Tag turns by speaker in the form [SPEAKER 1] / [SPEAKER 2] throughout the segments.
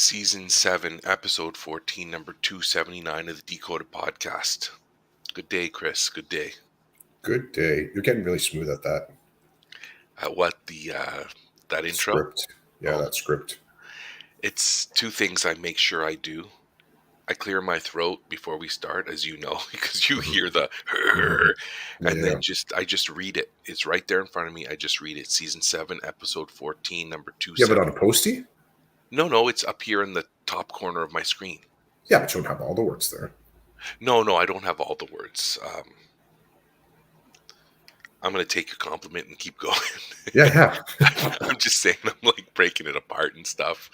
[SPEAKER 1] Season 7, Episode 14, number 279 of the Decoded Podcast. Good day, Chris. Good day.
[SPEAKER 2] Good day. You're getting really smooth at that.
[SPEAKER 1] At what, that intro?
[SPEAKER 2] Script. Yeah, that script.
[SPEAKER 1] It's two things I make sure I do. I clear my throat before we start, as you know, because you hear the and then I just read it. It's right there in front of me. I just read it. Season 7, Episode 14, number 2.
[SPEAKER 2] You have it on a postie?
[SPEAKER 1] No, it's up here in the top corner of my screen.
[SPEAKER 2] Yeah, but you don't have all the words there.
[SPEAKER 1] No, I don't have all the words. I'm going to take your compliment and keep going.
[SPEAKER 2] Yeah.
[SPEAKER 1] I'm just saying, I'm like breaking it apart and stuff.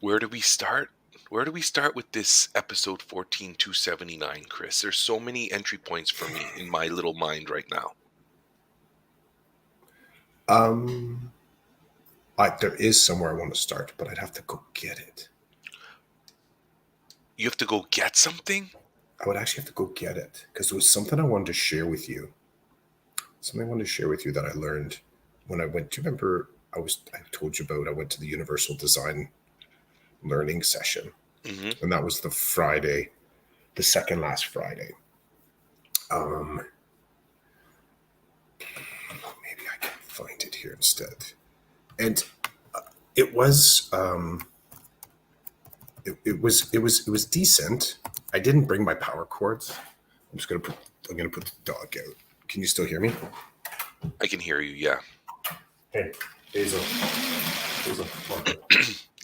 [SPEAKER 1] Where do we start? Where do we start with this episode 14, 279, Chris? There's so many entry points for me in my little mind right now.
[SPEAKER 2] There is somewhere I want to start, but I'd have to go get it.
[SPEAKER 1] You have to go get something?
[SPEAKER 2] I would actually have to go get it because there was something I wanted to share with you. Something I wanted to share with you that I learned when I went. Do you remember I told you about? I went to the Universal Design learning session, and that was the Friday, the second last Friday. Maybe I can find it here instead. And it was decent. I didn't bring my power cords. I'm gonna put the dog out. Can you still hear me?
[SPEAKER 1] I can hear you. Yeah.
[SPEAKER 2] Hey, Hazel.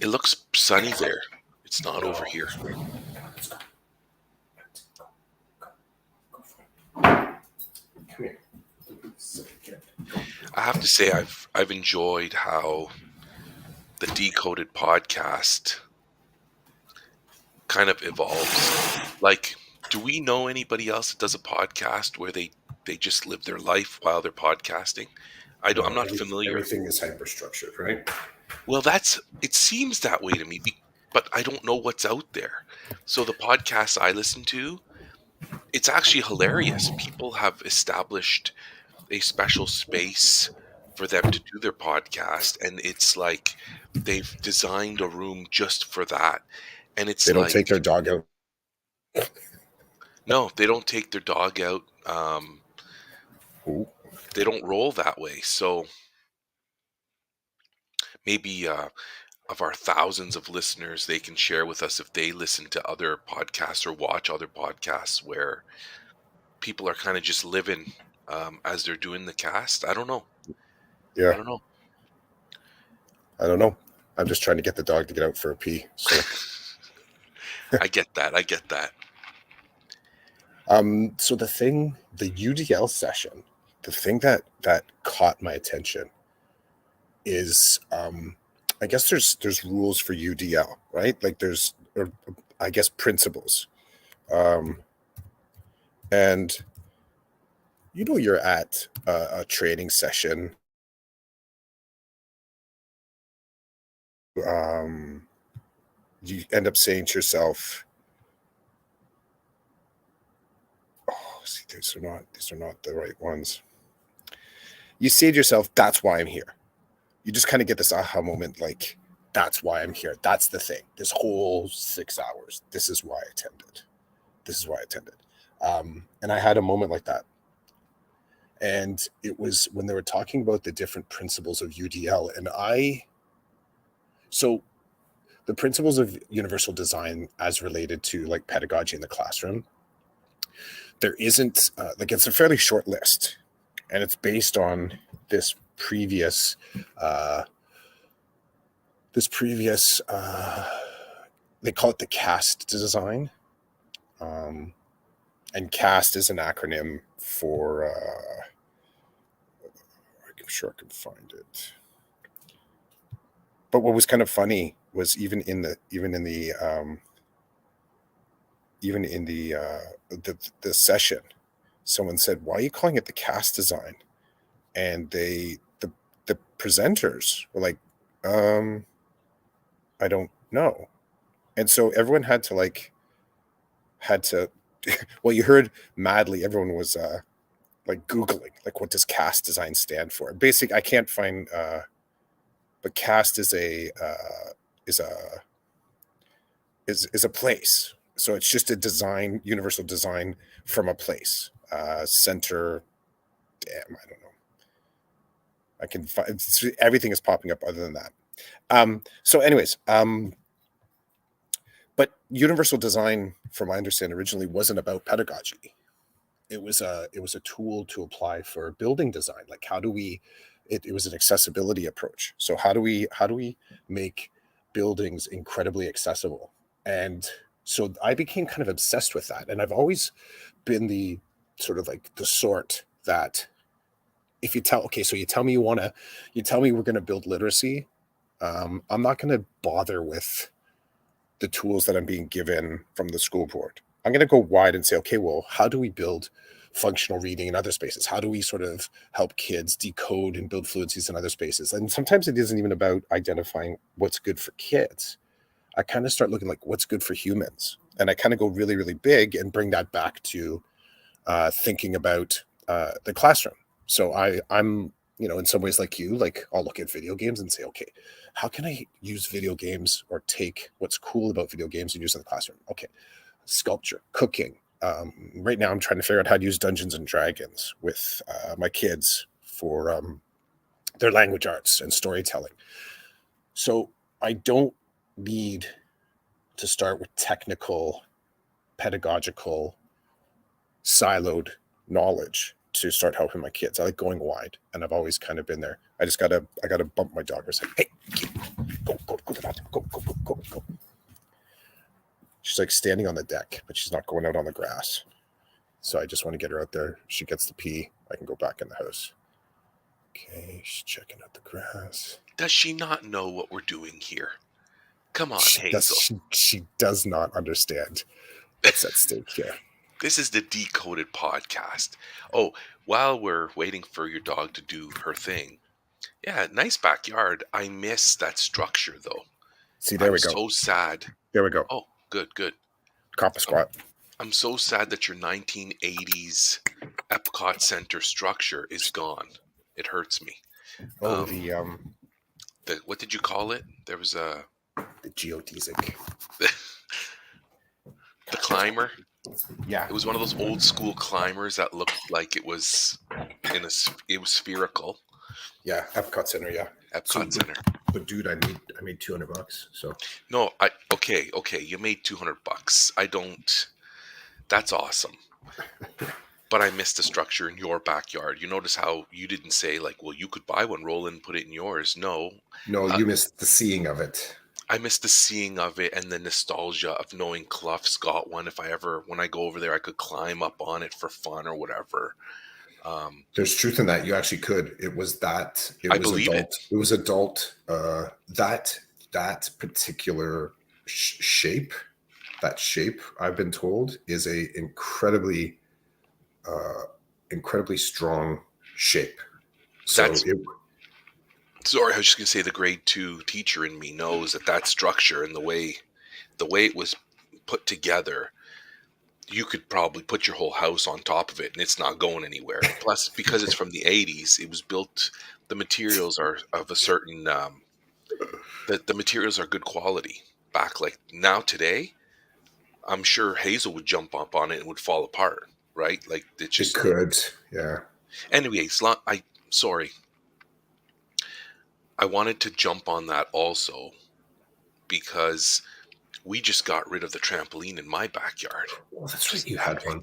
[SPEAKER 1] It looks sunny there. It's not over here.
[SPEAKER 2] Come here.
[SPEAKER 1] I have to say, I've enjoyed how the Decoded Podcast kind of evolves. Like, do we know anybody else that does a podcast where they just live their life while they're podcasting? I'm not familiar.
[SPEAKER 2] Everything is hyper-structured, right?
[SPEAKER 1] Well, it seems that way to me, but I don't know what's out there. So the podcasts I listen to, it's actually hilarious. People have established a special space for them to do their podcast, and it's like they've designed a room just for that. And it's
[SPEAKER 2] they don't take their dog out.
[SPEAKER 1] No, they don't take their dog out. They don't roll that way. So maybe of our thousands of listeners, they can share with us if they listen to other podcasts or watch other podcasts where people are kind of just living as they're doing the cast. I don't know.
[SPEAKER 2] Yeah.
[SPEAKER 1] I don't know.
[SPEAKER 2] I'm just trying to get the dog to get out for a pee. So.
[SPEAKER 1] I get that.
[SPEAKER 2] So the UDL session, the thing that caught my attention is, I guess there's rules for UDL, right? Like I guess principles. And you're at a training session. You end up saying to yourself, see, these are not the right ones. You say to yourself, that's why I'm here. You just kind of get this aha moment, like, that's why I'm here. That's the thing. This whole 6 hours. This is why I attended. And I had a moment like that. And it was when they were talking about the different principles of UDL. And so the principles of universal design as related to like pedagogy in the classroom, there isn't it's a fairly short list, and it's based on this previous they call it the CAST design, and CAST is an acronym for I'm sure I can find it. But what was kind of funny was even in the session, someone said, "Why are you calling it the CAST design?" And the presenters were like, "I don't know." And so everyone had to well, you heard madly, everyone was Googling, what does CAST design stand for? Basically, I can't find but cast is a is a place. So it's just a design, universal design from a place. Center. Damn, I don't know. I can find everything is popping up other than that. So, anyways, but universal design, from my understanding, originally wasn't about pedagogy. It was a tool to apply for building design. Like, how do we? It was an accessibility approach. So how do we make buildings incredibly accessible? And so I became kind of obsessed with that. And I've always been the sort of like the sort that if you tell okay, so you tell me we're going to build literacy. I'm not going to bother with the tools that I'm being given from the school board. I'm going to go wide and say, okay, well, how do we build functional reading in other spaces? How do we sort of help kids decode and build fluencies in other spaces? And sometimes it isn't even about identifying what's good for kids. I kind of start looking like what's good for humans. And I kind of go really, really big and bring that back to thinking about the classroom. So I'm, in some ways like you, like I'll look at video games and say, okay, how can I use video games or take what's cool about video games and use it in the classroom? Okay, sculpture, cooking. Right now, I'm trying to figure out how to use Dungeons and Dragons with my kids for their language arts and storytelling. So I don't need to start with technical, pedagogical, siloed knowledge to start helping my kids. I like going wide, and I've always kind of been there. I gotta bump my dog or say, "Hey, go to the bathroom, go." She's like standing on the deck, but she's not going out on the grass. So I just want to get her out there. She gets to pee. I can go back in the house. Okay, she's checking out the grass.
[SPEAKER 1] Does she not know what we're doing here? Come on,
[SPEAKER 2] She does.
[SPEAKER 1] Hazel.
[SPEAKER 2] She does not understand what's at stake here.
[SPEAKER 1] This is the Decoded podcast. Oh, while we're waiting for your dog to do her thing, yeah, nice backyard. I miss that structure though.
[SPEAKER 2] See, there
[SPEAKER 1] I'm
[SPEAKER 2] we go.
[SPEAKER 1] so sad.
[SPEAKER 2] There we go.
[SPEAKER 1] Oh, good, good.
[SPEAKER 2] Copper squat.
[SPEAKER 1] I'm so sad that your 1980s Epcot Center structure is gone. It hurts me.
[SPEAKER 2] Oh,
[SPEAKER 1] What did you call it? There was
[SPEAKER 2] the geodesic.
[SPEAKER 1] the climber.
[SPEAKER 2] Yeah,
[SPEAKER 1] It was one of those old school climbers that looked like it was it was spherical.
[SPEAKER 2] yeah. Epcot Center. Yeah.
[SPEAKER 1] Epcot Center.
[SPEAKER 2] But dude, I made $200. So
[SPEAKER 1] No, okay, you made $200. I don't. That's awesome. But I missed the structure in your backyard. You notice how you didn't say like, well, you could buy one, roll in, and put it in yours. No,
[SPEAKER 2] no,
[SPEAKER 1] uh,
[SPEAKER 2] you missed the seeing of it.
[SPEAKER 1] I missed the seeing of it and the nostalgia of knowing Clough's got one. If I ever, when I go over there, I could climb up on it for fun or whatever.
[SPEAKER 2] There's truth in that. You actually could. It was that.
[SPEAKER 1] I believe
[SPEAKER 2] adult.
[SPEAKER 1] it.
[SPEAKER 2] It was adult. That particular shape, that shape, I've been told, is a incredibly strong shape. So
[SPEAKER 1] That's sorry. I was just gonna say the grade 2 teacher in me knows that structure and the way it was put together, you could probably put your whole house on top of it and it's not going anywhere. Plus, because it's from the 80s, it was built. The materials are of a certain. The materials are good quality. Back like now today, I'm sure Hazel would jump up on it and would fall apart. Right? Like it's
[SPEAKER 2] it
[SPEAKER 1] just.
[SPEAKER 2] could. Yeah.
[SPEAKER 1] Anyways, sorry. I wanted to jump on that also because we just got rid of the trampoline in my backyard.
[SPEAKER 2] Well, that's right. You had one.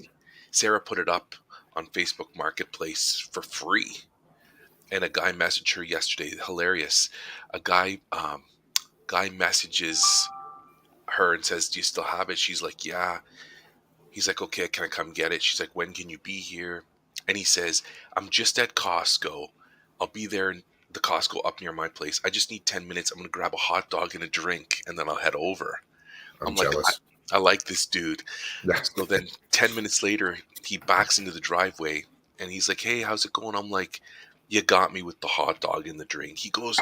[SPEAKER 1] Sarah put it up on Facebook Marketplace for free, and a guy messaged her yesterday. Hilarious. A guy messages her and says, "Do you still have it?" She's like, "Yeah." He's like, "Okay, can I come get it?" She's like, "When can you be here?" And he says, "I'm just at Costco. I'll be there in the Costco up near my place. I just need 10 minutes. I'm going to grab a hot dog and a drink, and then I'll head over."
[SPEAKER 2] I'm
[SPEAKER 1] I'm like,
[SPEAKER 2] jealous.
[SPEAKER 1] I like this dude.
[SPEAKER 2] Yeah.
[SPEAKER 1] So then 10 minutes later, he backs into the driveway and he's like, "Hey, how's it going?" I'm like, "You got me with the hot dog and the drink." He goes,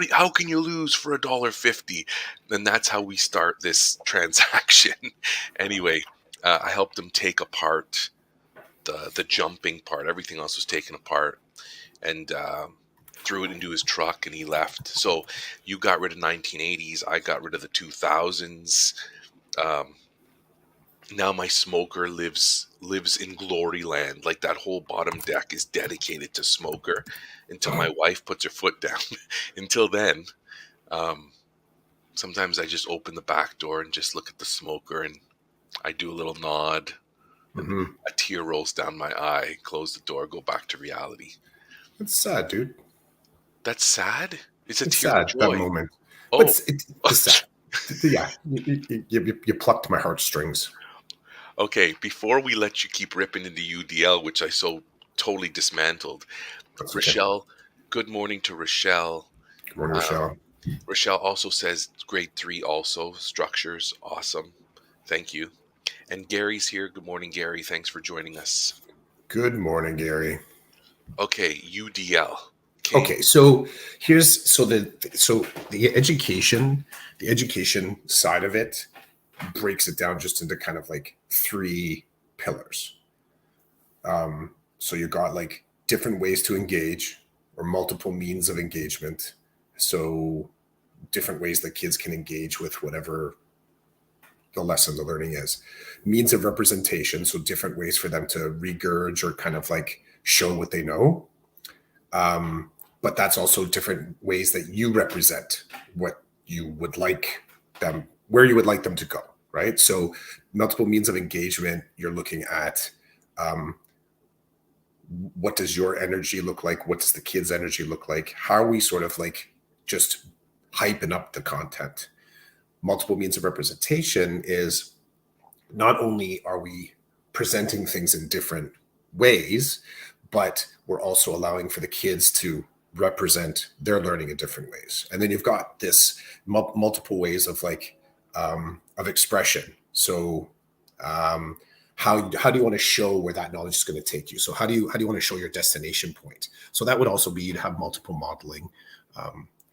[SPEAKER 1] how can you lose for $1.50?" And that's how we start this transaction. Anyway, I helped him take apart the jumping part. Everything else was taken apart. And threw it into his truck, and he left. So you got rid of 1980s. I got rid of the 2000s. Um, Now my smoker lives in glory land. Like that whole bottom deck is dedicated to smoker until my wife puts her foot down. Until then, um, sometimes I just open the back door and just look at the smoker, and I do a little nod, and
[SPEAKER 2] Hmm.
[SPEAKER 1] a tear rolls down my eye. Close the door, go back to reality.
[SPEAKER 2] It's sad, dude.
[SPEAKER 1] That's sad. It's a
[SPEAKER 2] It's
[SPEAKER 1] tear of
[SPEAKER 2] sad, that
[SPEAKER 1] joy.
[SPEAKER 2] moment. But
[SPEAKER 1] Oh,
[SPEAKER 2] it's sad. Yeah, you plucked my heartstrings.
[SPEAKER 1] okay. Before we let you keep ripping into UDL, which I so totally dismantled,
[SPEAKER 2] That's okay.
[SPEAKER 1] Rochelle. Good morning to Rochelle.
[SPEAKER 2] Good morning,
[SPEAKER 1] Um,
[SPEAKER 2] Rochelle.
[SPEAKER 1] Rochelle also says grade 3 also structures awesome. Thank you. And Gary's here. Good morning, Gary. Thanks for joining us.
[SPEAKER 2] Good morning, Gary.
[SPEAKER 1] Okay, UDL. Okay.
[SPEAKER 2] Okay, so here's so the education side of it breaks it down just into kind of like three pillars. So you got like different ways to engage or multiple means of engagement. So different ways that kids can engage with whatever the lesson the learning is. Means of representation, so different ways for them to regurge or kind of like show what they know. But that's also different ways that you represent what you would like them, where you would like them to go, right? So multiple means of engagement, you're looking at um, what does your energy look like? What does the kids' energy look like? How are we sort of like just hyping up the content? Multiple means of representation is not only are we presenting things in different ways, but we're also allowing for the kids to represent their learning in different ways. And then you've got this multiple ways of like of expression. So how do you want to show where that knowledge is going to take you? So how do you want to show your destination point? So that would also be you'd have multiple modeling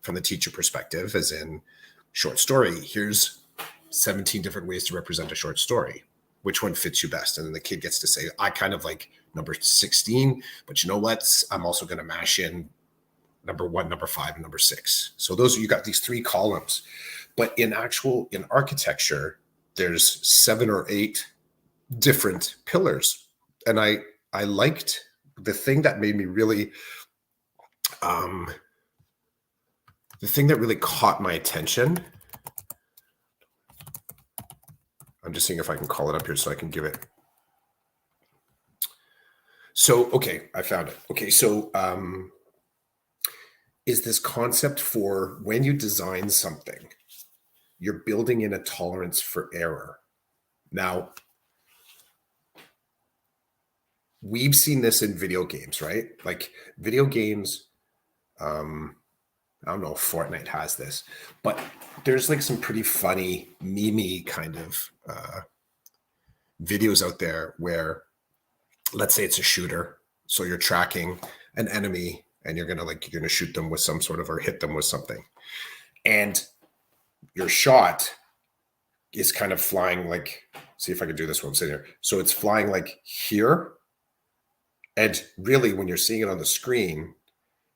[SPEAKER 2] from the teacher perspective, as in short story. Here's 17 different ways to represent a short story. Which one fits you best? And then the kid gets to say, I kind of like number 16, but you know what? I'm also going to mash in number 1, number 5, and number 6. So those you got these 3 columns. But in architecture, there's 7 or 8 different pillars. And I liked the thing that made me really the thing that really caught my attention. I'm just seeing if I can call it up here so I can give it. So, okay, I found it. Okay, so is this concept for when you design something, you're building in a tolerance for error. Now, we've seen this in video games, right? Like video games, I don't know if Fortnite has this, but there's like some pretty funny, meme kind of videos out there where, let's say it's a shooter, so you're tracking an enemy and you're gonna shoot them with some sort of or hit them with something, and your shot is kind of flying like. See if I can do this while I'm sitting here. So it's flying like here, and really when you're seeing it on the screen,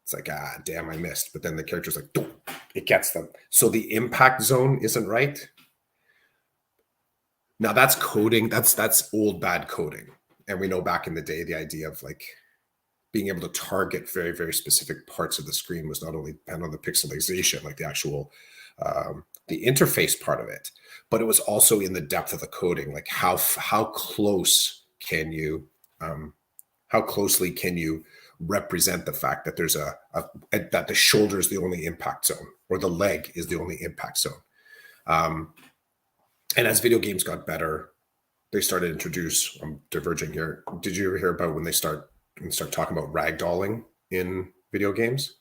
[SPEAKER 2] it's like, damn, I missed. But then the character's like, Doom, it gets them. So the impact zone isn't right. Now that's coding. That's old bad coding. And we know back in the day, the idea of like being able to target very, very specific parts of the screen was not only depend on the pixelization, like the actual the interface part of it, but it was also in the depth of the coding, like how close can you how closely can you represent the fact that there's that the shoulder is the only impact zone or the leg is the only impact zone. And as video games got better, they started to introduce. I'm diverging here. Did you ever hear about when they start talking about ragdolling in video games?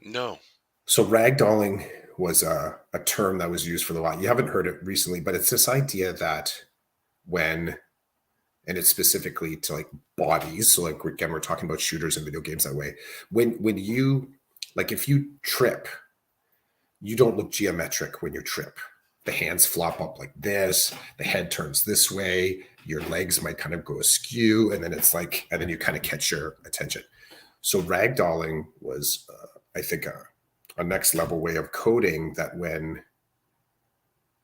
[SPEAKER 1] No.
[SPEAKER 2] So ragdolling was a term that was used for a while. You haven't heard it recently, but it's this idea that when, and it's specifically to like bodies. So like again, we're talking about shooters and video games that way. When you like if you trip, you don't look geometric when you trip. The hands flop up like this, the head turns this way, your legs might kind of go askew, and then it's like, and then you kind of catch your attention. So ragdolling was, I think, a next level way of coding that when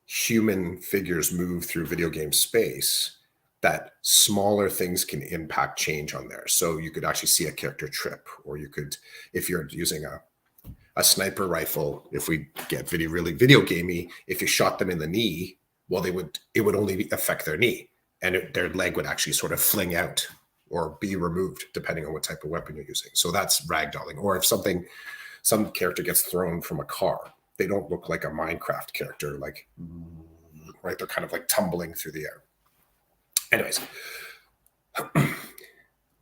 [SPEAKER 2] human figures move through video game space, that smaller things can impact change on there. So you could actually see a character trip, or you could, if you're using a sniper rifle, if we get really video gamey, if you shot them in the knee, well, it would only affect their knee, and their leg would actually sort of fling out or be removed depending on what type of weapon you're using. So that's ragdolling. Or if some character gets thrown from a car, they don't look like a Minecraft character, like, right? They're kind of like tumbling through the air. Anyways,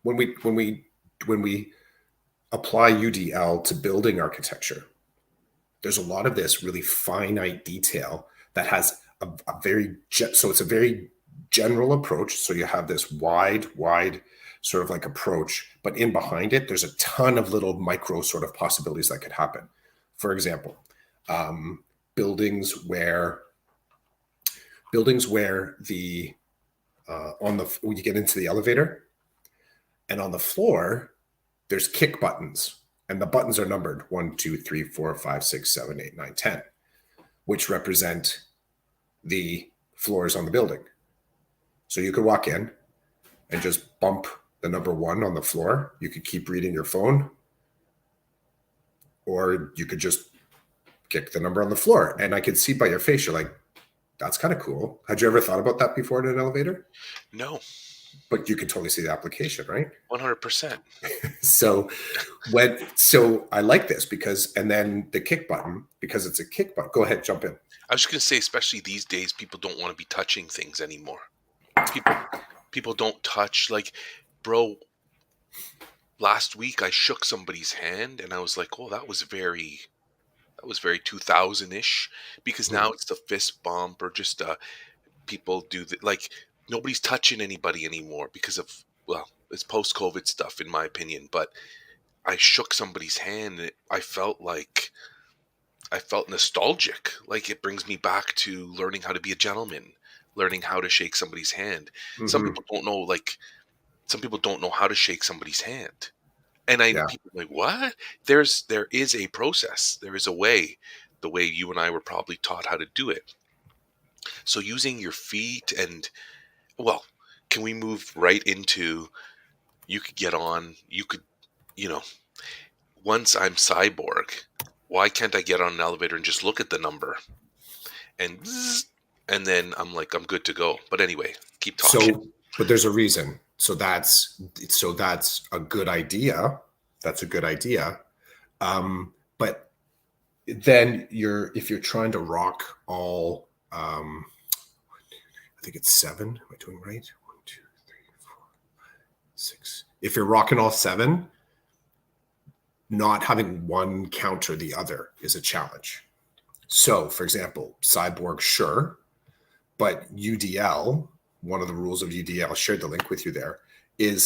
[SPEAKER 2] when we apply UDL to building architecture, there's a lot of this really finite detail that has so it's a very general approach. So you have this wide sort of like approach, but in behind it, there's a ton of little micro sort of possibilities that could happen. For example, buildings where the when you get into the elevator, and on the floor there's kick buttons, and the buttons are numbered 1, 2, 3, 4, 5, 6, 7, 8, 9, 10, which represent the floors on the building. So you could walk in and just bump the number 1 on the floor. You could keep reading your phone, or you could just kick the number on the floor. And I could see by your face, you're like, that's kind of cool. Had you ever thought about that before in an elevator?
[SPEAKER 1] No.
[SPEAKER 2] But you could totally see the application, right?
[SPEAKER 1] 100%.
[SPEAKER 2] So I like this because, and then the kick button, because it's a kick button. Go ahead, jump in.
[SPEAKER 1] I was just going to say, especially these days, people don't want to be touching things anymore. People don't touch. Like, bro, last week I shook somebody's hand and I was like, oh, that was very 2000-ish, because now it's the fist bump, or just people do like, nobody's touching anybody anymore because of, well, it's post-COVID stuff in my opinion. But I shook somebody's hand and I felt nostalgic. Like, it brings me back to learning how to be a gentleman, learning how to shake somebody's hand. Some people don't know how to shake somebody's hand. And people are like, what? There is a process. There is a way, the way you and I were probably taught how to do it. So using your feet, and, well, can we move right into, you could, once I'm cyborg, why can't I get on an elevator and just look at the number and zzz, and then I'm like, I'm good to go. But anyway, keep talking.
[SPEAKER 2] But there's a reason. So that's a good idea. That's a good idea. But then if you're trying to rock all, I think it's 7. Am I doing right? 1, 2, 3, 4, 6. If you're rocking all 7, not having one counter the other is a challenge. So, for example, cyborg, sure, but UDL, one of the rules of UDL, I shared the link with you there, is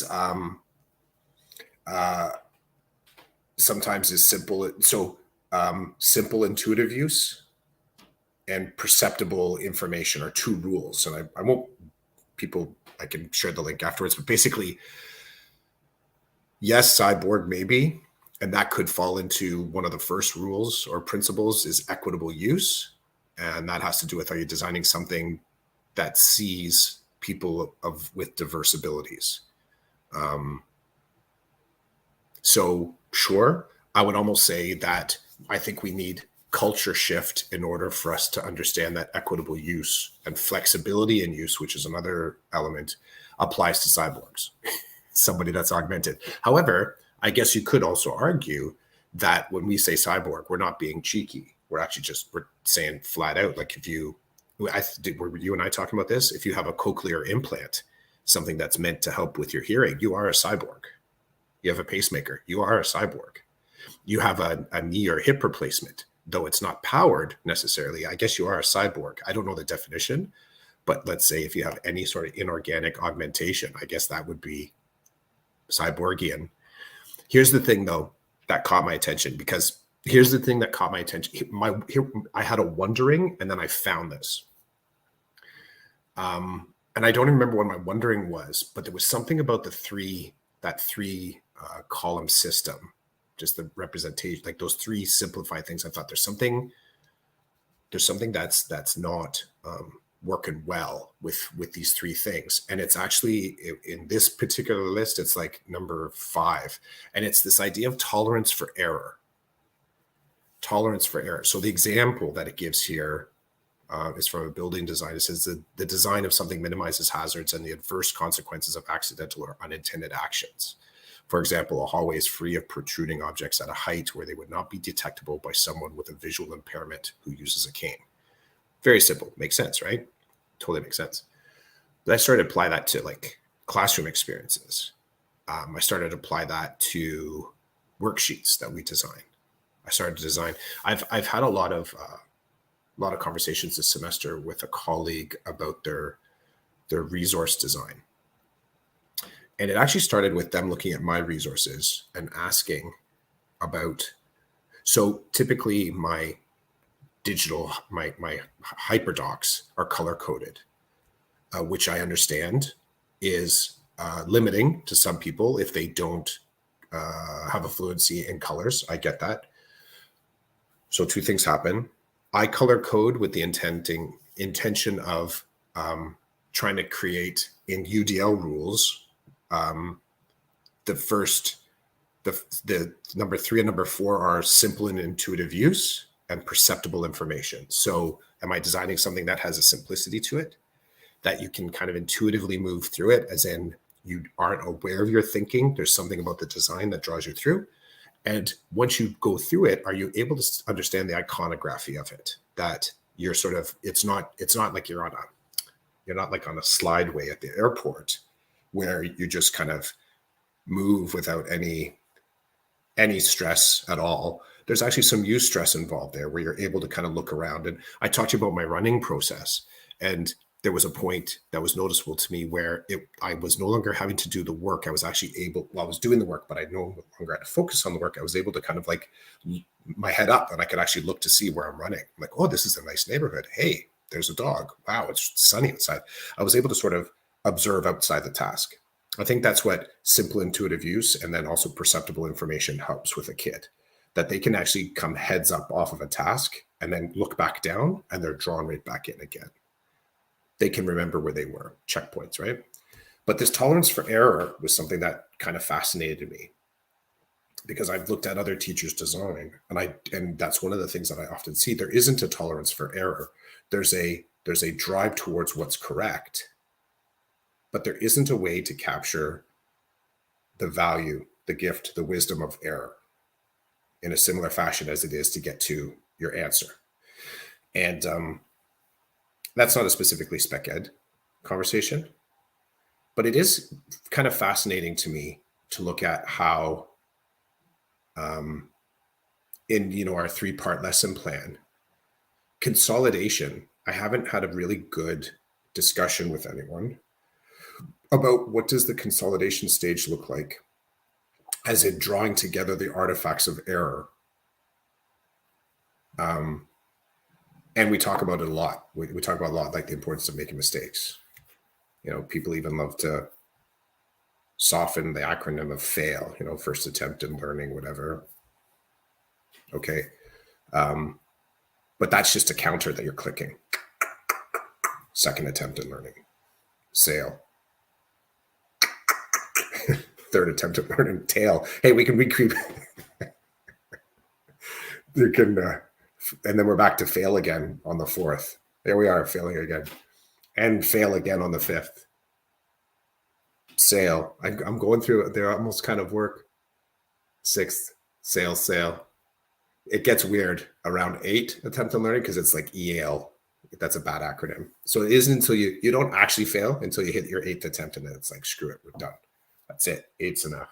[SPEAKER 2] sometimes is simple. So simple intuitive use and perceptible information are 2 rules. And I won't, I can share the link afterwards, but basically, yes, cyborg maybe, and that could fall into one of the first rules or principles is equitable use. And that has to do with, are you designing something that sees people with diverse abilities? So sure, I would almost say that I think we need culture shift in order for us to understand that equitable use and flexibility in use, which is another element, applies to cyborgs, somebody that's augmented. However, I guess you could also argue that when we say cyborg, we're not being cheeky. We're saying flat out, like were you and I talking about this? If you have a cochlear implant, something that's meant to help with your hearing, you are a cyborg. You have a pacemaker, you are a cyborg. You have a knee or hip replacement, though it's not powered necessarily, I guess you are a cyborg. I don't know the definition, but let's say if you have any sort of inorganic augmentation, I guess that would be cyborgian. Here's the thing, though, that caught my attention, because here's the thing that caught my attention. I had a wondering, and then I found this. And I don't remember what my wondering was, but there was something about that three column system, just the representation, like those three simplified things. I thought there's something that's not working well with these three things, and it's actually in this particular list, it's like number 5, and it's this idea of tolerance for error. Tolerance for error. So the example that it gives here is from a building design. It says that the design of something minimizes hazards and the adverse consequences of accidental or unintended actions. For example, a hallway is free of protruding objects at a height where they would not be detectable by someone with a visual impairment who uses a cane. Very simple. Makes sense, right? Totally makes sense. But I started to apply that to like classroom experiences. I started to apply that to worksheets that we design. I started to design. I've had a lot of conversations this semester with a colleague about their resource design. And it actually started with them looking at my resources and asking about, so typically my hyperdocs are color coded, which I understand is limiting to some people if they don't have a fluency in colors. I get that. So two things happen. I color code with the intention of trying to create in UDL rules the number 3 and number 4 are simple and intuitive use and perceptible information. So am I designing something that has a simplicity to it, that you can kind of intuitively move through it, as in you aren't aware of your thinking? There's something about the design that draws you through. And once you go through it, are you able to understand the iconography of it? That you're sort of, it's not like you're not like on a slideway at the airport where you just kind of move without any stress at all. There's actually some use stress involved there where you're able to kind of look around. And I talked to you about my running process, and there was a point that was noticeable to me where I was no longer having to do the work. I was actually able, I was doing the work, but I no longer had to focus on the work. I was able to kind of like my head up, and I could actually look to see where I'm running. I'm like, oh, this is a nice neighborhood. Hey, there's a dog. Wow, it's sunny outside. I was able to sort of observe outside the task. I think that's what simple intuitive use and then also perceptible information helps with a kid, that they can actually come heads up off of a task and then look back down and they're drawn right back in again. They can remember where they were, checkpoints, right? But this tolerance for error was something that kind of fascinated me, because I've looked at other teachers' design, and that's one of the things that I often see. There isn't a tolerance for error. There's a drive towards what's correct, but there isn't a way to capture the value, the gift, the wisdom of error in a similar fashion as it is to get to your answer. And that's not a specifically spec ed conversation, but it is kind of fascinating to me to look at how in our 3-part lesson plan, consolidation, I haven't had a really good discussion with anyone about what does the consolidation stage look like, as in drawing together the artifacts of error. And we talk about it a lot. We talk about a lot, like the importance of making mistakes. People even love to soften the acronym of FAIL, first attempt in learning, whatever. Okay. But that's just a counter that you're clicking. Second attempt in learning. SAIL. Third attempt at learning. TAIL. Hey, we can recreate. You can, and then we're back to fail again on the 4th. There we are, failing again. And fail again on the 5th. SAIL. I'm going through, they almost kind of work. 6th, SAIL. It gets weird around 8 attempt at learning, because it's like EAL. That's a bad acronym. So it isn't until you don't actually fail until you hit your 8th attempt, and then it's like, screw it, we're done. That's it. 8's enough,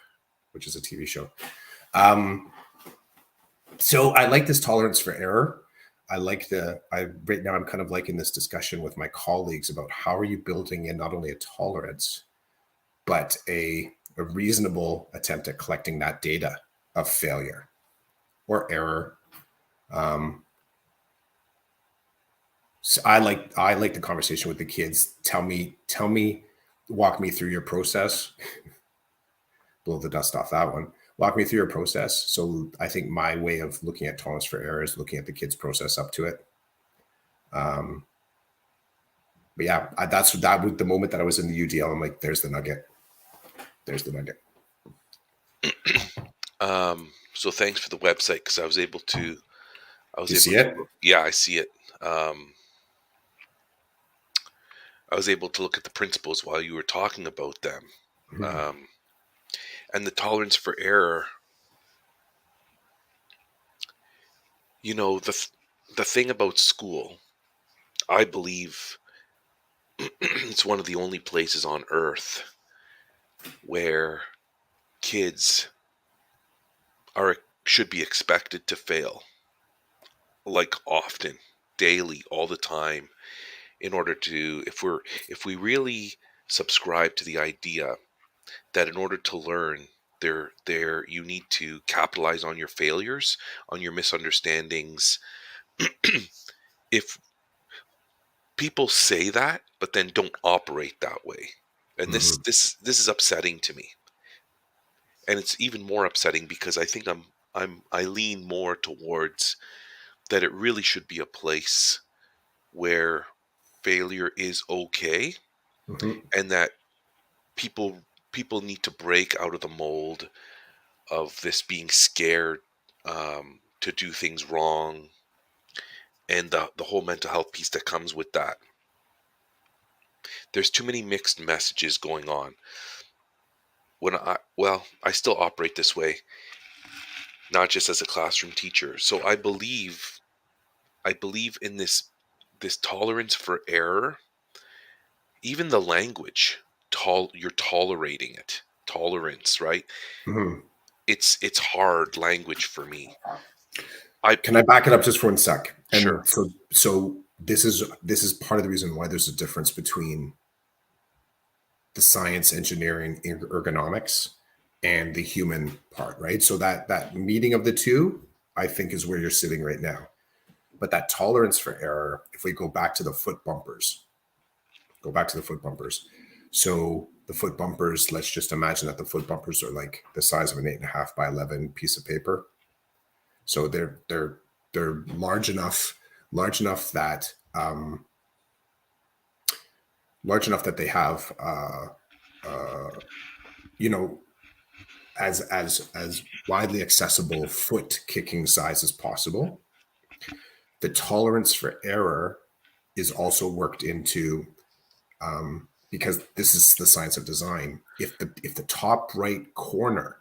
[SPEAKER 2] which is a TV show. So I like this tolerance for error. Right now I'm kind of like in this discussion with my colleagues about how are you building in not only a tolerance, but a reasonable attempt at collecting that data of failure or error. So I like the conversation with the kids. Tell me, walk me through your process. blow the dust off that one. Walk me through your process. So I think my way of looking at tolerance for error is looking at the kid's process up to it. But yeah, that was the moment that I was in the UDL. I'm like, there's the nugget. There's the nugget.
[SPEAKER 1] So thanks for the website, because I was able to.
[SPEAKER 2] Do you see it?
[SPEAKER 1] Yeah, I see it. I was able to look at the principles while you were talking about them, and the tolerance for error. You know, the thing about school, I believe it's one of the only places on earth where kids should be expected to fail, like often, daily, all the time, in order to, if we really subscribe to the idea that in order to learn, you need to capitalize on your failures, on your misunderstandings. If people say that but then don't operate that way, and this is upsetting to me, and it's even more upsetting because I think I lean more towards that it really should be a place where failure is okay, and that people need to break out of the mold of this being scared to do things wrong, and the whole mental health piece that comes with that. There's too many mixed messages going on. I still operate this way, not just as a classroom teacher. So I believe in this tolerance for error. Even the language, you're tolerating it. Tolerance, right? It's hard language for me.
[SPEAKER 2] Can I back it up just for 1 sec?
[SPEAKER 1] Sure.
[SPEAKER 2] And so this is part of the reason why there's a difference between the science, engineering, ergonomics, and the human part, right? So that meeting of the two, I think, is where you're sitting right now. But that tolerance for error, if we go back to the foot bumpers, So the foot bumpers, let's just imagine that the foot bumpers are like the size of an 8.5 by 11 piece of paper. So they're large enough that they have as widely accessible foot kicking size as possible. The tolerance for error is also worked into, because this is the science of design. If the top right corner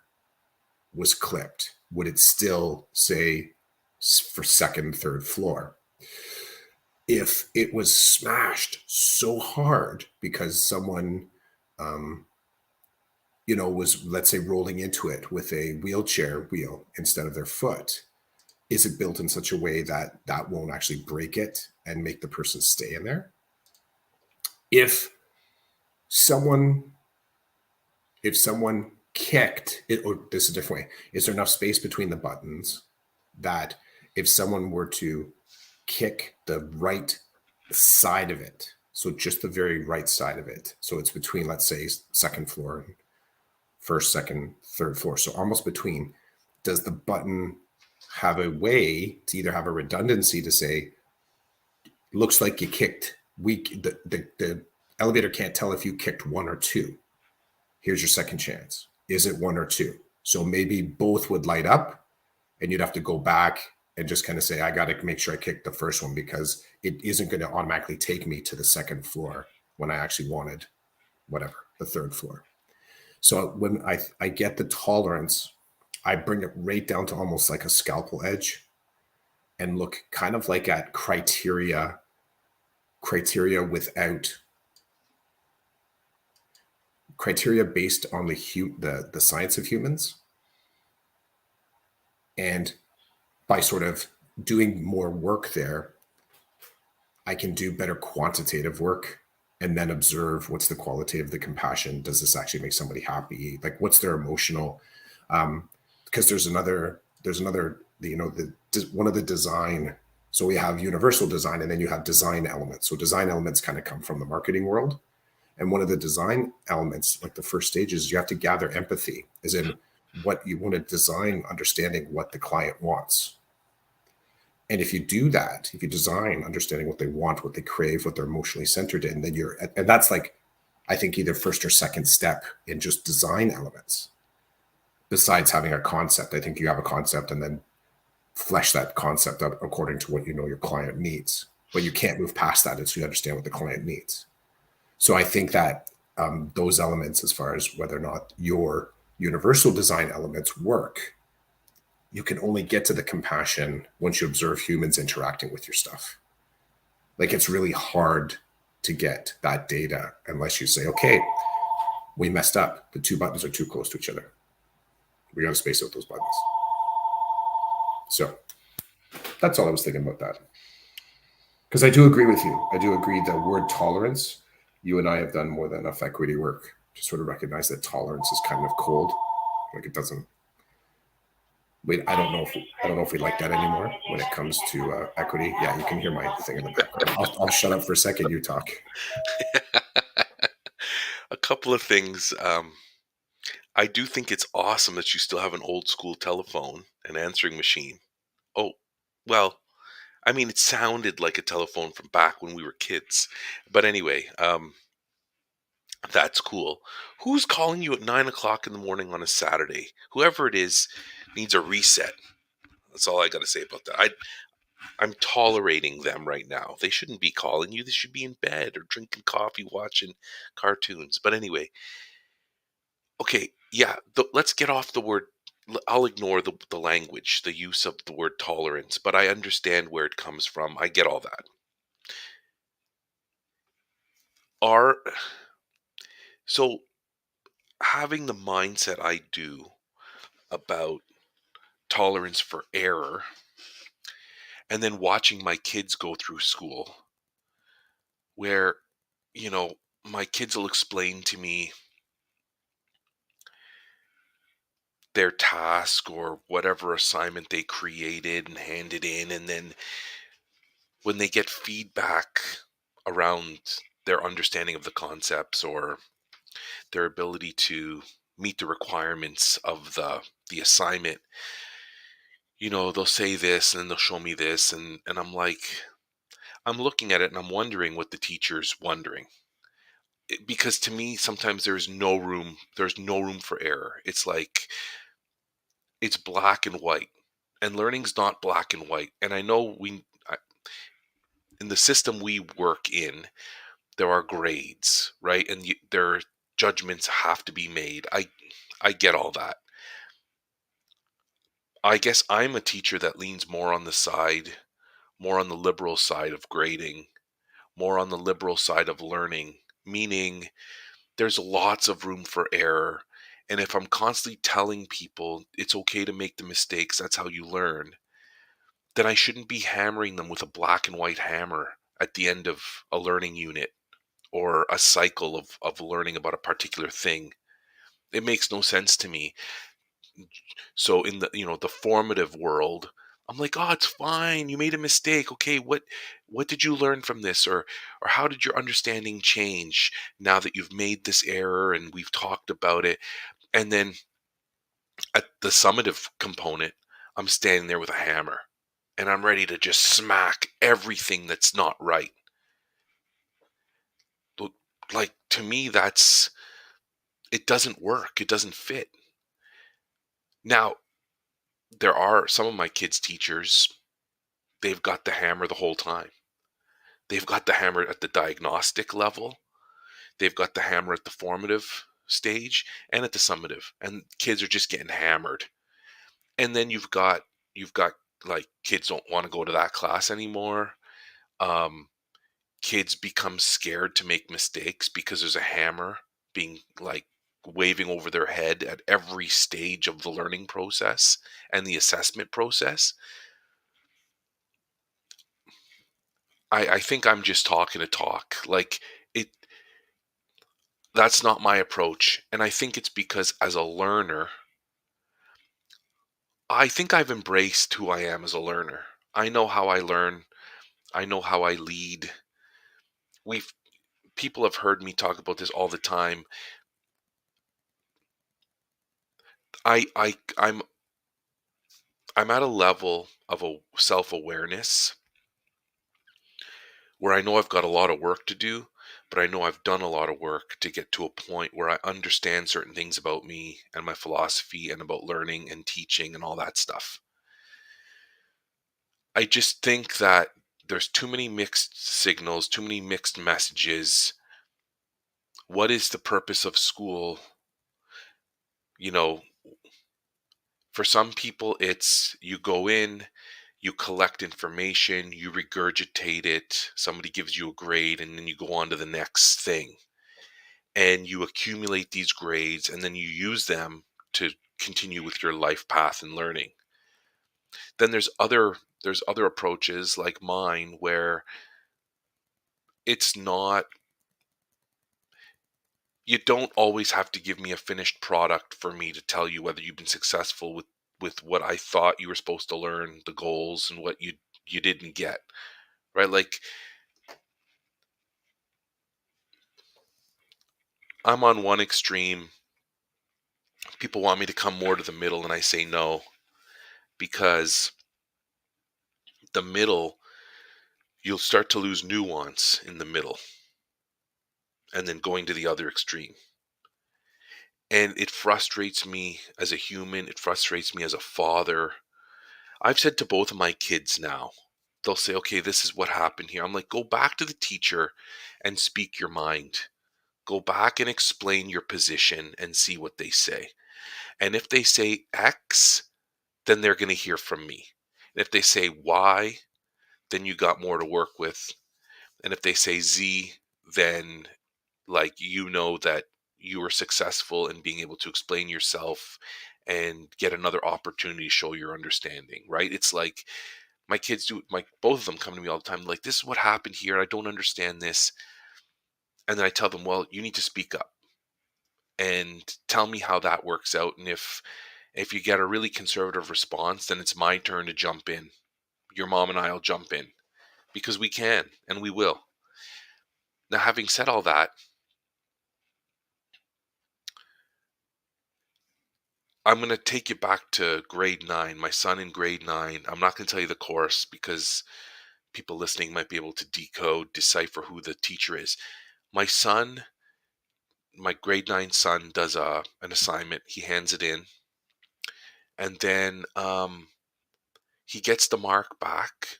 [SPEAKER 2] was clipped, would it still say for second, third floor? If it was smashed so hard because someone, was, let's say, rolling into it with a wheelchair wheel instead of their foot, is it built in such a way that that won't actually break it and make the person stay in there? If someone kicked it, or this is a different way, is there enough space between the buttons that if someone were to kick the right side of it, so just the very right side of it, so it's between, let's say, second floor and first, second, third floor, so almost between, does the button have a way to either have a redundancy to say, looks like you kicked, the elevator can't tell if you kicked one or two, here's your second chance, is it one or two? So maybe both would light up and you'd have to go back and just kind of say, I got to make sure I kicked the first one because it isn't going to automatically take me to the second floor when I actually wanted whatever, the third floor. So when I get the tolerance, I bring it right down to almost like a scalpel edge and look kind of like at criteria without criteria based on the science of humans. And by sort of doing more work there, I can do better quantitative work and then observe what's the qualitative, the compassion. Does this actually make somebody happy? Like what's their emotional? Because there's another, one of the design. So we have universal design and then you have design elements. So design elements kind of come from the marketing world. And one of the design elements, like the first stage, is you have to gather empathy, as in what you want to design, understanding what the client wants. And if you do that, if you design understanding what they want, what they crave, what they're emotionally centered in, then and that's like, I think, either first or second step in just design elements. Besides having a concept, I think you have a concept and then flesh that concept out according to what you know your client needs. But you can't move past that until you understand what the client needs. So I think that those elements, as far as whether or not your universal design elements work, you can only get to the compassion once you observe humans interacting with your stuff. Like, it's really hard to get that data unless you say, okay, we messed up. The two buttons are too close to each other. We got to space out those buttons. So that's all I was thinking about that. Because I do agree with you. I do agree the word tolerance, you and I have done more than enough equity work to sort of recognize that tolerance is kind of cold. Like, it doesn't. Wait, I don't know if we like that anymore when it comes to equity. Yeah, you can hear my thing in the background. I'll shut up for a second. You talk.
[SPEAKER 1] A couple of things. I do think it's awesome that you still have an old school telephone, an answering machine. Oh, well, I mean, it sounded like a telephone from back when we were kids. But anyway, that's cool. Who's calling you at 9 o'clock in the morning on a Saturday? Whoever it is needs a reset. That's all I got to say about that. I'm tolerating them right now. They shouldn't be calling you. They should be in bed or drinking coffee, watching cartoons. But anyway, okay, yeah. Let's get off the word. I'll ignore the language, the use of the word tolerance, but I understand where it comes from. I get all that. Are so having the mindset I do about tolerance for error and then watching my kids go through school where, you know, my kids will explain to me their task or whatever assignment they created and handed in, and then when they get feedback around their understanding of the concepts or their ability to meet the requirements of the assignment, they'll say this and then they'll show me this, and I'm like, I'm looking at it and I'm wondering what the teacher's wondering. Because to me sometimes there's no room for error. It's like it's black and white, and learning's not black and white. And I know in the system we work in, there are grades, right? And there judgments have to be made. I get all that. I guess I'm a teacher that leans more on the liberal side of grading, more on the liberal side of learning, meaning there's lots of room for error. And if I'm constantly telling people it's okay to make the mistakes, that's how you learn, then I shouldn't be hammering them with a black and white hammer at the end of a learning unit or a cycle of learning about a particular thing. It makes no sense to me. So in the formative world, I'm like, oh, it's fine. You made a mistake. Okay, what did you learn from this, or how did your understanding change now that you've made this error and we've talked about it? And then at the summative component, I'm standing there with a hammer and I'm ready to just smack everything that's not right. Like, to me, it doesn't work. It doesn't fit. Now, there are some of my kids' teachers, they've got the hammer the whole time. They've got the hammer at the diagnostic level. They've got the hammer at the formative stage and at the summative. And kids are just getting hammered. And then you've got like kids don't want to go to that class anymore. Um, Kids become scared to make mistakes because there's a hammer being like waving over their head at every stage of the learning process and the assessment process. I think I'm just talking to talk. Like, it that's not my approach. And I think it's because as a learner, I think I've embraced who I am as a learner. I know how I learn. I know how I lead. We've people have heard me talk about this all the time. I'm at a level of a self-awareness where I know I've got a lot of work to do, but I know I've done a lot of work to get to a point where I understand certain things about me and my philosophy and about learning and teaching and all that stuff. I just think that there's too many mixed signals, too many mixed messages. What is the purpose of school? You know, for some people, it's you go in, you collect information, you regurgitate it, somebody gives you a grade, and then you go on to the next thing. And you accumulate these grades, and then you use them to continue with your life path and learning. Then there's other approaches like mine where it's not you don't always have to give me a finished product for me to tell you whether you've been successful with what I thought you were supposed to learn, the goals and what you didn't get, right? Like I'm on one extreme. People want me to come more to the middle and I say no because the middle you'll start to lose nuance in the middle and then going to the other extreme. And it frustrates me as a human, it frustrates me as a father. I've said to both of my kids now, they'll say, okay, this is what happened here. I'm like, go back to the teacher and speak your mind. Go back and explain your position and see what they say. And if they say X, then they're going to hear from me. And if they say Y, then you got more to work with. And if they say Z, then like you know that you were successful in being able to explain yourself and get another opportunity to show your understanding, right? It's like my kids do, my both of them come to me all the time like, this is what happened here, I don't understand this. And then I tell them, well, you need to speak up and tell me how that works out. And if you get a really conservative response, then it's my turn to jump in. Your mom and I'll jump in because we can and we will. Now, having said all that, I'm going to take you back to grade 9. My son in grade 9. I'm not going to tell you the course because people listening might be able to decipher who the teacher is. My son, my grade 9 son does an assignment. He hands it in and then he gets the mark back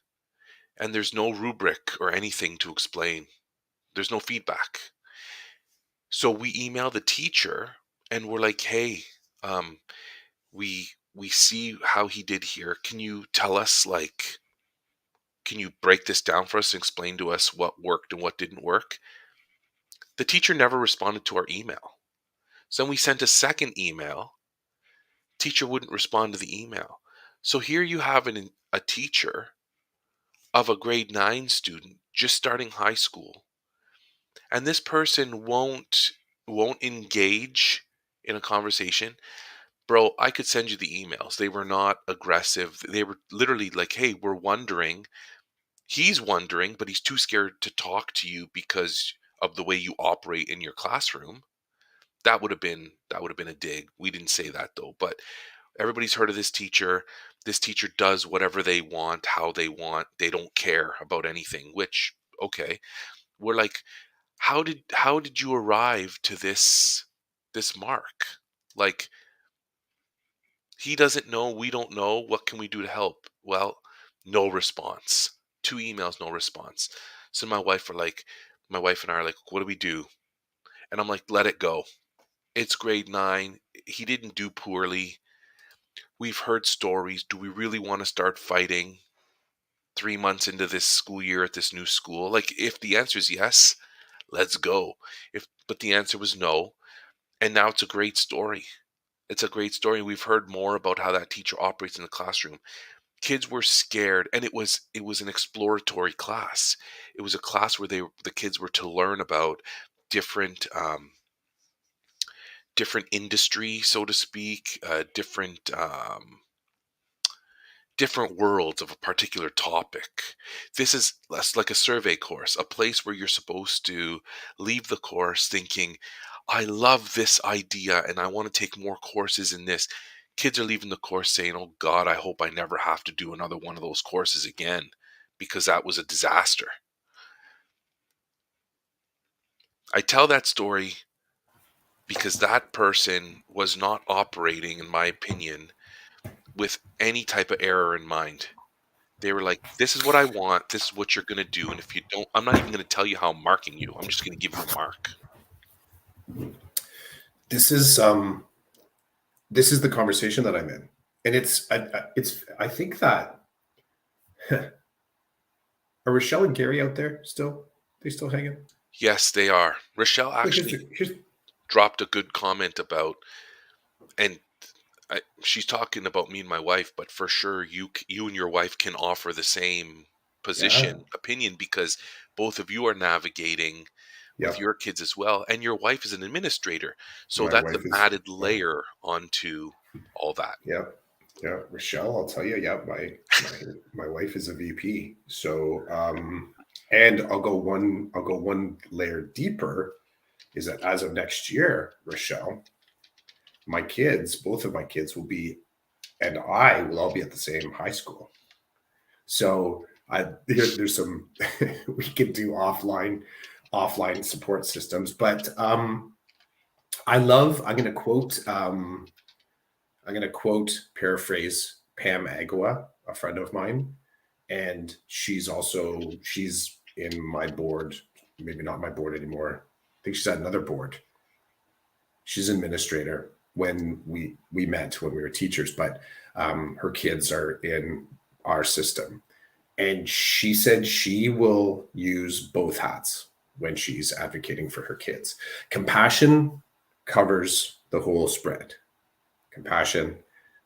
[SPEAKER 1] and there's no rubric or anything to explain. There's no feedback. So we email the teacher and we're like, "Hey, um we see how he did here. Can you tell us like can you break this down for us and explain to us what worked and what didn't work?" The teacher never responded to our email. So then we sent a second email. Teacher wouldn't respond to the email. So here you have a teacher of a grade 9 student just starting high school, and this person won't engage in a conversation. Bro, I could send you the emails. They were not aggressive. They were literally like, "Hey, we're wondering." He's wondering, but he's too scared to talk to you because of the way you operate in your classroom. That would have been a dig. We didn't say that though, but everybody's heard of this teacher. This teacher does whatever they want, how they want. They don't care about anything, which okay. We're like, how did you arrive to this mark? Like he doesn't know, we don't know. What can we do to help? Well, no response. Two emails, no response. So my wife and I are like, what do we do? And I'm like, let it go. It's grade 9. He didn't do poorly. We've heard stories. Do we really want to start fighting 3 months into this school year at this new school? Like, if the answer is yes, let's go. But the answer was no. And now it's a great story. It's a great story. We've heard more about how that teacher operates in the classroom. Kids were scared, and it was an exploratory class. It was a class where the kids were to learn about different different industry, so to speak, different different worlds of a particular topic. This is less like a survey course, a place where you're supposed to leave the course thinking, I love this idea and I want to take more courses in this. Kids are leaving the course saying, oh God, I hope I never have to do another one of those courses again because that was a disaster. I tell that story because that person was not operating, in my opinion, with any type of error in mind. They were like, "This is what I want. This is what you're gonna do, and if you don't, I'm not even gonna tell you how I'm marking you. I'm just gonna give you a mark."
[SPEAKER 2] This is the conversation that I'm in, and I think that are Rochelle and Gary out there still? They still hanging?
[SPEAKER 1] Yes, they are. Rochelle
[SPEAKER 2] So
[SPEAKER 1] actually dropped a good comment about, and she's talking about me and my wife, but for sure, you and your wife can offer the same
[SPEAKER 2] yeah,
[SPEAKER 1] opinion because both of you are navigating with
[SPEAKER 2] yeah.
[SPEAKER 1] your kids as well, and your wife is an administrator, so
[SPEAKER 2] My
[SPEAKER 1] that's an
[SPEAKER 2] wife is
[SPEAKER 1] added layer onto all that.
[SPEAKER 2] yeah, yeah. Rochelle, I'll tell you, yeah, my wife is a VP. So and I'll go one layer deeper is that as of next year, Rochelle, my kids, both of my kids will be and I will all be at the same high school. So there's some we can do offline support systems, but I love. I'm going to quote paraphrase Pam Agua, a friend of mine, and she's in my board, maybe not my board anymore. I think she's at another board. She's an administrator when we met when we were teachers, but her kids are in our system. And she said she will use both hats when she's advocating for her kids. Compassion covers the whole spread. Compassion,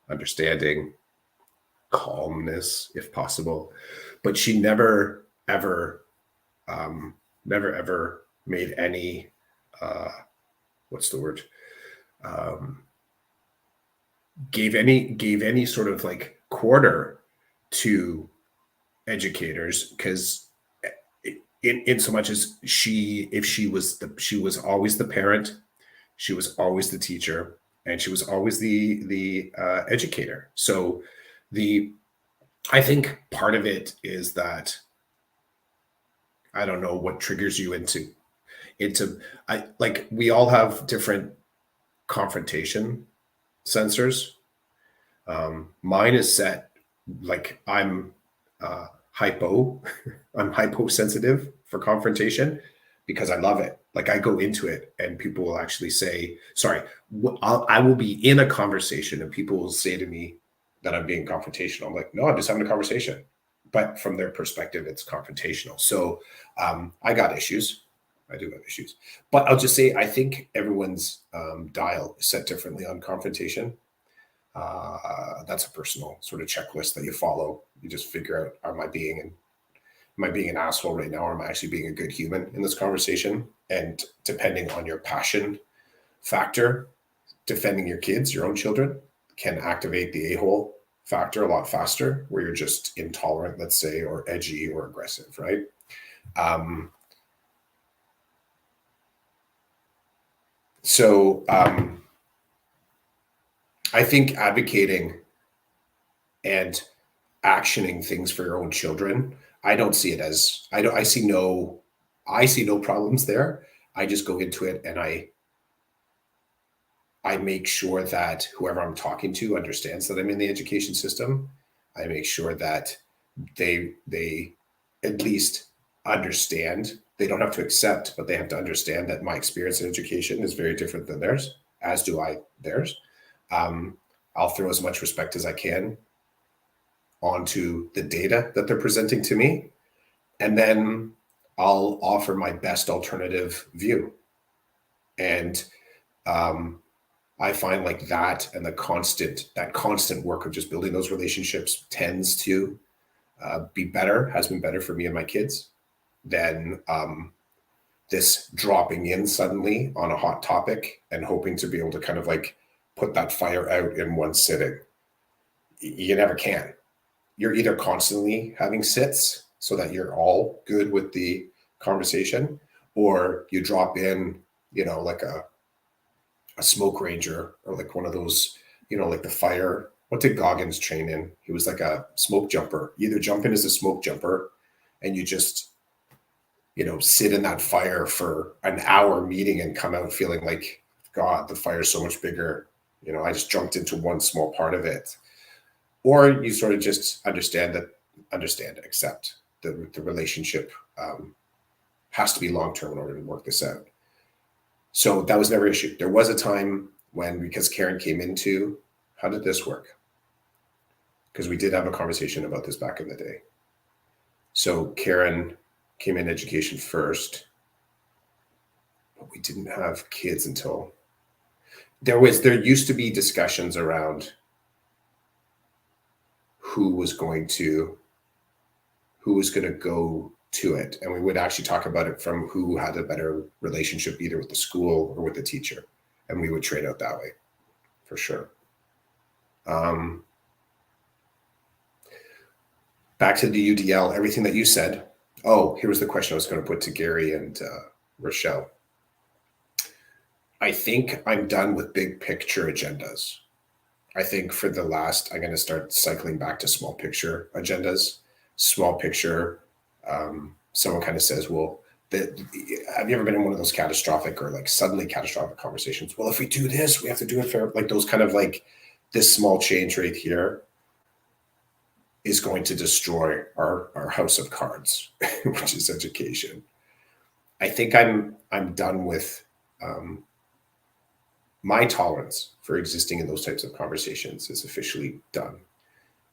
[SPEAKER 2] understanding, calmness, if possible. But she um, never ever made any, what's the word? Um, gave any sort of like quarter to educators because in so much as she was always the parent, she was always the teacher, and she was always the educator. So the I think part of it is that I don't know what triggers you into I like we all have different confrontation sensors. Mine is set like uh, hypo, I'm hyposensitive for confrontation because I love it. Like I go into it and people will actually say, sorry, I will be in a conversation and people will say to me that I'm being confrontational. I'm like, no, I'm just having a conversation. But from their perspective, it's confrontational. So I got issues. I do have issues. But I'll just say, I think everyone's dial is set differently on confrontation. That's a personal sort of checklist that you follow. You just figure out, am I being an asshole right now, or am I actually being a good human in this conversation? And depending on your passion factor, defending your kids, your own children, can activate the a-hole factor a lot faster, where you're just intolerant, let's say, or edgy or aggressive, right? Um, so I think advocating and actioning things for your own children, I don't see it as I don't I see no problems there. I just go into it and I make sure that whoever I'm talking to understands that I'm in the education system. I make sure that they at least understand. They don't have to accept, but they have to understand that my experience in education is very different than theirs, as do I theirs. Um, I'll throw as much respect as I can onto the data that they're presenting to me, and then I'll offer my best alternative view. And um, I find like that and that constant work of just building those relationships tends to has been better for me and my kids than this dropping in suddenly on a hot topic and hoping to be able to kind of like put that fire out in one sitting. You never can. you're either constantly having sits so that you're all good with the conversation, or you drop in, like a smoke ranger, or like one of those, like the fire. What did Goggins train in? He was like a smoke jumper. You either jump in as a smoke jumper and you just, sit in that fire for an hour meeting and come out feeling like, God, the fire's so much bigger. I just jumped into one small part of it. Or you sort of just accept the relationship has to be long term in order to work this out. So that was never an issue. There was a time when, because Karen came into, how did this work? Because we did have a conversation about this back in the day. So Karen came in education first, but we didn't have kids until there used to be discussions around who was going to go to it, and we would actually talk about it from who had a better relationship either with the school or with the teacher, and we would trade out that way for sure. Back to the UDL, everything that you said. Oh, here was the question I was going to put to Gary and Rochelle. I think I'm done with big picture agendas. I think for the last, I'm going to start cycling back to small picture agendas. Small picture, someone kind of says, well, have you ever been in one of those catastrophic or like suddenly catastrophic conversations? Well, if we do this, we have to do it for like those kind of like this small change right here is going to destroy our house of cards, which is education. I think I'm done with my tolerance for existing in those types of conversations is officially done.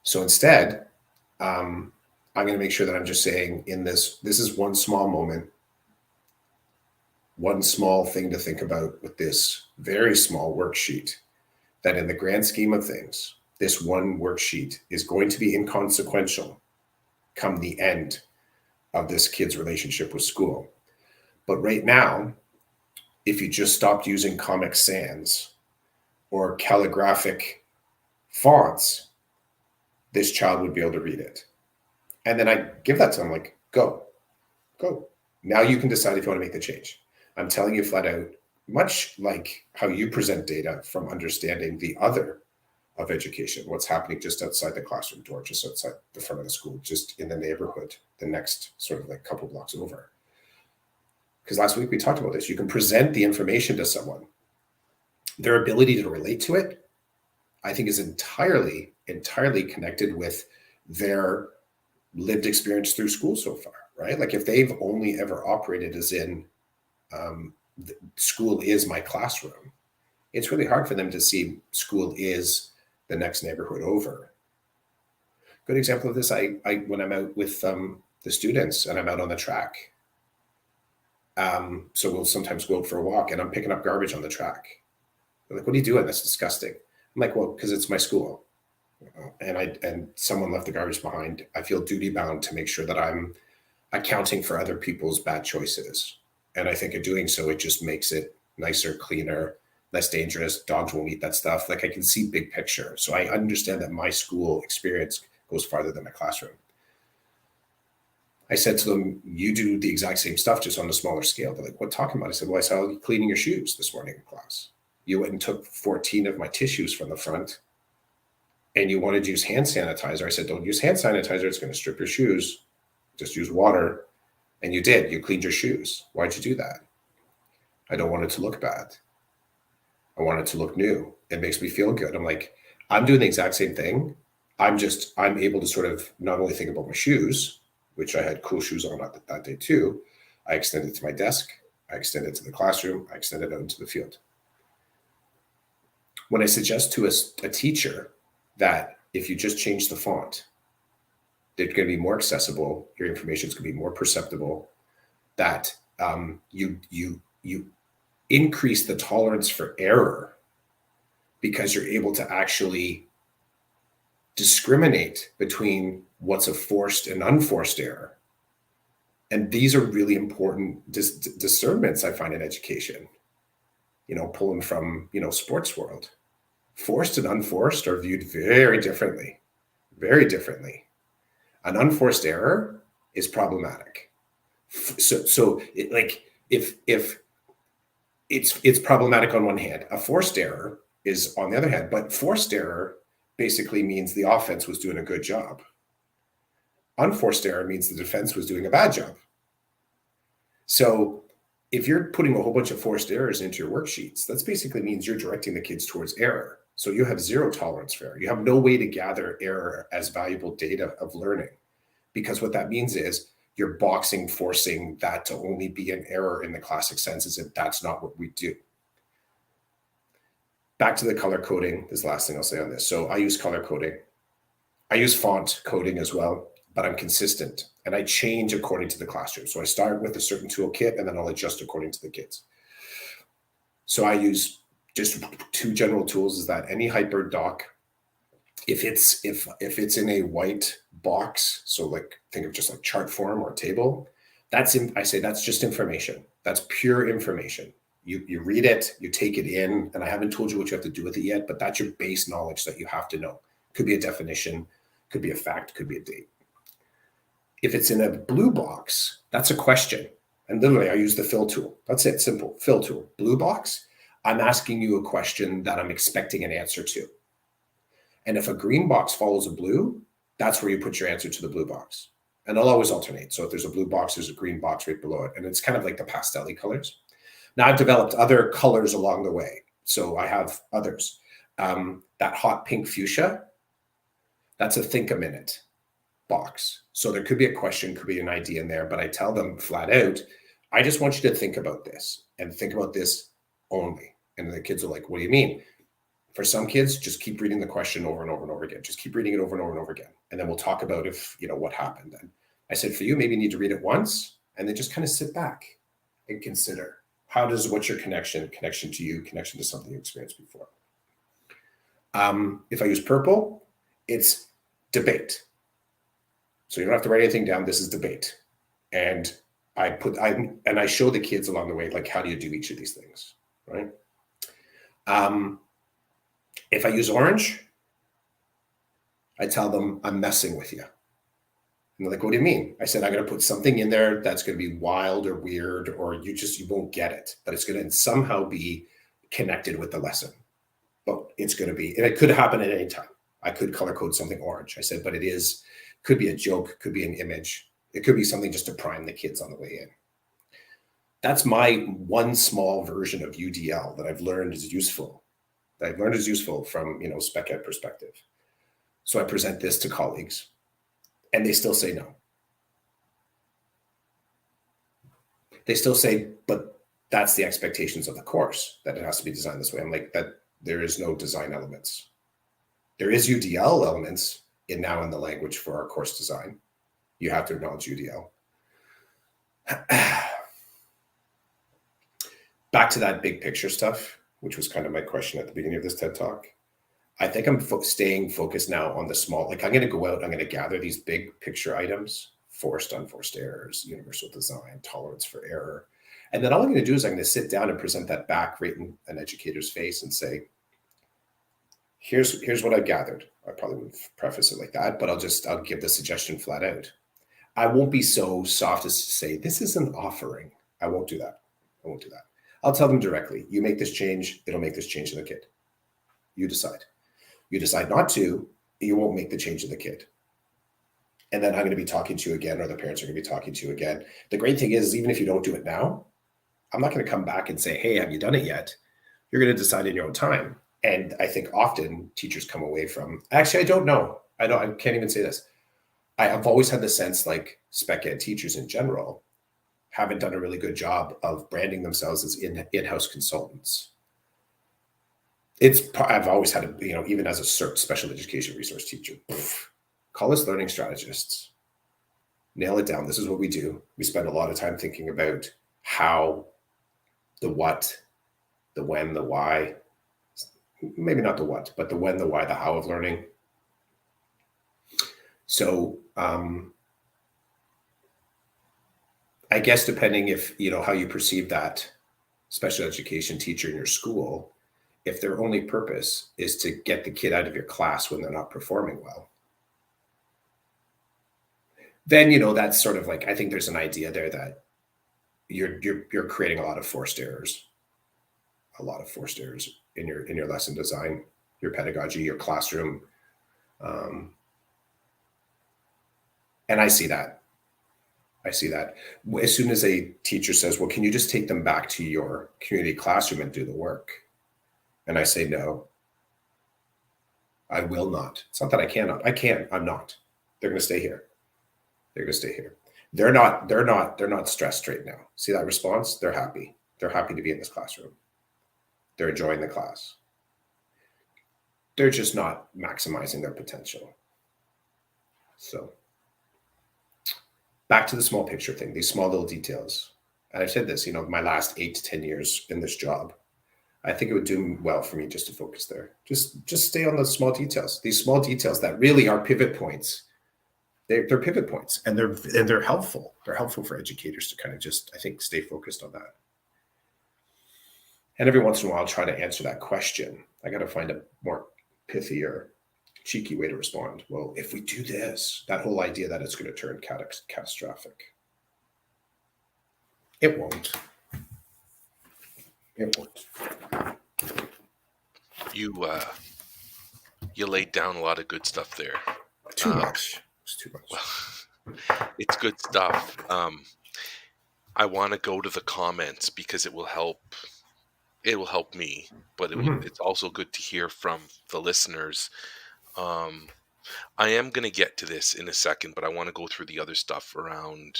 [SPEAKER 2] So instead, I'm going to make sure that I'm just saying in this is one small moment, one small thing to think about with this very small worksheet, that in the grand scheme of things, this one worksheet is going to be inconsequential come the end of this kid's relationship with school. But right now, if you just stopped using Comic Sans or calligraphic fonts, this child would be able to read it. And then I give that to them like, go. Now you can decide if you want to make the change. I'm telling you flat out, much like how you present data from understanding the other of education, what's happening just outside the classroom door, just outside the front of the school, just in the neighborhood, the next sort of like couple blocks over. Because last week we talked about this. You can present the information to someone. Their ability to relate to it, I think, is entirely connected with their lived experience through school so far, right? Like if they've only ever operated as in school is my classroom, it's really hard for them to see school is the next neighborhood over. Good example of this, I when I'm out with the students and I'm out on the track, so we'll sometimes go out for a walk and I'm picking up garbage on the track. They're like, what are you doing? That's disgusting. I'm like, well, because it's my school. And someone left the garbage behind. I feel duty bound to make sure that I'm accounting for other people's bad choices. And I think in doing so, it just makes it nicer, cleaner, less dangerous. Dogs won't eat that stuff. Like I can see big picture. So I understand that my school experience goes farther than my classroom. I said to them, you do the exact same stuff, just on a smaller scale. They're like, what talking about? I said, well, I saw you cleaning your shoes this morning in class. You went and took 14 of my tissues from the front and you wanted to use hand sanitizer. I said, don't use hand sanitizer. It's going to strip your shoes. Just use water. And you did. You cleaned your shoes. Why'd you do that? I don't want it to look bad. I want it to look new. It makes me feel good. I'm like, I'm doing the exact same thing. I'm able to sort of not only think about my shoes, which I had cool shoes on that day too. I extended to my desk. I extended to the classroom. I extended out into the field. When I suggest to a teacher that if you just change the font, they're going to be more accessible, your information is going to be more perceptible, that you increase the tolerance for error because you're able to actually discriminate between what's a forced and unforced error. And these are really important discernments I find in education, pulling from, sports world. Forced and unforced are viewed very differently, very differently. An unforced error is problematic. So if it's problematic on one hand, a forced error is on the other hand, but forced error basically means the offense was doing a good job. Unforced error means the defense was doing a bad job. So if you're putting a whole bunch of forced errors into your worksheets, that basically means you're directing the kids towards error. So you have zero tolerance for error. You have no way to gather error as valuable data of learning, because what that means is you're forcing that to only be an error in the classic senses, and that's not what we do. Back to the color coding is the last thing I'll say on this. So I use color coding. I use font coding as well, but I'm consistent and I change according to the classroom. So I start with a certain toolkit and then I'll adjust according to the kids. So I use just two general tools, is that any hyper doc, if it's in a white box, so like think of just like chart form or table, I say that's just information. That's pure information. You read it, you take it in, and I haven't told you what you have to do with it yet, but that's your base knowledge that you have to know. Could be a definition, could be a fact, could be a date. If it's in a blue box, that's a question. And literally I use the fill tool. That's it, simple, fill tool. Blue box, I'm asking you a question that I'm expecting an answer to. And if a green box follows a blue, that's where you put your answer to the blue box. And they'll always alternate. So if there's a blue box, there's a green box right below it. And it's kind of like the pastel-y colors. Now I've developed other colors along the way. So I have others. That hot pink fuchsia, that's a think a minute box. So there could be a question, could be an idea in there, but I tell them flat out, I just want you to think about this and think about this only. And the kids are like, what do you mean? For some kids, just keep reading the question over and over and over again. Just keep reading it over and over and over again. And then we'll talk about what happened. And I said, for you, maybe you need to read it once and then just kind of sit back and consider what's your connection to you, connection to something you experienced before. If I use purple, it's debate. So you don't have to write anything down. This is debate. And I show the kids along the way, like, how do you do each of these things, right? If I use orange, I tell them I'm messing with you. And they're like, what do you mean? I said, I'm going to put something in there that's going to be wild or weird, or you won't get it, but it's going to somehow be connected with the lesson. But it's going to be, and it could happen at any time. I could color code something orange. I said, but could be a joke, could be an image. It could be something just to prime the kids on the way in. That's my one small version of UDL that I've learned is useful. From, spec ed perspective. So I present this to colleagues and they still say no. They still say, but that's the expectations of the course, that it has to be designed this way. I'm like, that there is no design elements. There is UDL elements in the language for our course design. You have to acknowledge UDL. Back to that big picture stuff, which was kind of my question at the beginning of this TED Talk. I think I'm staying focused now on the small, like I'm going to go out, I'm going to gather these big picture items, forced, unforced errors, universal design, tolerance for error. And then all I'm going to do is I'm going to sit down and present that back right in an educator's face and say, here's what I gathered. I probably wouldn't preface it like that, but I'll give the suggestion flat out. I won't be so soft as to say, this is an offering. I won't do that. I'll tell them directly, you make this change, it'll make this change in the kid. You decide. You decide not to, you won't make the change in the kid. And then I'm going to be talking to you again, or the parents are going to be talking to you again. The great thing is, even if you don't do it now, I'm not going to come back and say, hey, have you done it yet? You're going to decide in your own time. And I think often teachers come away from, actually, I don't know. I can't even say this. I've always had the sense like spec ed teachers in general haven't done a really good job of branding themselves as in-house consultants. I've always had, even as a CERT, special education resource teacher, call us learning strategists. Nail it down. This is what we do. We spend a lot of time thinking about how, the what, the when, the why. Maybe not the what, but the when, the why, the how of learning. So I guess depending if, how you perceive that special education teacher in your school, if their only purpose is to get the kid out of your class when they're not performing well, then that's sort of like, I think there's an idea there that you're creating a lot of forced errors in your lesson design, your pedagogy, your classroom. Um, and I see that. I see that. As soon as a teacher says, "Well, can you just take them back to your community classroom and do the work?" And I say, "No, I will not." It's not that I cannot. I can. I'm not. They're going to stay here. They're going to stay here. They're not. They're not. They're not stressed right now. See that response? They're happy. They're happy to be in this classroom. They're enjoying the class. They're just not maximizing their potential. So back to the small picture thing, these small little details. And I've said this, my last 8 to 10 years in this job, I think it would do well for me just to focus there. Just stay on the small details. These small details that really are pivot points. They're pivot points, and they're helpful. They're helpful for educators to kind of just, I think, stay focused on that. And every once in a while, I'll try to answer that question. I got to find a more pithier, cheeky way to respond. Well, if we do this, that whole idea that it's going to turn catastrophic, it won't. It won't.
[SPEAKER 1] You you laid down a lot of good stuff there.
[SPEAKER 2] Too much. It's too much.
[SPEAKER 1] Well, it's good stuff. I want to go to the comments because it will help. It will help me, but it's also good to hear from the listeners. Um, I am going to get to this in a second, but I want to go through the other stuff around.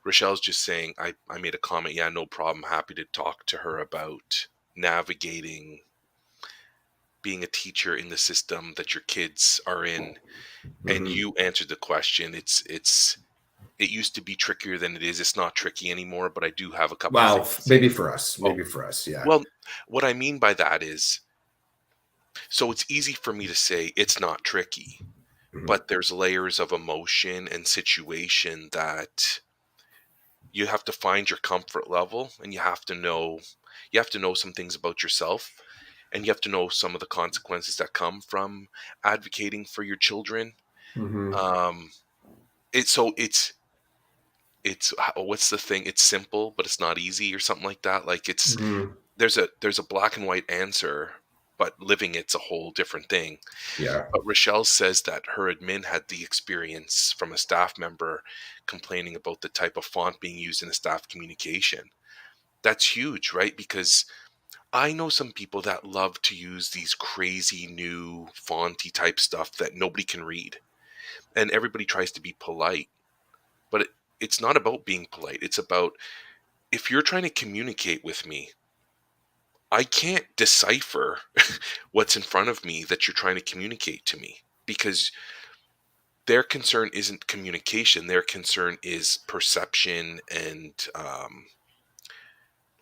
[SPEAKER 1] Rochelle's just saying, I made a comment. Yeah, no problem. Happy to talk to her about navigating being a teacher in the system that your kids are in. And you answered the question. It used to be trickier than it is. It's not tricky anymore, but I do have a couple
[SPEAKER 2] Well,
[SPEAKER 1] things.
[SPEAKER 2] maybe for us.
[SPEAKER 1] Oh,
[SPEAKER 2] Maybe for us, yeah.
[SPEAKER 1] well, what I mean by that is, so it's easy for me to say it's not tricky, but there's layers of emotion and situation that you have to find your comfort level, and you have to know some things about yourself, and you have to know some of the consequences that come from advocating for your children. Um, it's what's the thing? It's simple, but it's not easy, or something like that. Like there's a black and white answer, but living it's a whole different thing.
[SPEAKER 2] Yeah.
[SPEAKER 1] But Rochelle says that her admin had the experience from a staff member complaining about the type of font being used in a staff communication. That's huge, right? Because I know some people that love to use these crazy new fonty type stuff that nobody can read. And everybody tries to be polite. But it's not about being polite. It's about, if you're trying to communicate with me, I can't decipher what's in front of me that you're trying to communicate to me, because their concern isn't communication. Their concern is perception, and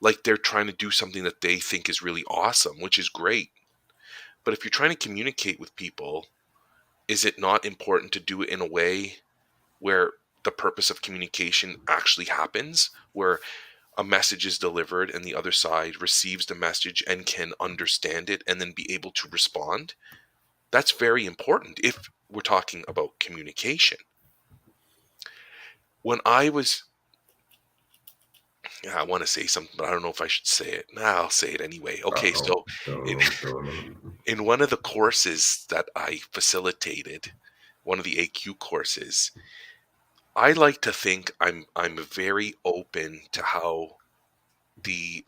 [SPEAKER 1] like they're trying to do something that they think is really awesome, which is great. But if you're trying to communicate with people, is it not important to do it in a way where the purpose of communication actually happens, where a message is delivered and the other side receives the message and can understand it and then be able to respond? That's very important if we're talking about communication. When I was, yeah, I want to say something, but I don't know if I should say it. Nah, I'll say it anyway. Okay,
[SPEAKER 2] Uh-oh.
[SPEAKER 1] so in, in one of the courses that I facilitated, one of the AQ courses, I like to think I'm very open to how I'm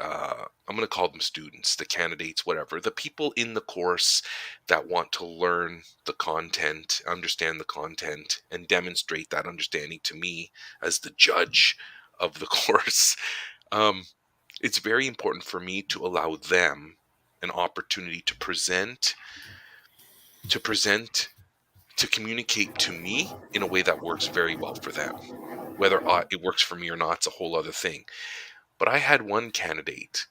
[SPEAKER 1] going to call them students, the candidates, whatever, the people in the course that want to learn the content, understand the content, and demonstrate that understanding to me as the judge of the course. Um, it's very important for me to allow them an opportunity to present, to communicate to me in a way that works very well for them. Whether it works for me or not, it's a whole other thing. But I had one candidate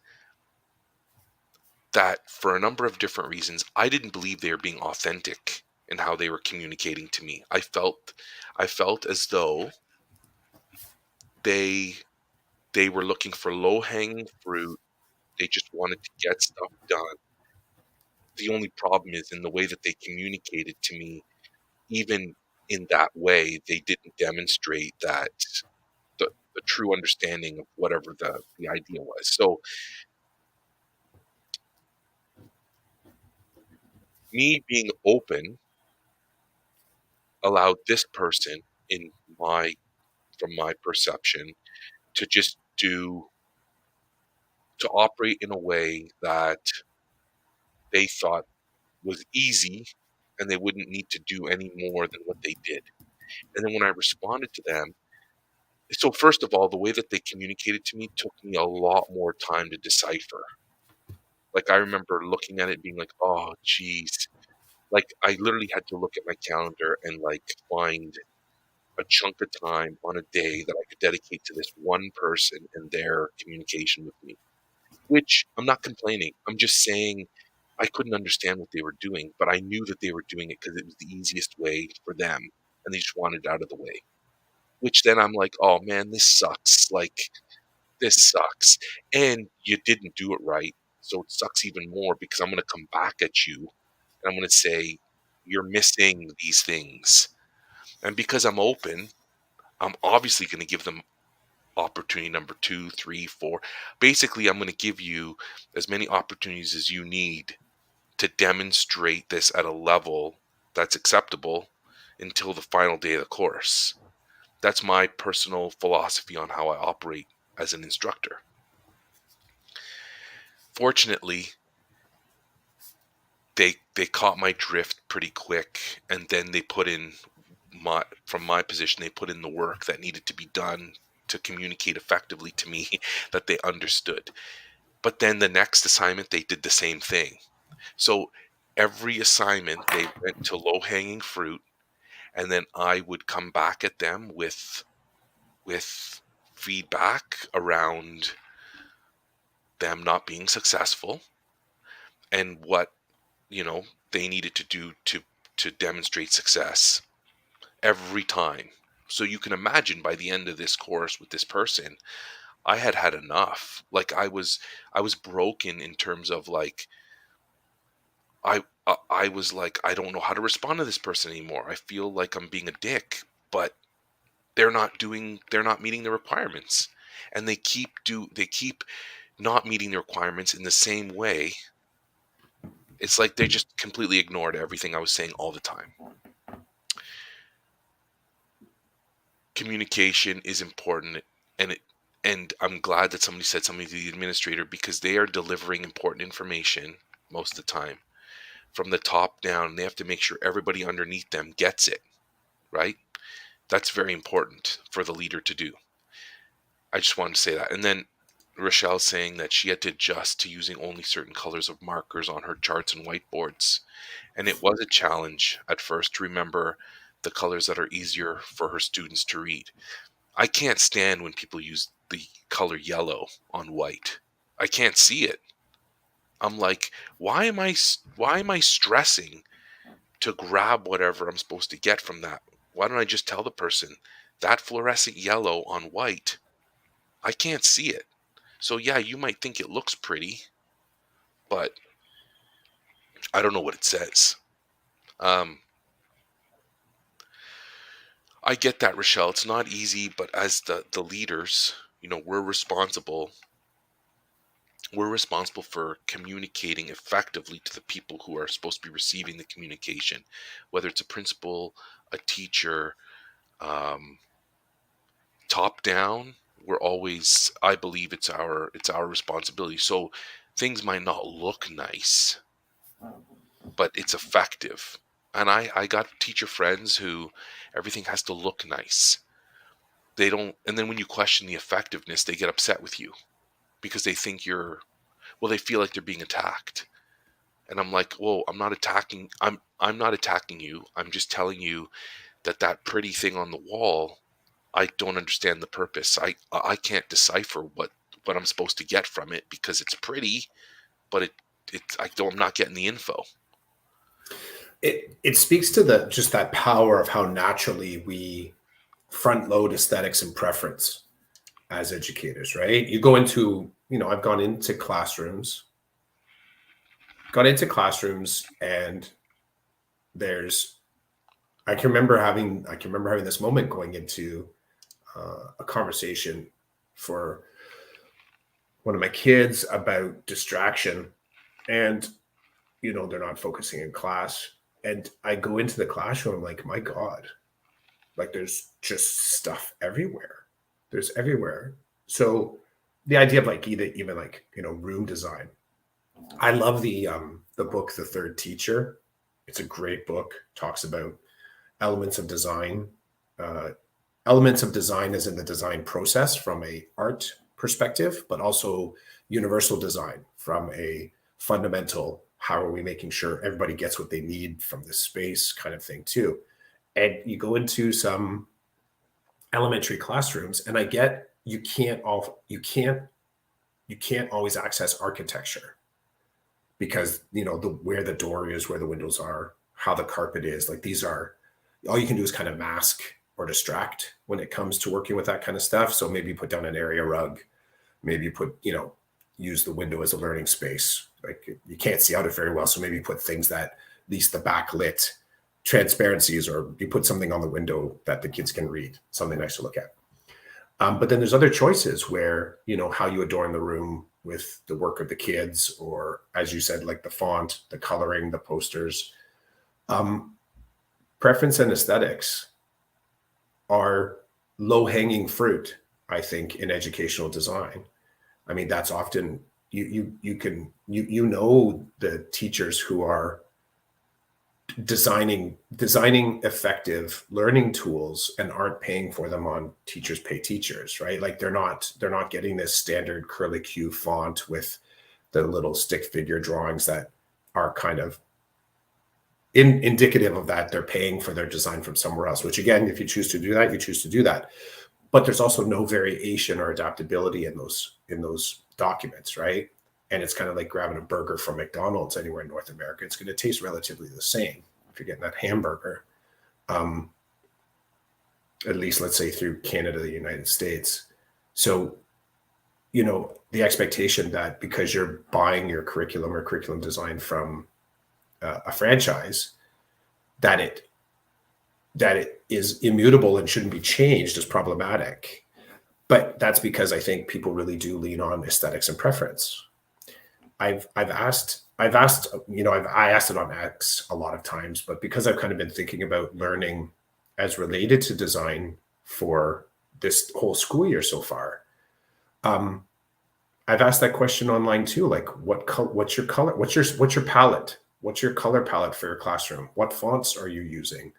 [SPEAKER 1] that, for a number of different reasons, I didn't believe they were being authentic in how they were communicating to me. I felt as though they they were looking for low-hanging fruit. They just wanted to get stuff done. The only problem is in the way that they communicated to me, even in that way, they didn't demonstrate that the true understanding of whatever the idea was. So me being open allowed this person in my from my perception to just do to operate in a way that they thought was easy and they wouldn't need to do any more than what they did. And then when I responded to them, so first of all, the way that they communicated to me took me a lot more time to decipher. Like I remember looking at it being like, oh geez. Like I literally had to look at my calendar and like find a chunk of time on a day that I could dedicate to this one person and their communication with me. Which I'm not complaining. I'm just saying I couldn't understand what they were doing, but I knew that they were doing it because it was the easiest way for them, and they just wanted it out of the way. Which then I'm like, oh man, this sucks. Like, this sucks. And you didn't do it right. So it sucks even more because I'm going to come back at you and I'm going to say, you're missing these things. And because I'm open, I'm obviously going to give them opportunity number two, three, four. Basically, I'm going to give you as many opportunities as you need to demonstrate this at a level that's acceptable until the final day of the course. That's my personal philosophy on how I operate as an instructor. Fortunately, they caught my drift pretty quick, and then they put in from my position, they put in the work that needed to be done to communicate effectively to me that they understood. But then the next assignment, they did the same thing. So every assignment, they went to low-hanging fruit, and then I would come back at them with feedback around them not being successful and what they needed to do to demonstrate success every time. So you can imagine by the end of this course with this person, I had had enough. Like I was broken in terms of like I was like, I don't know how to respond to this person anymore. I feel like I'm being a dick, but they're not meeting the requirements. And they keep not meeting the requirements in the same way. It's like they just completely ignored everything I was saying all the time. Communication is important, and I'm glad that somebody said something to the administrator because they are delivering important information most of the time from the top down. They have to make sure everybody underneath them gets it, right? That's very important for the leader to do. I just wanted to say that. And then Rochelle saying that she had to adjust to using only certain colors of markers on her charts and whiteboards. And it was a challenge at first to remember the colors that are easier for her students to read. I can't stand when people use the color yellow on white. I can't see it. I'm like, why am I stressing to grab whatever I'm supposed to get from that? Why don't I just tell the person that fluorescent yellow on white, I can't see it. So yeah, you might think it looks pretty, but I don't know what it says. Um, I get that, Rochelle. It's not easy, but as the leaders, we're responsible for communicating effectively to the people who are supposed to be receiving the communication, whether it's a principal, a teacher, um, top down. We're always, I believe, it's our responsibility. So things might not look nice, but it's effective. And I got teacher friends who everything has to look nice. They don't, and then when you question the effectiveness, they get upset with you because they think they feel like they're being attacked. And I'm like, whoa, I'm not attacking you. I'm just telling you that pretty thing on the wall, I don't understand the purpose. I can't decipher what I'm supposed to get from it because it's pretty, but I'm not getting the info.
[SPEAKER 2] It speaks to the just that power of how naturally we front load aesthetics and preference as educators, right? You go into, I've gone into classrooms and there's I can remember having this moment going into a conversation for one of my kids about distraction, and they're not focusing in class, and I go into the classroom, I'm like, my God, like there's just stuff everywhere. There's everywhere. So the idea of like even like room design. I love the book The Third Teacher. It's a great book. Talks about elements of design. Uh, elements of design is in the design process from a art perspective, but also universal design from a fundamental, how are we making sure everybody gets what they need from this space kind of thing too. And you go into some elementary classrooms, and I get you can't always access architecture because the where the door is, where the windows are, how the carpet is, like these are all you can do is kind of mask or distract when it comes to working with that kind of stuff. So maybe put down an area rug, maybe put use the window as a learning space. Like you can't see out it very well, so maybe put things that at least the backlit transparencies, or you put something on the window that the kids can read, something nice to look at. But then there's other choices where, how you adorn the room with the work of the kids, or as you said, like the font, the coloring, the posters. Um, Preference and aesthetics are low hanging fruit, I think, in educational design. I mean, that's often the teachers who are designing effective learning tools and aren't paying for them on teachers pay teachers, right? Like they're not getting this standard curly Q font with the little stick figure drawings that are kind of indicative of that. They're paying for their design from somewhere else, which again, if you choose to do that, you choose to do that. But there's also no variation or adaptability in those documents, right? And it's kind of like grabbing a burger from McDonald's anywhere in North America. It's going to taste relatively the same if you're getting that hamburger, at least let's say through Canada, the United States. So, the expectation that because you're buying your curriculum or curriculum design from a franchise, that it is immutable and shouldn't be changed is problematic. But that's because I think people really do lean on aesthetics and preference. I asked it on X a lot of times, but because I've kind of been thinking about learning as related to design for this whole school year so far, I've asked that question online too. Like, what's your color? What's your palette? What's your color palette for your classroom? What fonts are you using?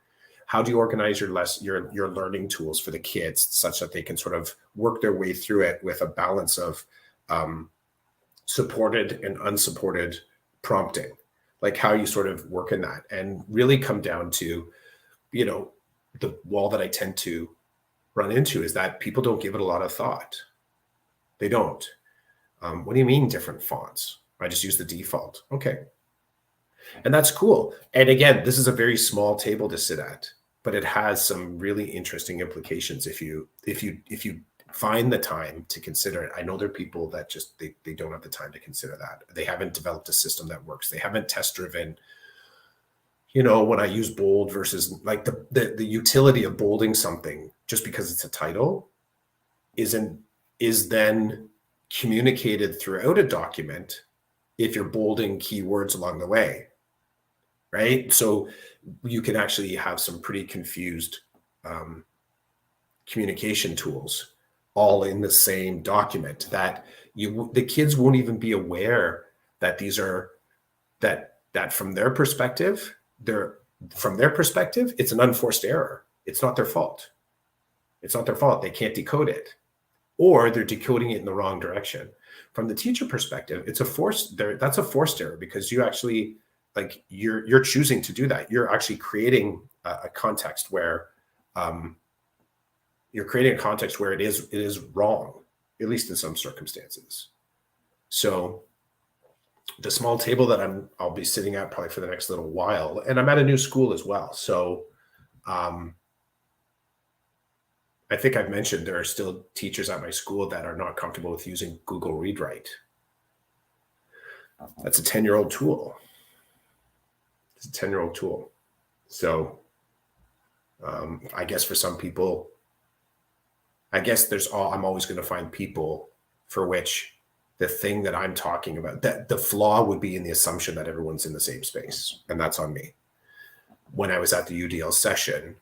[SPEAKER 2] How do you organize your learning tools for the kids such that they can sort of work their way through it with a balance of supported and unsupported prompting? Like how you sort of work in that, and really come down to, the wall that I tend to run into is that people don't give it a lot of thought. They don't. What do you mean different fonts? I just use the default. Okay. And that's cool. And again, this is a very small table to sit at, but it has some really interesting implications if you find the time to consider it. I know there are people that just they don't have the time to consider that. They haven't developed a system that works. They haven't test driven, when I use bold versus like the utility of bolding something just because it's a title is then communicated throughout a document if you're bolding keywords along the way, right? So you can actually have some pretty confused communication tools all in the same document that the kids won't even be aware that these are that from their perspective, it's an unforced error. It's not their fault. They can't decode it, or they're decoding it in the wrong direction. From the teacher perspective, that's a forced error because you actually you're choosing to do that. You're actually creating a context where it is wrong, at least in some circumstances. So the small table that I'll be sitting at probably for the next little while, and I'm at a new school as well. So I think I've mentioned there are still teachers at my school that are not comfortable with using Google Read Write. That's a 10-year-old tool. It's a 10-year-old tool. So I guess for some people, I guess I'm always going to find people for which the thing that I'm talking about, that the flaw would be in the assumption that everyone's in the same space. And that's on me. When I was at the UDL session,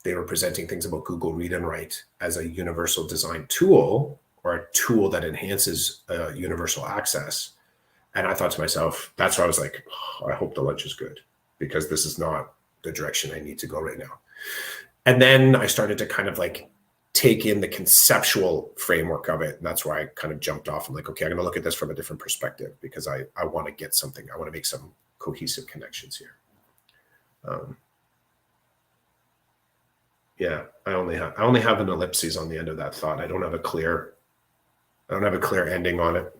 [SPEAKER 2] they were presenting things about Google Read and Write as a universal design tool, or a tool that enhances universal access. And I thought to myself, that's where I was like, oh, I hope the lunch is good, because this is not the direction I need to go right now. And then I started to kind of like take in the conceptual framework of it. And that's why I kind of jumped off. I'm like, okay, I'm going to look at this from a different perspective, because I want to get something. I want to make some cohesive connections here. Yeah, I only have an ellipses on the end of that thought. I don't have a clear ending on it.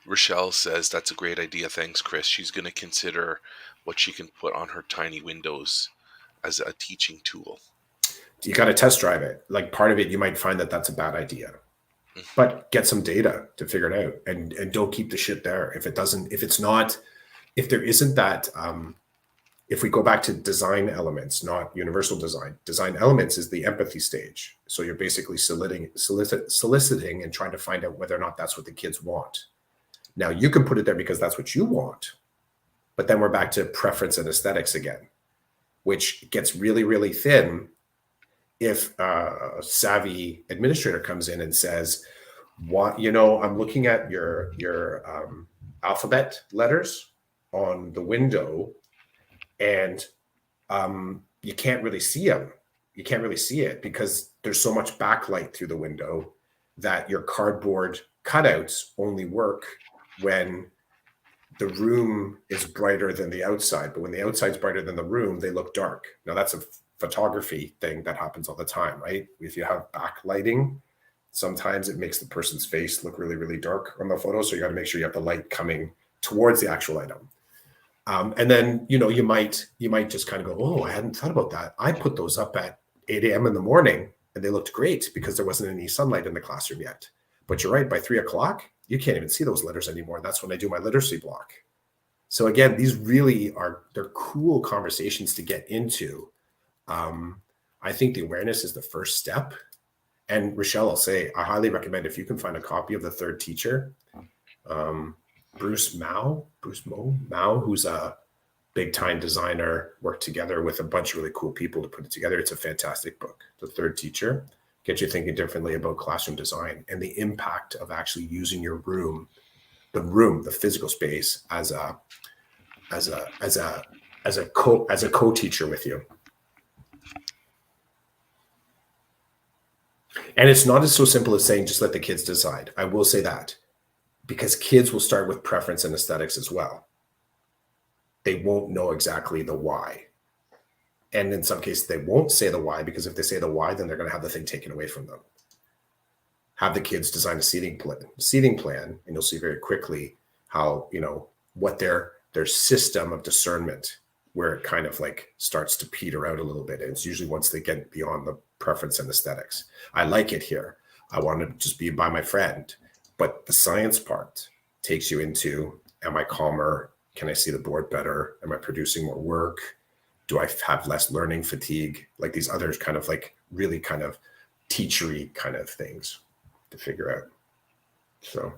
[SPEAKER 1] Rochelle says that's a great idea. Thanks, Chris. She's going to consider what she can put on her tiny windows as a teaching tool.
[SPEAKER 2] You got to test drive it. Like, part of it, you might find that that's a bad idea, but get some data to figure it out, and don't keep the shit there. If there isn't that, if we go back to design elements, not universal design elements is the empathy stage. So you're basically soliciting and trying to find out whether or not that's what the kids want. Now, you can put it there because that's what you want, but then we're back to preference and aesthetics again, which gets really, really thin if a savvy administrator comes in and says, "What, I'm looking at your alphabet letters on the window, and you can't really see them. You can't really see it because there's so much backlight through the window that your cardboard cutouts only work when the room is brighter than the outside. But when the outside's brighter than the room, they look dark." Now, that's a photography thing that happens all the time, right? If you have backlighting, sometimes it makes the person's face look really, really dark on the photo. So you got to make sure you have the light coming towards the actual item. And then, you might just kind of go, "Oh, I hadn't thought about that. I put those up at 8 a.m. in the morning and they looked great because there wasn't any sunlight in the classroom yet." But you're right, by 3 o'clock, you can't even see those letters anymore. That's when I do my literacy block. So again, these really they're cool conversations to get into. I think the awareness is the first step. And Rochelle, I'll say, I highly recommend, if you can find a copy of The Third Teacher, Bruce Mao, who's a big time designer, worked together with a bunch of really cool people to put it together. It's a fantastic book, The Third Teacher. Get you thinking differently about classroom design and the impact of actually using your room, the physical space, as a co-teacher with you. And it's not as so simple as saying just let the kids decide. I will say that, because kids will start with preference and aesthetics as well. They won't know exactly the why. And in some cases, they won't say the why, because if they say the why, then they're going to have the thing taken away from them. Have the kids design a seating plan, and you'll see very quickly how, what their system of discernment, where it kind of like starts to peter out a little bit. And it's usually once they get beyond the preference and aesthetics. I like it here. I want to just be by my friend. But the science part takes you into, am I calmer? Can I see the board better? Am I producing more work? Do I have less learning fatigue? Like these others kind of like really kind of teachery kind of things to figure out. So.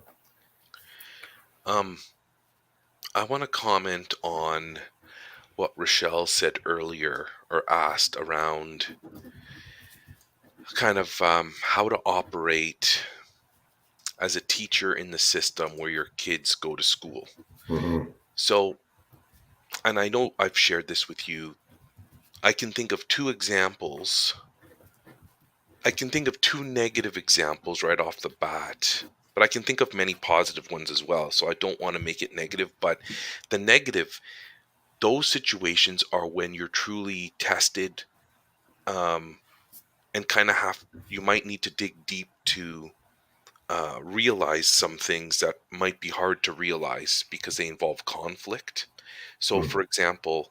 [SPEAKER 1] I want to comment on what Rochelle said earlier, or asked, around kind of how to operate as a teacher in the system where your kids go to school.
[SPEAKER 2] Mm-hmm.
[SPEAKER 1] So, and I know I've shared this with you, I can think of two examples. I can think of two negative examples right off the bat, but I can think of many positive ones as well. So I don't want to make it negative, but the negative, those situations are when you're truly tested, and kind of you might need to dig deep to realize some things that might be hard to realize because they involve conflict. So, for example,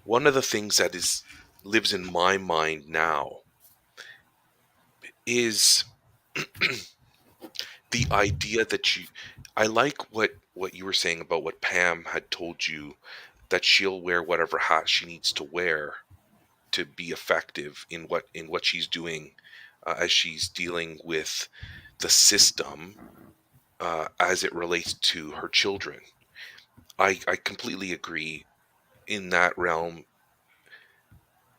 [SPEAKER 1] one of the things that lives in my mind now is the idea that I like what you were saying about what Pam had told you that she'll wear whatever hat she needs to wear to be effective in what she's doing, as she's dealing with the system, as it relates to her children. I completely agree. In that realm,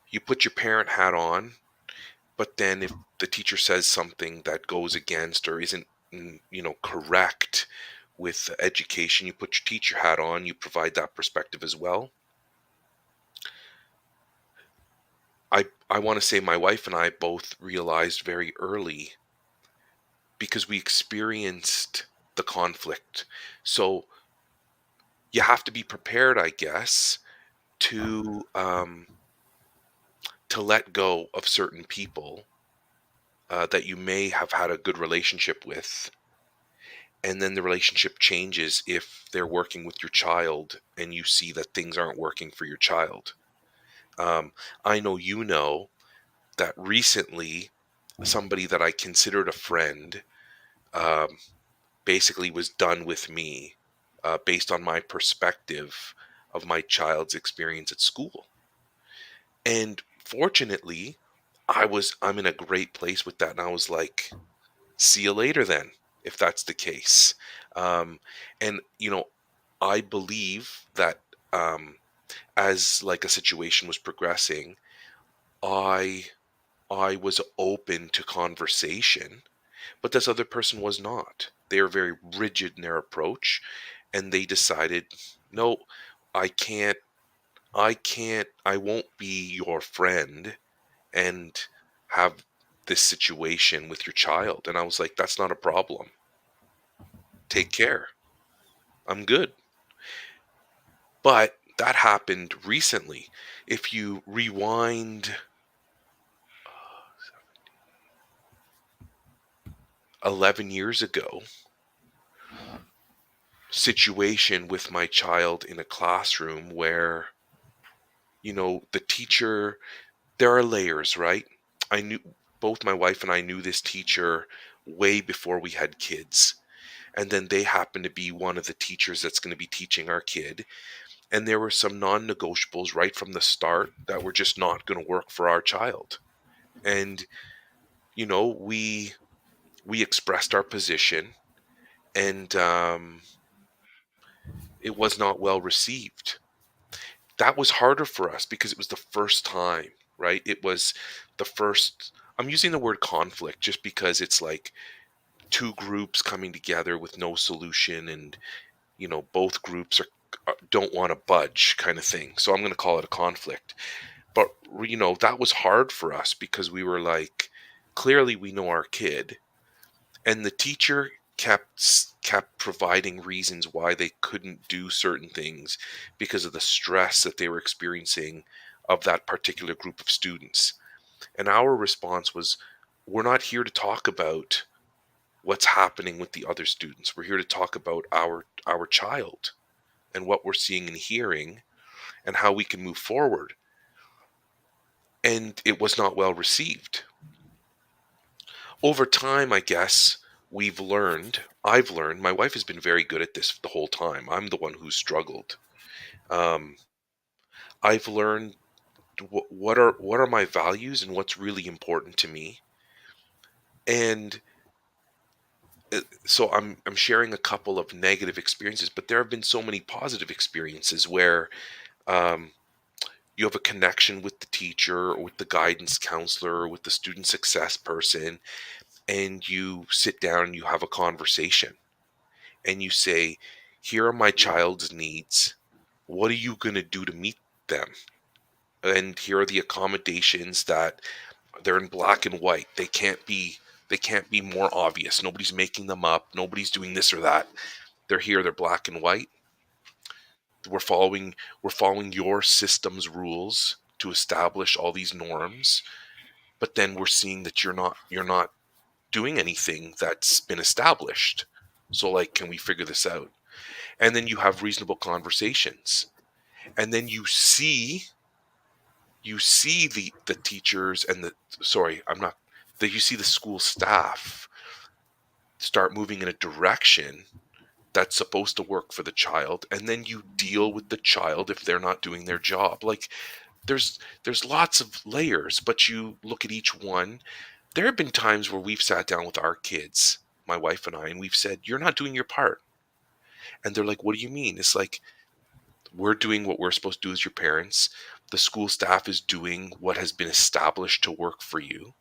[SPEAKER 1] you put your parent hat on, but then if the teacher says something that goes against or isn't, correct with education, you put your teacher hat on, you provide that perspective as well. I want to say my wife and I both realized very early, because we experienced the conflict. So you have to be prepared, I guess, to let go of certain people, that you may have had a good relationship with, and then the relationship changes if they're working with your child and you see that things aren't working for your child. Um, I know that recently somebody that I considered a friend, um, basically was done with me, based on my perspective of my child's experience at school. And fortunately, I'm in a great place with that, and I was like, see you later then, if that's the case. Um, and I believe that, um, as like a situation was progressing, I I was open to conversation, but this other person was not. They are very rigid in their approach, and they decided, no, I can't, I won't be your friend and have this situation with your child. And I was like, that's not a problem. Take care. I'm good. But that happened recently. If you rewind 11 years ago, situation with my child in a classroom where, the teacher, there are layers, right? I knew Both my wife and I knew this teacher way before we had kids. And then they happen to be one of the teachers that's going to be teaching our kid. And there were some non negotiables right from the start that were just not going to work for our child. And, we expressed our position, and it was not well received. That was harder for us because it was the first time, right? It was the first. I'm using the word conflict just because it's like two groups coming together with no solution, and both groups don't want to budge, kind of thing. So I'm going to call it a conflict. But that was hard for us because we were like, clearly we know our kid, and the teacher kept providing reasons why they couldn't do certain things because of the stress that they were experiencing of that particular group of students. And our response was, we're not here to talk about what's happening with the other students. We're here to talk about our child and what we're seeing and hearing and how we can move forward. And it was not well received. Over time, I guess, I've learned, my wife has been very good at this the whole time. I'm the one who's struggled. Um, I've learned what are my values and what's really important to me. And so I'm sharing a couple of negative experiences, but there have been so many positive experiences where, um, you have a connection with the teacher or with the guidance counselor or with the student success person, and you sit down and you have a conversation and you say, here are my child's needs. What are you going to do to meet them? And here are the accommodations that they're in black and white. They can't be more obvious. Nobody's making them up. Nobody's doing this or that. They're here, they're black and white. We're following your system's rules to establish all these norms, but then we're seeing that you're not doing anything that's been established. So, like, can we figure this out? And then you have reasonable conversations, and then you see the teachers and the sorry I'm not that you see the school staff start moving in a direction that's supposed to work for the child, and then you deal with the child if they're not doing their job. Like, there's lots of layers, but you look at each one. There have been times where we've sat down with our kids, my wife and I, and we've said, "You're not doing your part." And they're like, "What do you mean?" It's like, we're doing what we're supposed to do as your parents. The school staff is doing what has been established to work for you,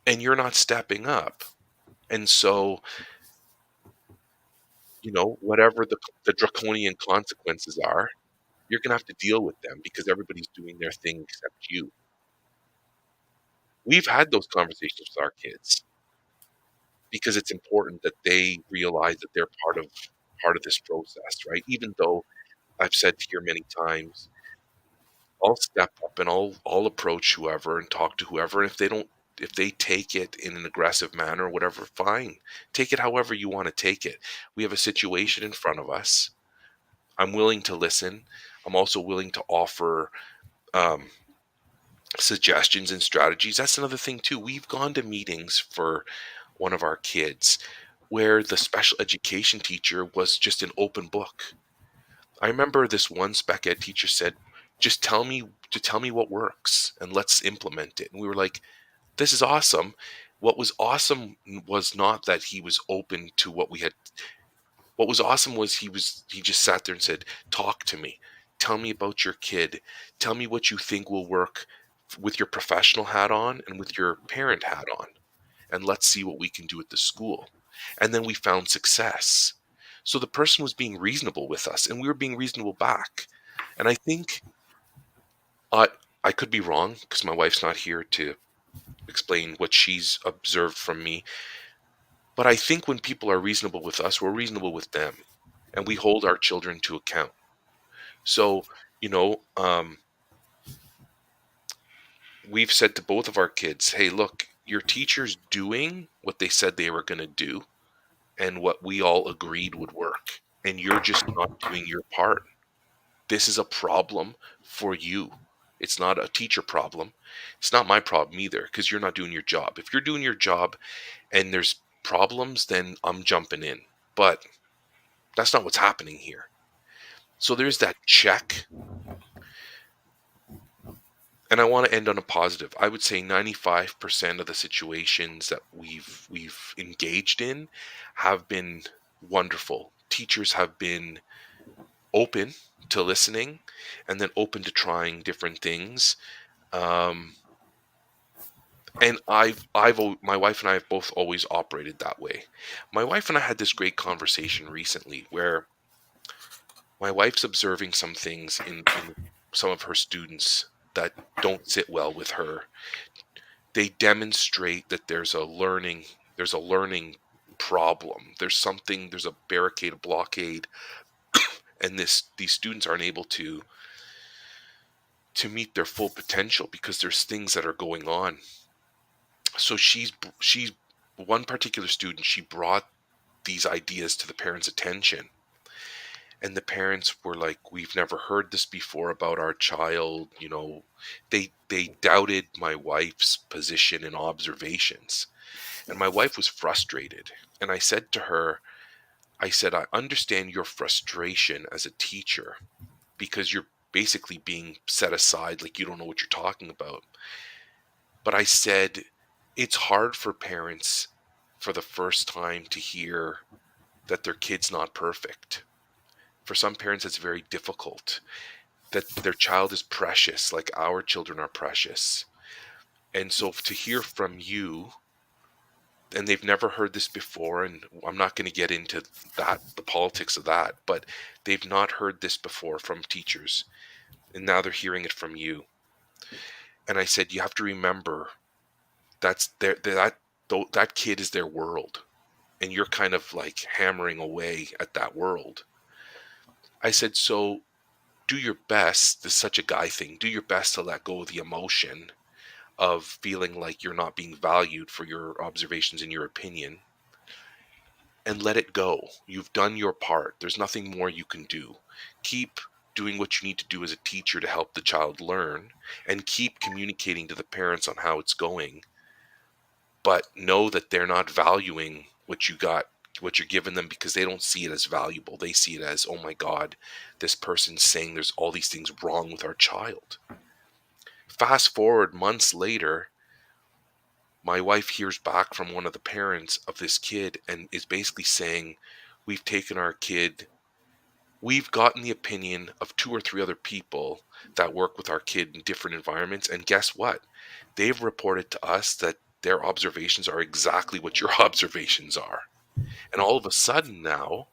[SPEAKER 1] and you're not stepping up. And so, whatever the draconian consequences are, you're gonna have to deal with them because everybody's doing their thing except you. We've had those conversations with our kids because it's important that they realize that they're part of this process, right? Even though I've said here many times, I'll step up and I'll approach whoever and talk to whoever. And if they take it in an aggressive manner or whatever, fine. Take it however you want to take it. We have a situation in front of us. I'm willing to listen. I'm also willing to offer um, suggestions and strategies. That's another thing too. We've gone to meetings for one of our kids where the special education teacher was just an open book. I remember this one spec ed teacher said, "Just tell me what works and let's implement it." And we were like, "This is awesome." What was awesome was not that he was open to what we had. What was awesome was he just sat there and said, "Talk to me. Tell me about your kid. Tell me what you think will work with your professional hat on and with your parent hat on. And let's see what we can do at the school." And then we found success. So the person was being reasonable with us and we were being reasonable back. And I think I I could be wrong because my wife's not here to explain what she's observed from me. But I think when people are reasonable with us, we're reasonable with them and we hold our children to account. So, you know, um, we've said to both of our kids, "Hey, look, your teacher's doing what they said they were going to do and what we all agreed would work. And you're just not doing your part. This is a problem for you. It's not a teacher problem. It's not my problem either because you're not doing your job. If you're doing your job and there's problems, then I'm jumping in. But that's not what's happening here." So there's that check. And I want to end on a positive. I would say 95% of the situations that we've engaged in have been wonderful. Teachers have been open to listening and then open to trying different things. Um, and my wife and I have both always operated that way. My wife and I had this great conversation recently where my wife's observing some things in some of her students that don't sit well with her. They demonstrate that there's a learning problem. There's a barricade, a blockade, and these students aren't able to meet their full potential because there's things that are going on. So she's one particular student, she brought these ideas to the parents' attention. And the parents were like, "We've never heard this before about our child." They doubted my wife's position and observations. And my wife was frustrated. And I said to her, I said, "I understand your frustration as a teacher because you're basically being set aside like you don't know what you're talking about." But I said, it's hard for parents for the first time to hear that their kid's not perfect. For some parents, it's very difficult that their child is precious, like our children are precious. And so to hear from you, and they've never heard this before, and I'm not going to get into the politics of that, but they've not heard this before from teachers, and now they're hearing it from you. And I said, you have to remember that kid is their world, and you're kind of like hammering away at that world. I said, so do your best. This is such a guy thing. Do your best to let go of the emotion of feeling like you're not being valued for your observations and your opinion, and let it go. You've done your part. There's nothing more you can do. Keep doing what you need to do as a teacher to help the child learn, and keep communicating to the parents on how it's going. But know that they're not valuing what you got what you're giving them, because they don't see it as valuable. They see it as, oh my God, this person's saying there's all these things wrong with our child. Fast forward months later, my wife hears back from one of the parents of this kid and is basically saying, we've taken our kid, we've gotten the opinion of 2 or 3 other people that work with our kid in different environments. And guess what? They've reported to us that their observations are exactly what your observations are. And all of a sudden now,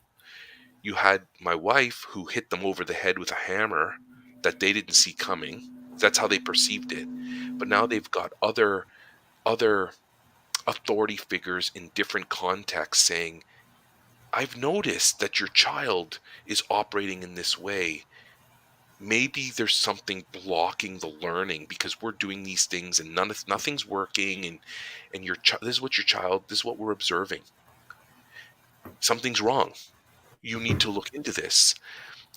[SPEAKER 1] you had my wife who hit them over the head with a hammer that they didn't see coming. That's how they perceived it. But now they've got other authority figures in different contexts saying, I've noticed that your child is operating in this way. Maybe there's something blocking the learning because we're doing these things and nothing's working, and this is what your child, this is what we're observing. Something's wrong. You need to look into this.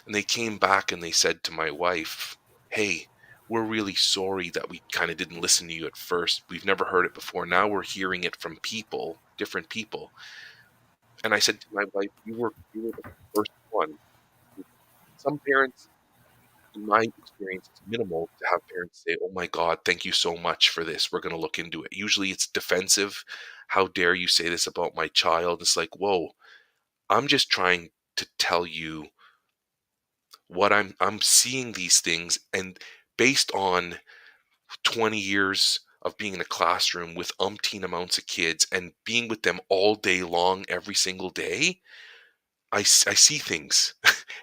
[SPEAKER 1] And they came back and they said to my wife, hey, we're really sorry that we kind of didn't listen to you at first. We've never heard it before. Now we're hearing it from people, different people. And I said to my wife, you were the first one. Some parents, in my experience, it's minimal to have parents say, oh my God, thank you so much for this. We're going to look into it. Usually it's defensive. How dare you say this about my child? It's like, whoa, I'm just trying to tell you what I'm seeing these things, and based on 20 years of being in a classroom with umpteen amounts of kids and being with them all day long every single day, I see things.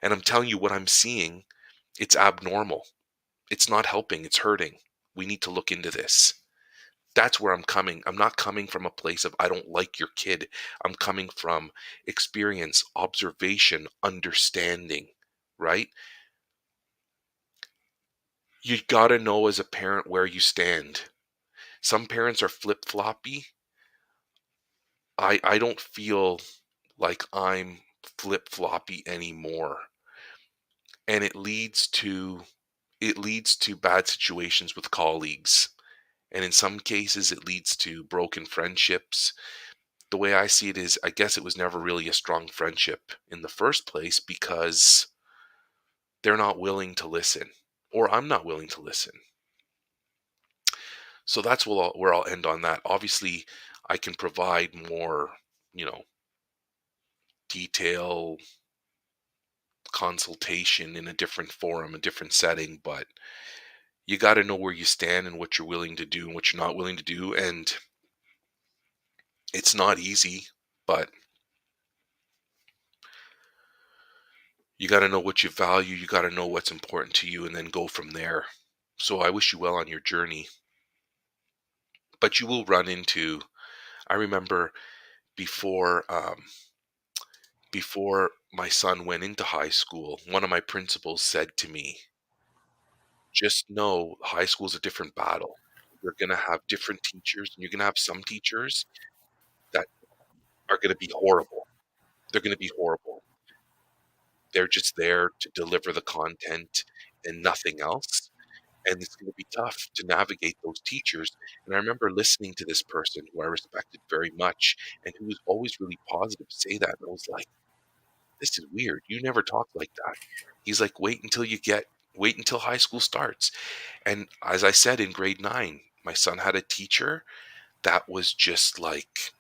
[SPEAKER 1] And I'm telling you what I'm seeing, it's abnormal. It's not helping, it's hurting. We need to look into this. That's where I'm coming. I'm not coming from a place of I don't like your kid. I'm coming from experience, observation, understanding, right? You got to know as a parent where you stand. Some parents are flip-floppy. I don't feel like I'm flip-floppy anymore. And it leads to bad situations with colleagues. And in some cases it leads to broken friendships. The way I see it is, I guess it was never really a strong friendship in the first place because they're not willing to listen, or I'm not willing to listen. So that's where I'll end on that. Obviously, I can provide more, you know, detail consultation in a different forum, a different setting, but you got to know where you stand and what you're willing to do and what you're not willing to do. And it's not easy, but you got to know what you value. You got to know what's important to you and then go from there. So I wish you well on your journey, but you will run into, I remember before, before my son went into high school, one of my principals said to me, just know high school is a different battle. You're going to have different teachers, and you're going to have some teachers that are going to be horrible. They're going to be horrible. They're just there to deliver the content and nothing else. And it's going to be tough to navigate those teachers. And I remember listening to this person who I respected very much and who was always really positive say that. And I was like, this is weird. You never talk like that. He's like, wait until high school starts. And as I said, in grade 9, my son had a teacher that was just like,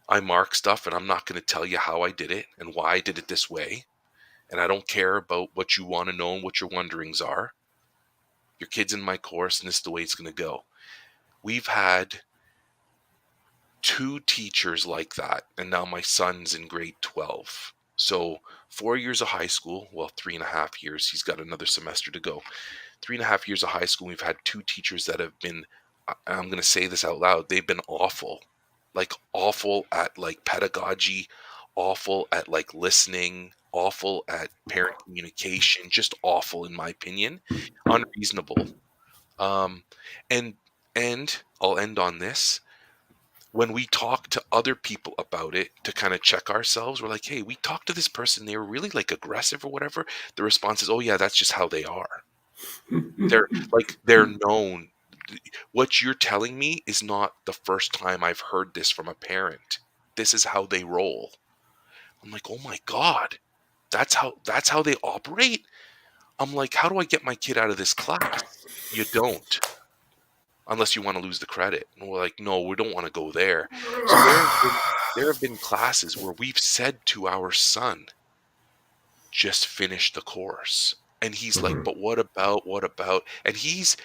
[SPEAKER 1] I mark stuff and I'm not going to tell you how I did it and why I did it this way. And I don't care about what you want to know and what your wonderings are. Your kid's in my course and this is the way it's going to go. We've had 2 teachers like that, and now my son's in grade 12. So 4 years of high school, well, 3.5 years. He's got another semester to go. 3.5 years of high school, we've had 2 teachers that have been, I'm going to say this out loud, they've been awful. Like awful at like pedagogy, awful at like listening, awful at parent communication, just awful in my opinion, unreasonable. Um, and and I'll end on this. When we talk to other people about it to kind of check ourselves, we're like, hey, we talked to this person, they were really like aggressive or whatever. The response is, oh yeah, that's just how they are. They're known. What you're telling me is not the first time I've heard this from a parent. this is how they roll. I'm like, oh my God, that's how they operate? I'm like, how do I get my kid out of this class? You don't, unless you want to lose the credit. And we're like, no, we don't want to go there. So there have been classes where we've said to our son, just finish the course. And he's like,
[SPEAKER 2] Mhm.
[SPEAKER 1] but what about? And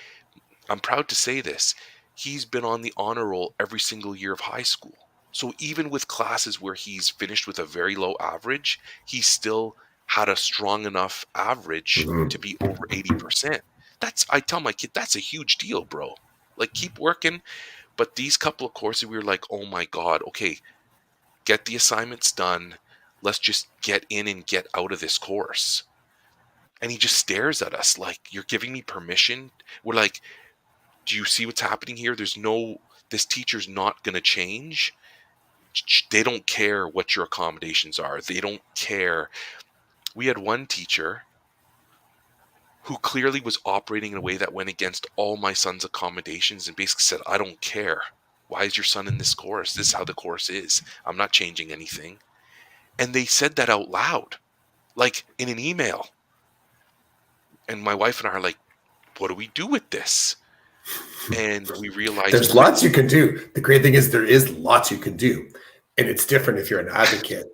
[SPEAKER 1] I'm proud to say this, he's been on the honor roll every single year of high school. So even with classes where he's finished with a very low average, he still had a strong enough average
[SPEAKER 2] Mhm.
[SPEAKER 1] to be over 80%. I tell my kid, that's a huge deal, bro. Like, keep working. But these couple of courses, we were like, oh my God, okay, get the assignments done. Let's just get in and get out of this course. And he just stares at us like, you're giving me permission? We're like, do you see what's happening here? This teacher's not going to change. They don't care what your accommodations are. They don't care. We had one teacher who clearly was operating in a way that went against all my son's accommodations and basically said, I don't care. Why is your son in this course? This is how the course is. I'm not changing anything. And they said that out loud, like in an email. And my wife and I are like, what do we do with this? And we realized
[SPEAKER 2] There's lots you can do. The great thing is there is lots you can do. And it's different if you're an advocate.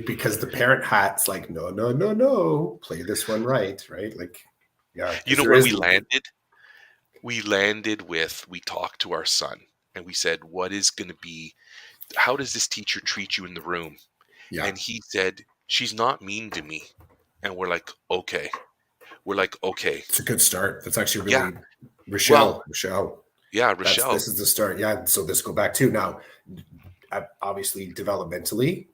[SPEAKER 2] Because the parent hat's like, no, no, no, no, play this one right, right? Like, yeah,
[SPEAKER 1] you
[SPEAKER 2] because
[SPEAKER 1] know
[SPEAKER 2] there
[SPEAKER 1] where
[SPEAKER 2] is.
[SPEAKER 1] we landed? We talked to our son and we said, how does this teacher treat you in the room?
[SPEAKER 2] Yeah,
[SPEAKER 1] And he said, she's not mean to me. And we're like, okay. We're like, okay.
[SPEAKER 2] it's a good start. That's actually
[SPEAKER 1] Yeah.
[SPEAKER 2] really
[SPEAKER 1] Well,
[SPEAKER 2] Rochelle.
[SPEAKER 1] yeah,
[SPEAKER 2] That's
[SPEAKER 1] Rochelle.
[SPEAKER 2] this is the start. Yeah. So this go back to now. Obviously, developmentally,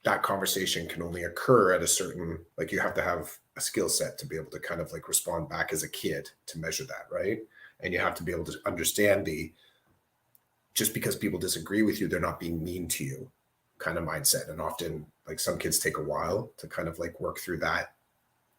[SPEAKER 2] that conversation can only occur at a certain, like, you have to have a skill set to be able to kind of like respond back as a kid to measure that, right? And you have to be able to understand the, just because people disagree with you, they're not being mean to you kind of mindset. And often, like, some kids take a while to kind of like work through that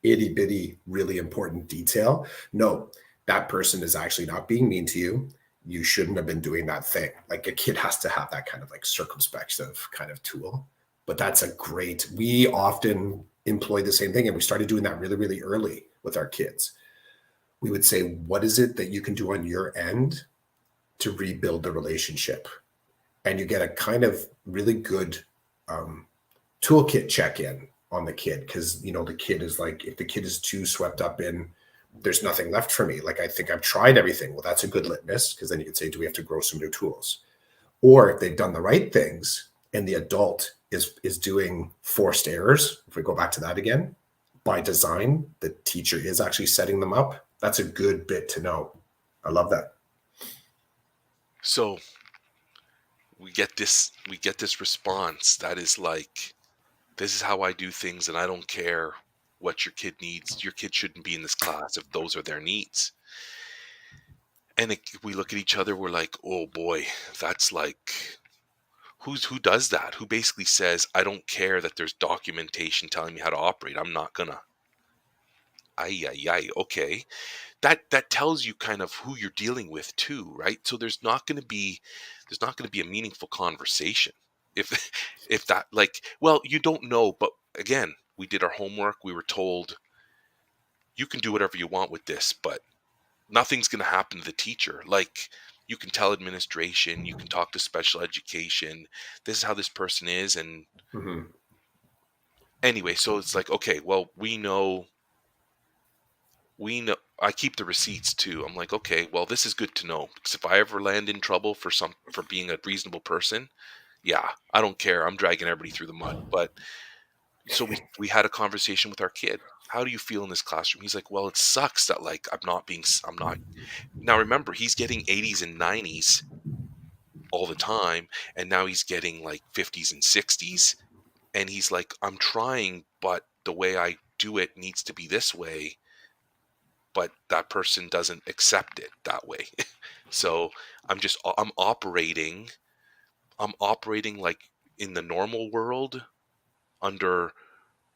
[SPEAKER 2] itty bitty, really important detail. No, that person is actually not being mean to you. You shouldn't have been doing that thing. Like, a kid has to have that kind of like circumspective kind of tool. But that's a great, we often employ the same thing. And we started doing that really, really early with our kids. We would say, what is it that you can do on your end to rebuild the relationship? And you get a kind of really good um, toolkit check in on the kid, because the kid is like, if the kid is too swept up in, there's nothing left for me, like, I think I've tried everything, well, that's a good litmus, because then you can say, do we have to grow some new tools? Or if they've done the right things and the adult is doing forced errors, if we go back to that again, by design, the teacher is actually setting them up, that's a good bit to know. I love that.
[SPEAKER 1] So we get this response that is like, this is how I do things, and I don't care what your kid needs. Your kid shouldn't be in this class if those are their needs. And we look at each other, we're like, oh boy, that's like, who does that? Who basically says, I don't care that there's documentation telling me how to operate. I'm not gonna. Ay, ay, ay. Okay. That tells you kind of who you're dealing with too, right? So there's not going to be a meaningful conversation if if that, like, well, you don't know, but again, we did our homework. We were told you can do whatever you want with this, but nothing's going to happen to the teacher. Like, you can tell administration, you can talk to special education. This is how this person is, and
[SPEAKER 2] Mm-hmm.
[SPEAKER 1] anyway, so it's like, okay, well, we know I keep the receipts too. I'm like, okay, well, this is good to know, because if I ever land in trouble for being a reasonable person, yeah, I don't care. I'm dragging everybody through the mud. But so we had a conversation with our kid. How do you feel in this classroom? He's like, well, it sucks that, like, I'm not. Now remember, he's getting 80s and 90s all the time, and now he's getting like 50s and 60s, and he's like, I'm trying, but the way I do it needs to be this way, but that person doesn't accept it that way. So I'm operating like in the normal world under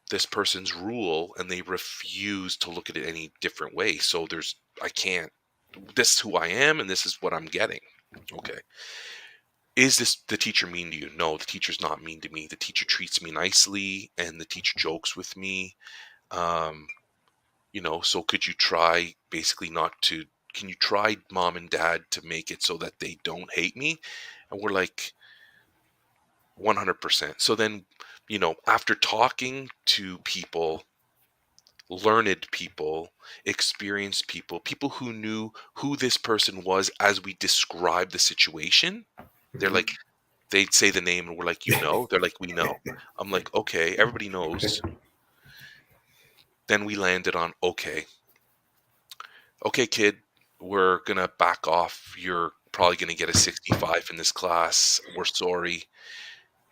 [SPEAKER 1] this person's rule, and they refuse to look at it any different way. So I can't, this is who I am and this is what I'm getting. Okay. Is this the teacher mean to you? No, the teacher's not mean to me. The teacher treats me nicely, and the teacher jokes with me. Um, so could you try basically not to can you try mom and dad to make it so that they don't hate me? And we're like 100%. So then, after talking to people, learned people, experienced people, people who knew who this person was as we described the situation, they're
[SPEAKER 2] Mhm.
[SPEAKER 1] like, they'd say the name and we're like, They're like, we know. I'm like, okay, everybody knows. Then we landed on, okay, kid, we're gonna back off. You're probably gonna get a 65 in this class. We're sorry.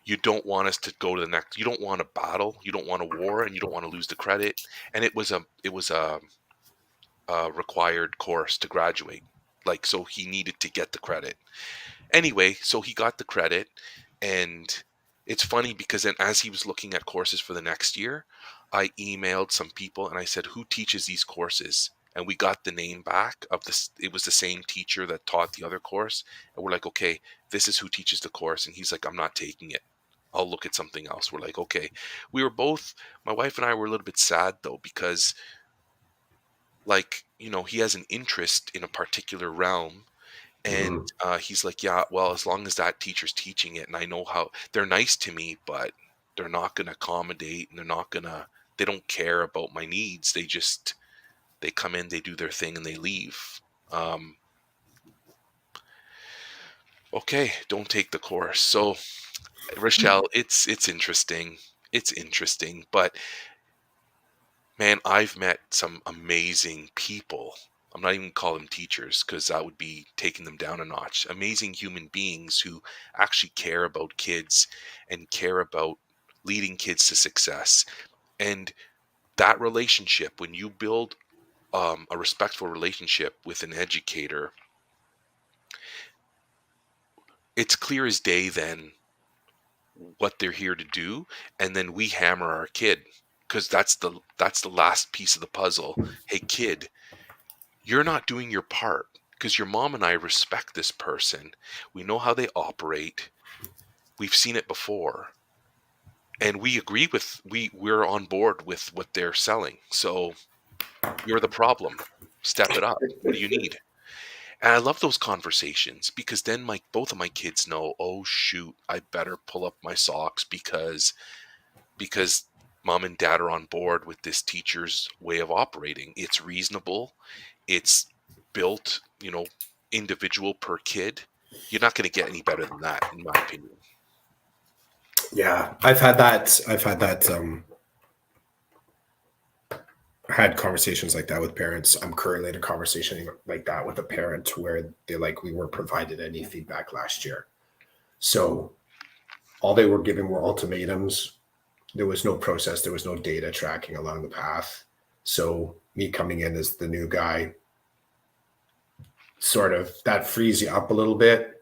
[SPEAKER 1] You don't want us to go to the next. You don't want a battle. You don't want a war, and you don't want to lose the credit. And it was a required course to graduate. Like, so he needed to get the credit. Anyway, so he got the credit, and it's funny because then as he was looking at courses for the next year, I emailed some people and I said, "Who teaches these courses?" And we got the name back of this. It was the same teacher that taught the other course, and we're like, "Okay, this is who teaches the course." And he's like, "I'm not taking it. I'll look at something else." We're like, "Okay." We were both, my wife and I were a little bit sad though because, like, he has an interest in a particular realm, and
[SPEAKER 2] Mhm.
[SPEAKER 1] he's like, "Yeah, well, as long as that teacher's teaching it, and I know how they're nice to me, but they're not going to accommodate, and they don't care about my needs. They come in, they do their thing, and they leave." Um, okay, don't take the course. So, Rochelle, it's interesting. It's interesting, but man, I've met some amazing people. I'm not even call them teachers because that would be taking them down a notch. Amazing human beings who actually care about kids and care about leading kids to success. And that relationship, when you build a respectful relationship with an educator, it's clear as day then what they're here to do, and then we hammer our kid because that's the last piece of the puzzle. Hey, kid, you're not doing your part because your mom and I respect this person. We know how they operate. We've seen it before. And we agree with we're on board with what they're selling. So you're the problem. Step it up. What do you need? And I love those conversations because then both of my kids know, oh shoot, I better pull up my socks because mom and dad are on board with this teacher's way of operating. It's reasonable. It's built, individual per kid. You're not going to get any better than that, in my opinion.
[SPEAKER 2] Yeah, I've had that. Had conversations like that with parents. I'm currently in a conversation like that with a parent where they like we weren't provided any feedback last year. So all they were given were ultimatums. There was no process, there was no data tracking along the path. So me coming in as the new guy, sort of that frees you up a little bit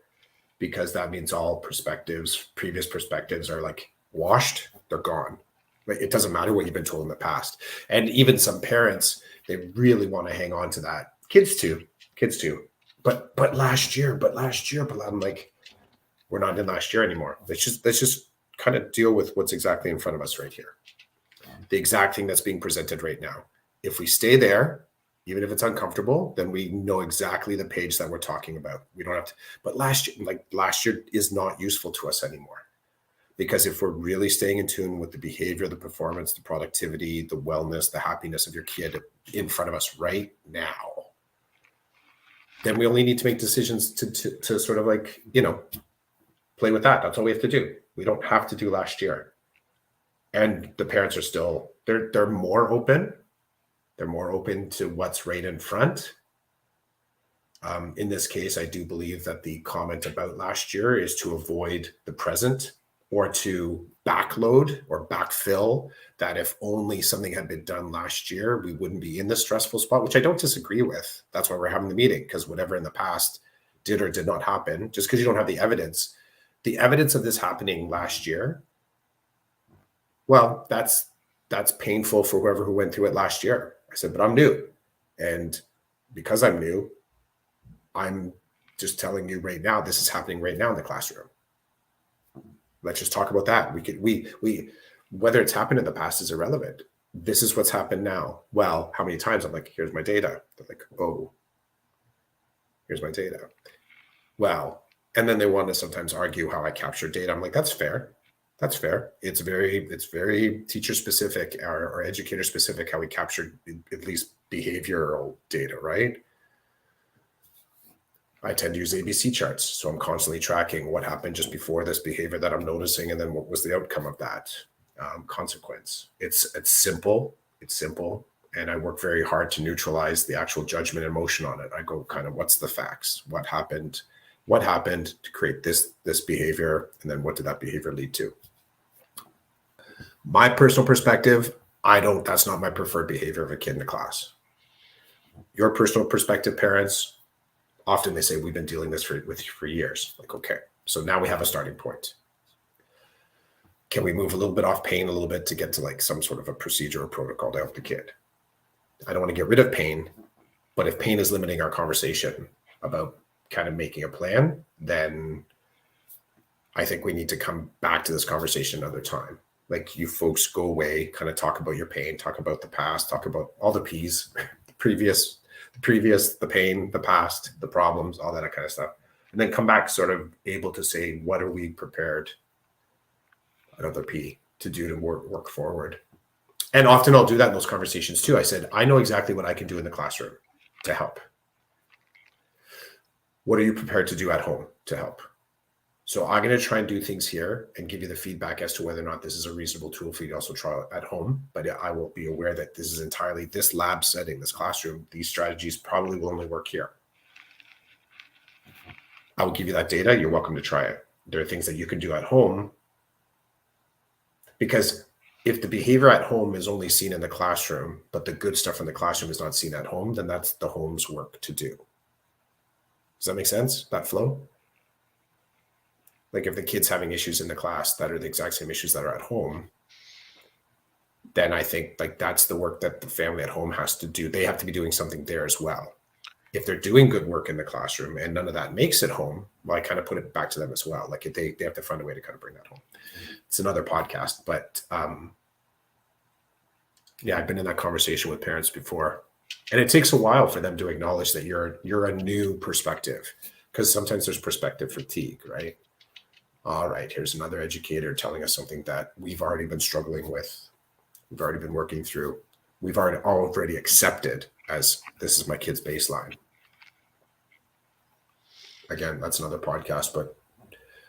[SPEAKER 2] because that means all previous perspectives are like washed, they're gone. It doesn't matter what you've been told in the past. And even some parents, they really want to hang on to that. Kids too. But I'm like, we're not in last year anymore. Let's just kind of deal with what's exactly in front of us right here. The exact thing that's being presented right now. If we stay there, even if it's uncomfortable, then we know exactly the page that we're talking about. We don't have to, but last year is not useful to us anymore. Because if we're really staying in tune with the behavior, the performance, the productivity, the wellness, the happiness of your kid in front of us right now, then we only need to make decisions to sort of like, play with that. That's all we have to do. We don't have to do last year. And the parents are still, they're more open. They're more open to what's right in front. In this case, I do believe that the comment about last year is to avoid the present or to backload or backfill that if only something had been done last year, we wouldn't be in this stressful spot, which I don't disagree with. That's why we're having the meeting, because whatever in the past did or did not happen, just because you don't have the evidence of this happening last year, well, that's painful for whoever who went through it last year. I said, but I'm new. And because I'm new, I'm just telling you right now, this is happening right now in the classroom. Let's just talk about that. We whether it's happened in the past is irrelevant. This is what's happened now. Well, how many times? I'm like, here's my data. They're like, oh, here's my data. Well, and then they want to sometimes argue how I capture data. I'm like, that's fair. That's fair. It's very teacher specific or educator specific how we capture at least behavioral data, right? I tend to use ABC charts. So I'm constantly tracking what happened just before this behavior that I'm noticing, and then what was the outcome of that consequence. It's simple. It's simple. And I work very hard to neutralize the actual judgment and emotion on it. I go kind of, what's the facts? What happened? What happened to create this behavior? And then what did that behavior lead to? My personal perspective, that's not my preferred behavior of a kid in the class. Your personal perspective, parents, often they say, we've been dealing with for years. Like, okay, so now we have a starting point. Can we move a little bit off pain a little bit to get to like some sort of a procedure or protocol to help the kid? I don't want to get rid of pain, but if pain is limiting our conversation about kind of making a plan, then I think we need to come back to this conversation another time. Like, you folks go away, kind of talk about your pain, talk about the past, talk about all the P's, the previous, the pain, the past, the problems, all that kind of stuff. And then come back sort of able to say, what are we prepared, another P, to do to work forward? And often I'll do that in those conversations too. I said, I know exactly what I can do in the classroom to help. What are you prepared to do at home to help? So I'm going to try and do things here and give you the feedback as to whether or not this is a reasonable tool for you to also try at home. But I will be aware that this is entirely this lab setting, this classroom. These strategies probably will only work here. I will give you that data. You're welcome to try it. There are things that you can do at home, because if the behavior at home is only seen in the classroom, but the good stuff in the classroom is not seen at home, then that's the home's work to do. Does that make sense? That flow? Like, if the kid's having issues in the class that are the exact same issues that are at home, then I think like that's the work that the family at home has to do. They have to be doing something there as well. If they're doing good work in the classroom and none of that makes it home, well, I kind of put it back to them as well. Like, they have to find a way to kind of bring that home. It's another podcast, but yeah, I've been in that conversation with parents before, and it takes a while for them to acknowledge that you're a new perspective, because sometimes there's perspective fatigue, right? All right, here's another educator telling us something that we've already been struggling with. We've already been working through. We've already accepted as this is my kid's baseline. Again, that's another podcast, but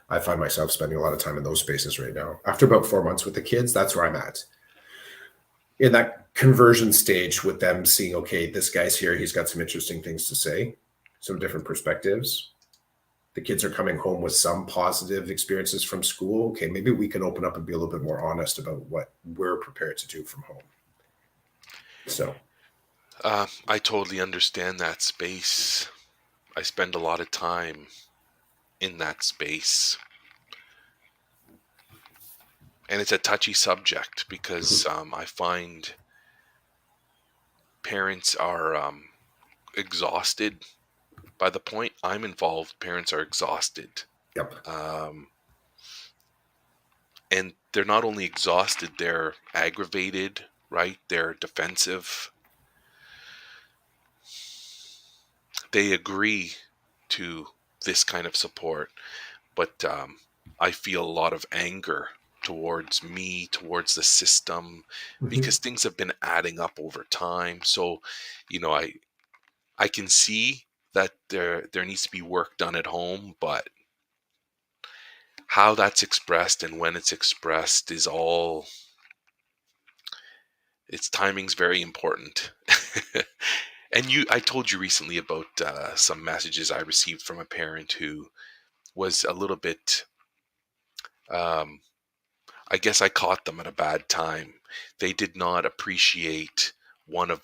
[SPEAKER 2] I find myself spending a lot of time in those spaces right now. After about 4 months with the kids, that's where I'm at. In that conversion stage with them seeing, okay, this guy's here. He's got some interesting things to say, some different perspectives. The kids are coming home with some positive experiences from school. Okay, maybe we can open up and be a little bit more honest about what we're prepared to do from home. So
[SPEAKER 1] I totally understand that space. I spend a lot of time in that space. And it's a touchy subject because I find parents are exhausted. By the point I'm involved, parents are exhausted.
[SPEAKER 2] yep.
[SPEAKER 1] And they're not only exhausted, they're aggravated, right? They're defensive. They agree to this kind of support, but I feel a lot of anger towards me, towards the system, because things have been adding up over time. So, I can see that there needs to be work done at home, but how that's expressed and when it's expressed is all, its timing's very important. And I told you recently about some messages I received from a parent who was a little bit, um, I guess I caught them at a bad time. They did not appreciate one of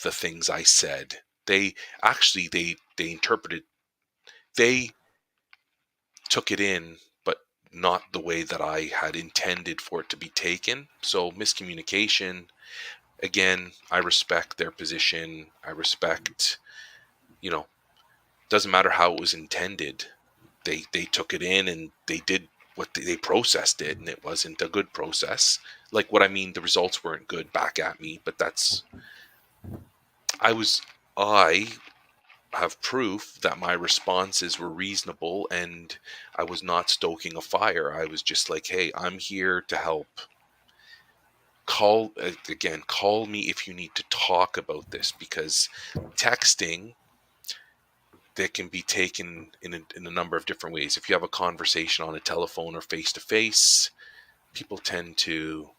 [SPEAKER 1] the things I said. They actually they interpreted, they took it in, but not the way that I had intended for it to be taken. So miscommunication. Again, I respect their position. I respect, you know, Doesn't matter how it was intended. They took it in and they did what they processed it, and it wasn't a good process. Like what I mean, the results weren't good back at me, but that's I was I have proof that my responses were reasonable and I was not stoking a fire. I was just like, hey, I'm here to help. Call me if you need to talk about this, because texting, that can be taken in a number of different ways. If you have a conversation on a telephone or face to face, people tend to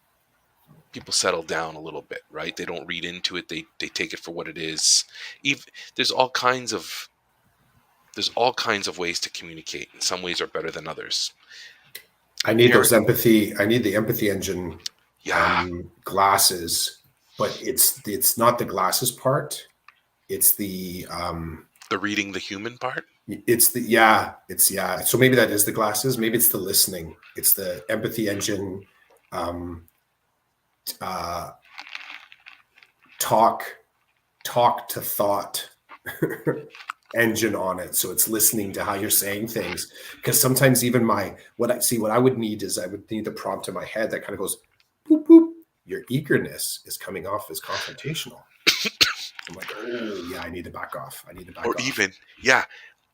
[SPEAKER 1] people settle down a little bit, right? They don't read into it. They take it for what it is. Even there's all kinds of there's all kinds of ways to communicate, and some ways are better than others.
[SPEAKER 2] I need
[SPEAKER 1] There,
[SPEAKER 2] those empathy. I need the empathy engine
[SPEAKER 1] yeah,
[SPEAKER 2] glasses, but it's not the glasses part. It's
[SPEAKER 1] the reading the human part.
[SPEAKER 2] yeah. So maybe that is the glasses. Maybe it's the listening. It's the empathy engine, um, uh, talk talk to thought engine on it. So it's listening to how you're saying things. Because sometimes even what I would need is I would need the prompt in my head that kind of goes boop boop. Your eagerness is coming off as confrontational. I'm like, oh yeah, I need to back off. I need to
[SPEAKER 1] Or
[SPEAKER 2] back off.
[SPEAKER 1] even, yeah,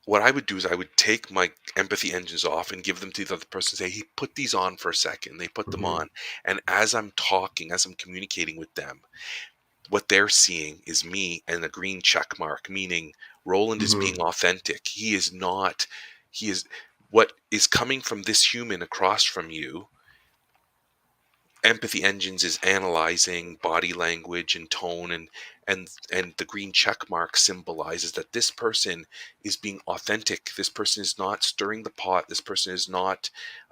[SPEAKER 1] what I would do is I would take my empathy engines off and give them to the other person. Say, hey, put these on for a second. They put them
[SPEAKER 2] Mm-hmm.
[SPEAKER 1] on, and as I'm talking, as I'm communicating with them, what they're seeing is me and a green check mark, meaning Roland is being
[SPEAKER 2] Mm-hmm.
[SPEAKER 1] authentic. He is not. He is what is coming from this human across from you. Empathy engines is analyzing body language and tone, and the green check mark symbolizes that this person is being authentic. This person is not stirring the pot. This person is not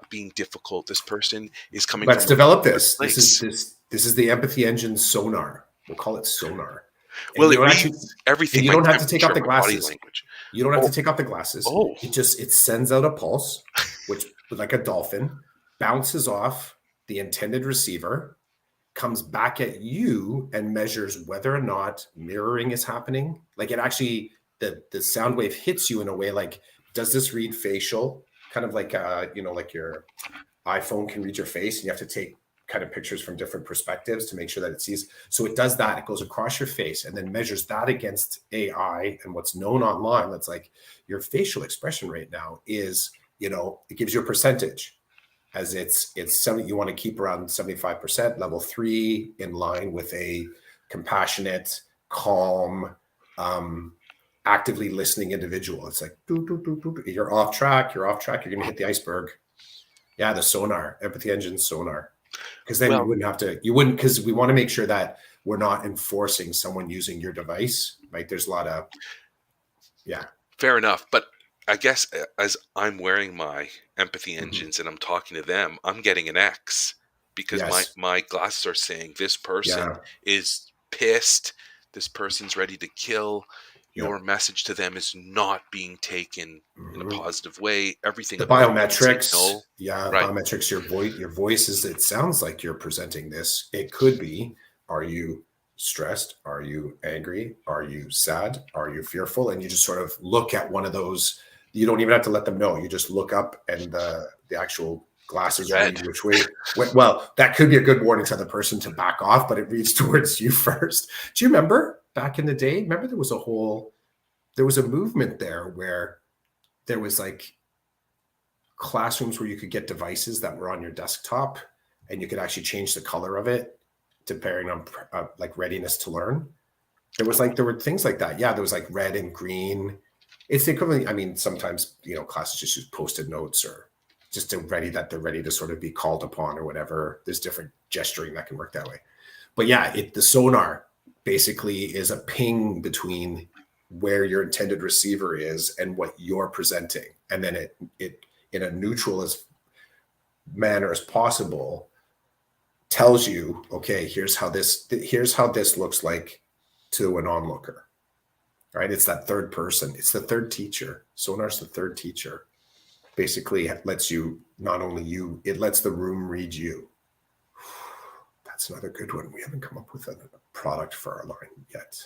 [SPEAKER 1] being difficult. This person is coming
[SPEAKER 2] Let's
[SPEAKER 1] from a
[SPEAKER 2] develop
[SPEAKER 1] good
[SPEAKER 2] this. This is
[SPEAKER 1] place.
[SPEAKER 2] this is the empathy engine sonar. We'll call it sonar. And
[SPEAKER 1] Well,
[SPEAKER 2] you
[SPEAKER 1] it
[SPEAKER 2] don't actually
[SPEAKER 1] reads
[SPEAKER 2] and
[SPEAKER 1] everything,
[SPEAKER 2] you
[SPEAKER 1] my
[SPEAKER 2] don't have to take
[SPEAKER 1] temperature,
[SPEAKER 2] off the
[SPEAKER 1] my body
[SPEAKER 2] glasses.
[SPEAKER 1] language.
[SPEAKER 2] You don't have to
[SPEAKER 1] Oh,
[SPEAKER 2] take off the glasses.
[SPEAKER 1] oh,
[SPEAKER 2] It sends out a pulse, which like a dolphin, bounces off the intended receiver, comes back at you and measures whether or not mirroring is happening. Like it actually the sound wave hits you in a way like, does this read facial? Kind of like like your iPhone can read your face and you have to take kind of pictures from different perspectives to make sure that it sees. So it does that. It goes across your face and then measures that against AI and what's known online. That's like your facial expression right now is, it gives you a percentage as it's 70, you want to keep around 75%, level 3 in line with a compassionate, calm, um, actively listening individual. It's like, doo, doo, doo, doo, doo. You're off track, you're going to hit the iceberg. Yeah, the sonar, empathy engine sonar. Because then
[SPEAKER 1] well,
[SPEAKER 2] you wouldn't, because we want to make sure that we're not enforcing someone using your device. Right. There's a lot of, yeah.
[SPEAKER 1] fair enough. But I guess as I'm wearing my empathy
[SPEAKER 2] Mm-hmm.
[SPEAKER 1] engines and I'm talking to them, I'm getting an X, because my
[SPEAKER 2] Yes.
[SPEAKER 1] my glasses are saying this person
[SPEAKER 2] Yeah.
[SPEAKER 1] is pissed. This person's ready to kill.
[SPEAKER 2] Yeah.
[SPEAKER 1] Your message to them is not being taken in a
[SPEAKER 2] Mm-hmm.
[SPEAKER 1] positive way. Everything
[SPEAKER 2] The
[SPEAKER 1] about you is a
[SPEAKER 2] biometrics,
[SPEAKER 1] signal.
[SPEAKER 2] yeah,
[SPEAKER 1] Right.
[SPEAKER 2] biometrics, your voice is, it sounds like you're presenting this. It could be, are you stressed? Are you angry? Are you sad? Are you fearful? And you just sort of look at one of those. You don't even have to let them know. You just look up and the actual
[SPEAKER 1] It's
[SPEAKER 2] glasses
[SPEAKER 1] red.
[SPEAKER 2] read which way. Well, that could be a good warning to the person to back off, but it reads towards you first. Do you remember back in the day? Remember there was a movement there where there was like classrooms where you could get devices that were on your desktop and you could actually change the color of it depending on like readiness to learn. There were things like that. Yeah, there was like red and green. It's the equivalent. I mean, sometimes classes just use post-it notes or just they're ready to sort of be called upon or whatever. There's different gesturing that can work that way. But yeah, the sonar basically is a ping between where your intended receiver is and what you're presenting, and then it in a neutral as manner as possible tells you, okay, here's how this looks like to an onlooker. Right? It's that third person. It's the third teacher. Sonar's the third teacher. Basically, lets you not only you, it lets the room read you. That's another good one. We haven't come up with a product for our line yet.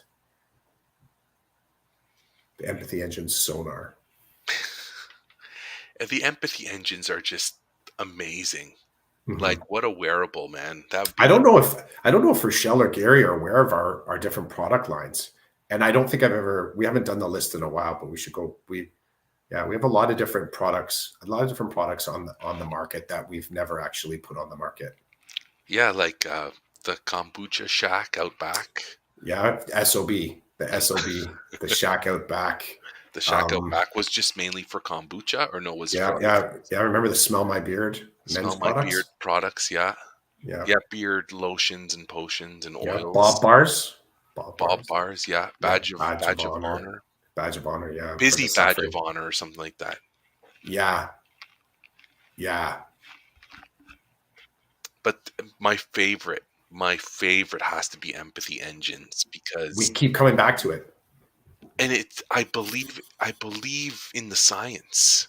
[SPEAKER 2] The empathy engine sonar.
[SPEAKER 1] And the empathy engines are just amazing.
[SPEAKER 2] Mhm.
[SPEAKER 1] Like, what a wearable, man. That would
[SPEAKER 2] I
[SPEAKER 1] be
[SPEAKER 2] don't know if Rochelle or Gary are aware of our different product lines. And I don't think we haven't done the list in a while, but we should go. We have a lot of different products, on the market that we've never actually put on the market.
[SPEAKER 1] yeah, like the kombucha shack out back.
[SPEAKER 2] Yeah, SOB, the shack out back.
[SPEAKER 1] The shack out
[SPEAKER 2] Um,
[SPEAKER 1] back was just mainly for kombucha, or no, was
[SPEAKER 2] yeah,
[SPEAKER 1] for other
[SPEAKER 2] yeah,
[SPEAKER 1] things?
[SPEAKER 2] yeah. Remember the Smell My Beard men's
[SPEAKER 1] Smell my beard
[SPEAKER 2] products?
[SPEAKER 1] products, yeah.
[SPEAKER 2] Yeah,
[SPEAKER 1] Yeah, beard lotions and potions and
[SPEAKER 2] yeah.
[SPEAKER 1] oils.
[SPEAKER 2] Bob
[SPEAKER 1] Bob
[SPEAKER 2] bars.
[SPEAKER 1] bars, yeah.
[SPEAKER 2] Yeah,
[SPEAKER 1] Badge of honor.
[SPEAKER 2] badge of honor. Yeah, for the
[SPEAKER 1] Busy badge of
[SPEAKER 2] suffering.
[SPEAKER 1] honor or something like that.
[SPEAKER 2] Yeah, yeah.
[SPEAKER 1] But my favorite has to be empathy engines
[SPEAKER 2] We
[SPEAKER 1] because
[SPEAKER 2] keep coming back to it.
[SPEAKER 1] and it I believe in the science.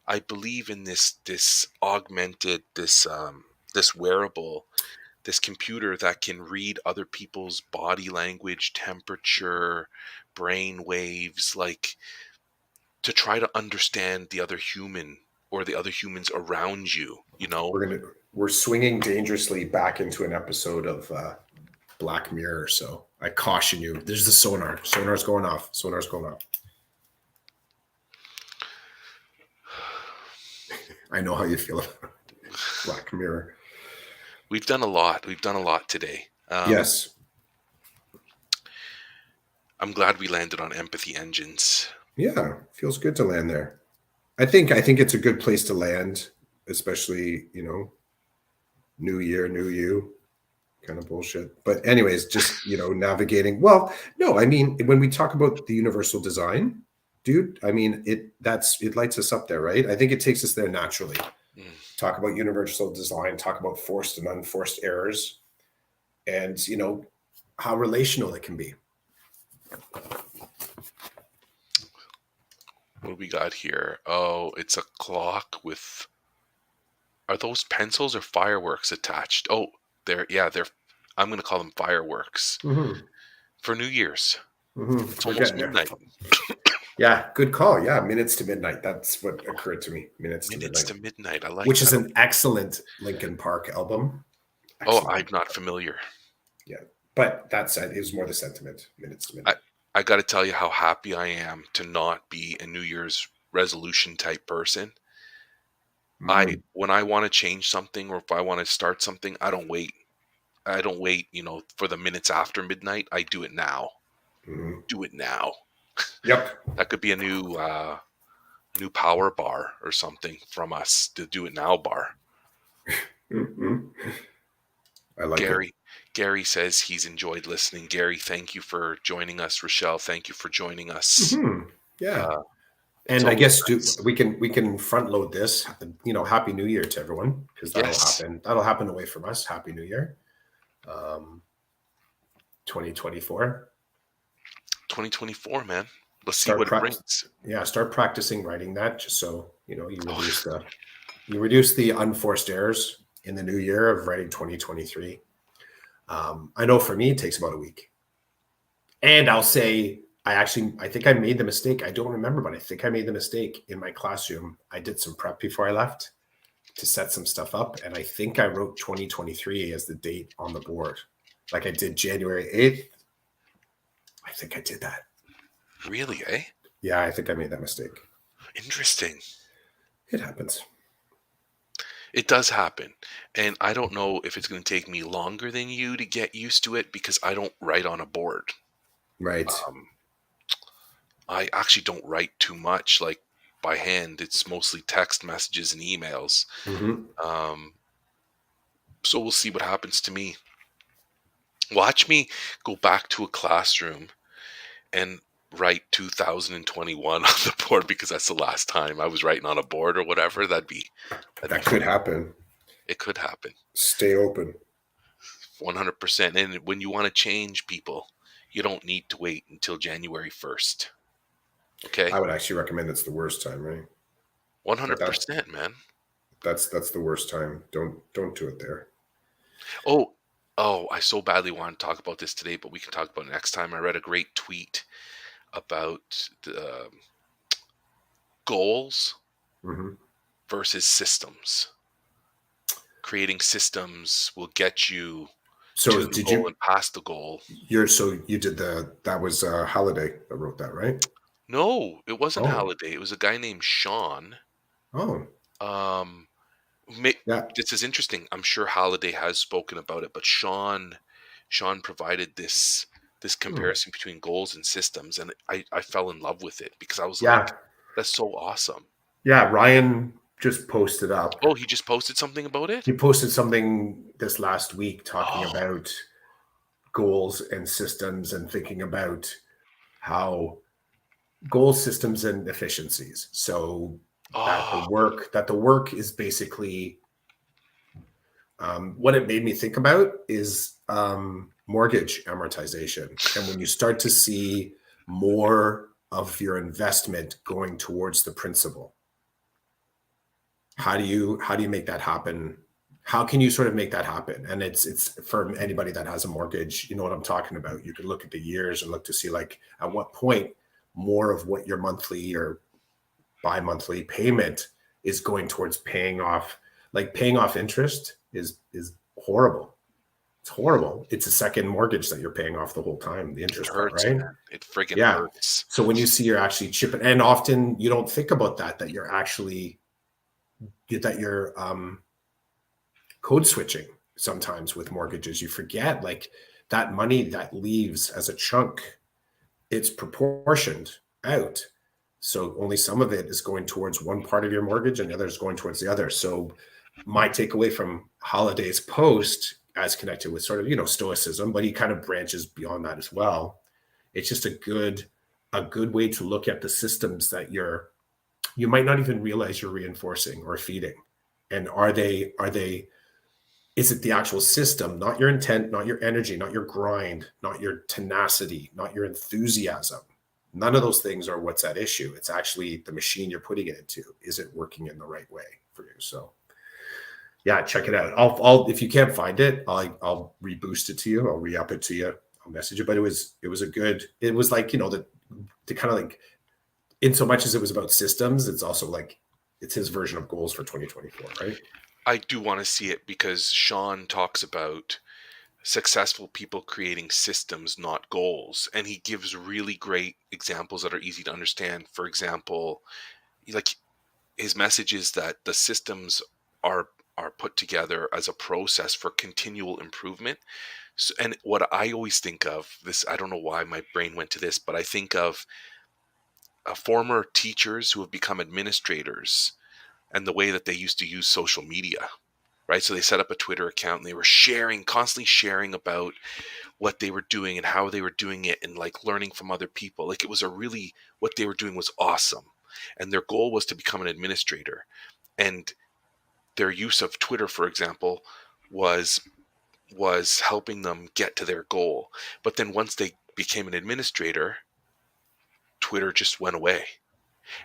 [SPEAKER 1] I believe in this augmented this wearable, this computer that can read other people's body language, temperature, brain waves, like to try to understand the other human or the other humans around you, you know?
[SPEAKER 2] We're swinging dangerously back into an episode of Black Mirror. So I caution you. There's the sonar. Sonar's going off. Sonar's going off. I know how you feel about Black Mirror.
[SPEAKER 1] We've done a lot. We've done a lot today.
[SPEAKER 2] Yes.
[SPEAKER 1] I'm glad we landed on empathy engines.
[SPEAKER 2] Yeah. Feels good to land there. I think it's a good place to land, especially, new year, new you kind of bullshit. But anyways, just, navigating. Well, no, I mean, when we talk about the universal design, dude, I mean, it lights us up there, right? I think it takes us there naturally.
[SPEAKER 1] Mm.
[SPEAKER 2] Talk about universal design, talk about forced and unforced errors, and how relational it can be.
[SPEAKER 1] What do we got here? Oh, it's a clock with. Are those pencils or fireworks attached? Oh, they're. I'm going to call them fireworks
[SPEAKER 2] Mm-hmm.
[SPEAKER 1] for New Year's.
[SPEAKER 2] Mm-hmm.
[SPEAKER 1] It's
[SPEAKER 2] We're
[SPEAKER 1] almost
[SPEAKER 2] getting there.
[SPEAKER 1] midnight.
[SPEAKER 2] Yeah, good call. Yeah, minutes to midnight. That's what occurred to me. Minutes to
[SPEAKER 1] Minutes
[SPEAKER 2] midnight,
[SPEAKER 1] to midnight. I like
[SPEAKER 2] which is
[SPEAKER 1] that.
[SPEAKER 2] an excellent Linkin Park album.
[SPEAKER 1] Oh,
[SPEAKER 2] Excellent
[SPEAKER 1] I'm
[SPEAKER 2] Linkin
[SPEAKER 1] not
[SPEAKER 2] Park.
[SPEAKER 1] familiar.
[SPEAKER 2] Yeah, but that said, it was more the sentiment. Minutes to
[SPEAKER 1] I
[SPEAKER 2] midnight.
[SPEAKER 1] I got to tell you how happy I am to not be a New Year's resolution type person.
[SPEAKER 2] Mm-hmm.
[SPEAKER 1] When I want to change something or if I want to start something, I don't wait. I don't wait, for the minutes after midnight. I do it now.
[SPEAKER 2] Mm-hmm.
[SPEAKER 1] Do it now.
[SPEAKER 2] Yep.
[SPEAKER 1] That could be a new power bar or something from us, the do it now bar.
[SPEAKER 2] Mm-hmm. I like it.
[SPEAKER 1] Gary says he's enjoyed listening. Gary, thank you for joining us. Rochelle, thank you for joining us.
[SPEAKER 2] Mm-hmm. Yeah.
[SPEAKER 1] Uh, it's
[SPEAKER 2] And I
[SPEAKER 1] always
[SPEAKER 2] guess
[SPEAKER 1] nice.
[SPEAKER 2] we can front load this. Happy New Year to everyone, because that'll
[SPEAKER 1] Yes,
[SPEAKER 2] happen. That'll happen away from us. Happy New Year, 2024.
[SPEAKER 1] 2024, man. Let's see
[SPEAKER 2] Start
[SPEAKER 1] what it
[SPEAKER 2] practice.
[SPEAKER 1] brings.
[SPEAKER 2] Yeah, start practicing writing that, just so
[SPEAKER 1] Oh,
[SPEAKER 2] you reduce the unforced errors in the new year of writing 2023. I know for me it takes about a week, and I'll say I think I made the mistake. I don't remember, but I think I made the mistake in my classroom. I did some prep before I left to set some stuff up, and I think I wrote 2023 as the date on the board, like I did January 8th. I think I did that.
[SPEAKER 1] really, eh?
[SPEAKER 2] Yeah, I think I made that mistake.
[SPEAKER 1] Interesting.
[SPEAKER 2] It happens.
[SPEAKER 1] It does happen. And I don't know if it's going to take me longer than you to get used to it because I don't write on a board.
[SPEAKER 2] Right.
[SPEAKER 1] Um, I actually don't write too much like by hand. It's mostly text messages and emails.
[SPEAKER 2] Mm-hmm.
[SPEAKER 1] Um, so we'll see what happens to me. Watch me go back to a classroom and write 2021 on the board because that's the last time I was writing on a board or whatever. That'd be
[SPEAKER 2] That could
[SPEAKER 1] funny.
[SPEAKER 2] happen.
[SPEAKER 1] It could happen.
[SPEAKER 2] Stay open.
[SPEAKER 1] 100%. And when you want to change people, you don't need to wait until January 1st. Okay?
[SPEAKER 2] I would actually recommend it's the worst time, right? That
[SPEAKER 1] 100%, man.
[SPEAKER 2] that's the worst time. Don't do it there.
[SPEAKER 1] Oh, I so badly want to talk about this today, but we can talk about it next time. I read a great tweet. about the goals
[SPEAKER 2] Hmm.
[SPEAKER 1] versus systems. Creating systems will get you
[SPEAKER 2] So
[SPEAKER 1] to the
[SPEAKER 2] did
[SPEAKER 1] goal
[SPEAKER 2] you?
[SPEAKER 1] and past the goal.
[SPEAKER 2] You did that was Halliday that wrote that, right?
[SPEAKER 1] No, it wasn't
[SPEAKER 2] Oh,
[SPEAKER 1] Halliday. It was a guy named Sean.
[SPEAKER 2] oh,
[SPEAKER 1] Um,
[SPEAKER 2] yeah.
[SPEAKER 1] this is interesting. I'm sure Halliday has spoken about it, but Sean provided this
[SPEAKER 2] Hmm.
[SPEAKER 1] comparison between goals and systems, and I fell in love with it because I was like,
[SPEAKER 2] Yeah,
[SPEAKER 1] that's so awesome.
[SPEAKER 2] yeah. Ryan just posted up.
[SPEAKER 1] Oh, he just posted something about it?
[SPEAKER 2] He posted something this last week talking
[SPEAKER 1] Oh,
[SPEAKER 2] about goals and systems and thinking about how goal systems and efficiencies. So that
[SPEAKER 1] oh,
[SPEAKER 2] the work is basically what it made me think about is mortgage amortization. And when you start to see more of your investment going towards the principal, how do you make that happen? How can you sort of make that happen? And it's for anybody that has a mortgage, you know what I'm talking about. You can look at the years and look to see like at what point more of what your monthly or bi-monthly payment is going towards paying off. Like paying off interest is horrible. It's horrible. It's a second mortgage that you're paying off the whole time, the
[SPEAKER 1] it
[SPEAKER 2] interest part,
[SPEAKER 1] hurts,
[SPEAKER 2] right?
[SPEAKER 1] man. It friggin'
[SPEAKER 2] Yeah.
[SPEAKER 1] hurts.
[SPEAKER 2] So when you see you're actually chipping, and often you don't think about that you're actually that you're code switching sometimes with mortgages. You forget like that money that leaves as a chunk, it's proportioned out. So only some of it is going towards one part of your mortgage and the other is going towards the other. So my takeaway from Holiday's post as connected with sort of, stoicism, but he kind of branches beyond that as well. It's just a good way to look at the systems that you might not even realize you're reinforcing or feeding. And are they is it the actual system, not your intent, not your energy, not your grind, not your tenacity, not your enthusiasm? None of those things are what's at issue. It's actually the machine you're putting it into. Is it working in the right way for you? So yeah, check it out. I'll if you can't find it, I'll reboost it to you. I'll re-up it to you. I'll message it. But it was a good. It was like the kind of like in so much as it was about systems, it's also like it's his version of goals for 2024, right?
[SPEAKER 1] I do want to see it because Sean talks about successful people creating systems, not goals. And he gives really great examples that are easy to understand. For example, like his message is that the systems are are put together as a process for continual improvement. So, and what I always think of this, I don't know why my brain went to this, but I think of former teachers who have become administrators and the way that they used to use social media, right? So they set up a Twitter account and they were sharing, constantly sharing about what they were doing and how they were doing it and like learning from other people. Like it was a really, what they were doing was awesome. And their goal was to become an administrator. And their use of Twitter, for example, was helping them get to their goal. But then once they became an administrator, Twitter just went away.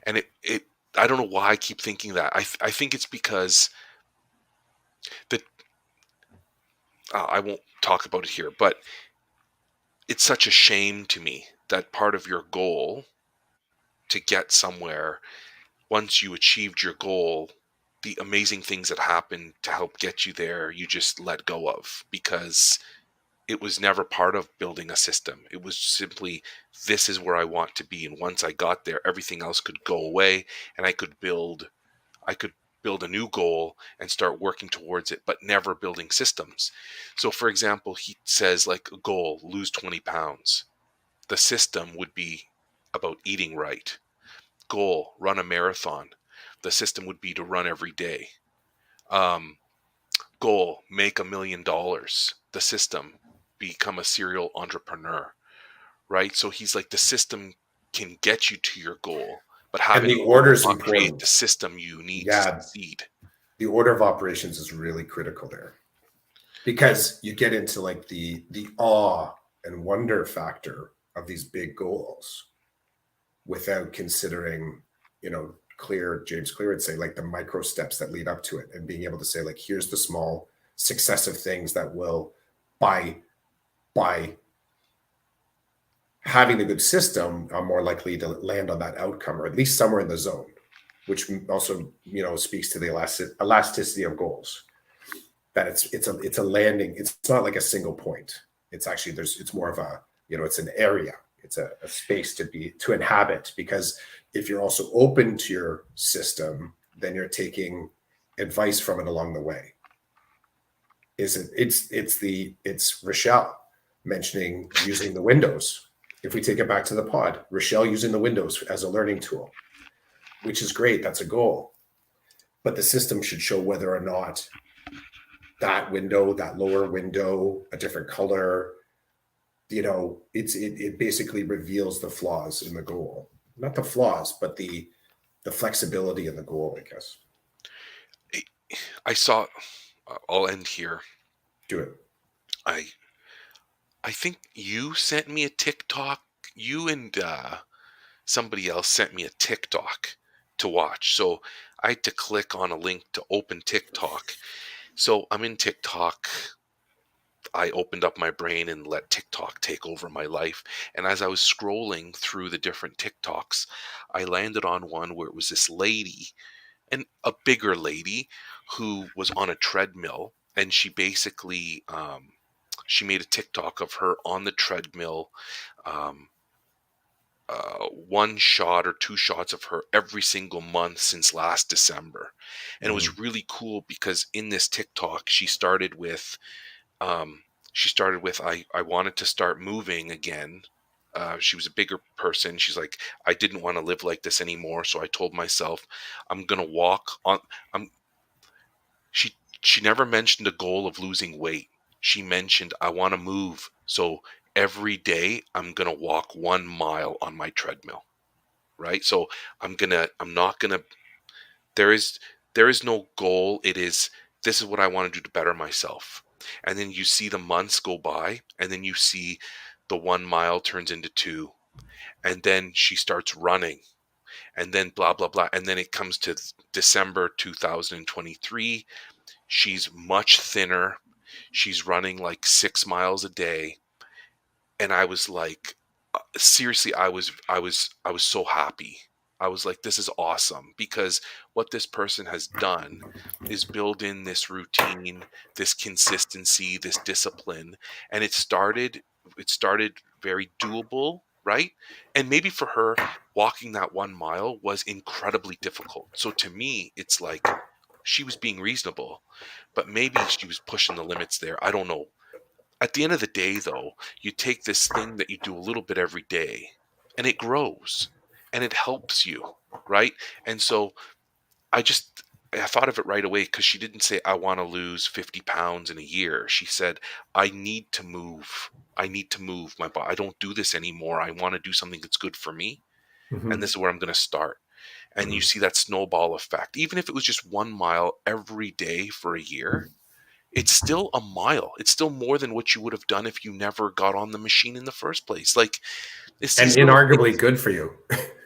[SPEAKER 1] And it I don't know why I keep thinking that. I think it's because the I won't talk about it here, but it's such a shame to me that part of your goal to get somewhere, once you achieved your goal, the amazing things that happened to help get you there, you just let go of because it was never part of building a system. It was simply, this is where I want to be. And once I got there, everything else could go away and I could build a new goal and start working towards it, but never building systems. So for example, he says like a goal, lose 20 pounds. The system would be about eating right. Goal, run a marathon. The system would be to run every day. Um, Goal, make $1 million. The system, become a serial entrepreneur, right? So he's like, the system can get you to your goal, but
[SPEAKER 2] And
[SPEAKER 1] having
[SPEAKER 2] the
[SPEAKER 1] a goal
[SPEAKER 2] order
[SPEAKER 1] will
[SPEAKER 2] is
[SPEAKER 1] not create the
[SPEAKER 2] important.
[SPEAKER 1] system you need to
[SPEAKER 2] Yeah,
[SPEAKER 1] succeed.
[SPEAKER 2] the order of operations is really critical there because you get into like the awe and wonder factor of these big goals without considering, James Clear would say like the micro steps that lead up to it and being able to say like here's the small successive things that will by having the good system, I'm more likely to land on that outcome, or at least somewhere in the zone, which also, speaks to the elasticity of goals. That it's a landing. It's not like a single point. It's actually it's more of a, it's an area. It's a space to inhabit, because if you're also open to your system, then you're taking advice from it along the way. It's Rochelle mentioning using the windows. If we take it back to the pod, Rochelle using the windows as a learning tool, which is great. That's a goal. But the system should show whether or not that window, that lower window, a different color, it basically reveals the flaws in the goal. Not the flaws, but the flexibility in the goal, I guess.
[SPEAKER 1] I saw. I'll end here.
[SPEAKER 2] Do it.
[SPEAKER 1] I think you sent me a TikTok. You and somebody else sent me a TikTok to watch. So I had to click on a link to open TikTok. So I'm in TikTok. I opened up my brain and let TikTok take over my life. And as I was scrolling through the different TikToks, I landed on one where it was this lady, and a bigger lady, who was on a treadmill, and she basically she made a TikTok of her on the treadmill, um, one shot or two shots of her every single month since last December. And it
[SPEAKER 2] Mhm.
[SPEAKER 1] was really cool because in this TikTok, um, I wanted to start moving again. She was a bigger person. She's like, I didn't want to live like this anymore. So I told myself, I'm gonna walk on. I'm she she never mentioned a goal of losing weight. She mentioned I want to move. So every day I'm gonna walk 1 mile on my treadmill. Right. So I'm not gonna there is there is no goal. It is, this is what I want to do to better myself. And then you see the months go by, and then you see the 1 mile turns into two, and then she starts running, and then blah blah blah, and then it comes to December 2023. She's much thinner. She's running like 6 miles a day. And I was like, seriously, I was so happy. I was like, this is awesome, because what this person has done is build in this routine, this consistency, this discipline, and it started very doable, right? And maybe for her, walking that 1 mile was incredibly difficult. So to me, it's like she was being reasonable, but maybe she was pushing the limits there. I don't know. At the end of the day, though, you take this thing that you do a little bit every day, and it grows, and it helps you, right? And so I thought of it right away, because she didn't say, I want to lose 50 pounds in a year. She said, I need to move. I need to move my body. I don't do this anymore. I want to do something that's good for me. And
[SPEAKER 2] Mhm.
[SPEAKER 1] this is where I'm going to start. And you
[SPEAKER 2] Mhm.
[SPEAKER 1] see that snowball effect. Even if it was just 1 mile every day for a year, it's still a mile. It's still more than what you would have done if you never got on the machine in the first place. Like, it's
[SPEAKER 2] And
[SPEAKER 1] these little
[SPEAKER 2] inarguably
[SPEAKER 1] things.
[SPEAKER 2] good for you.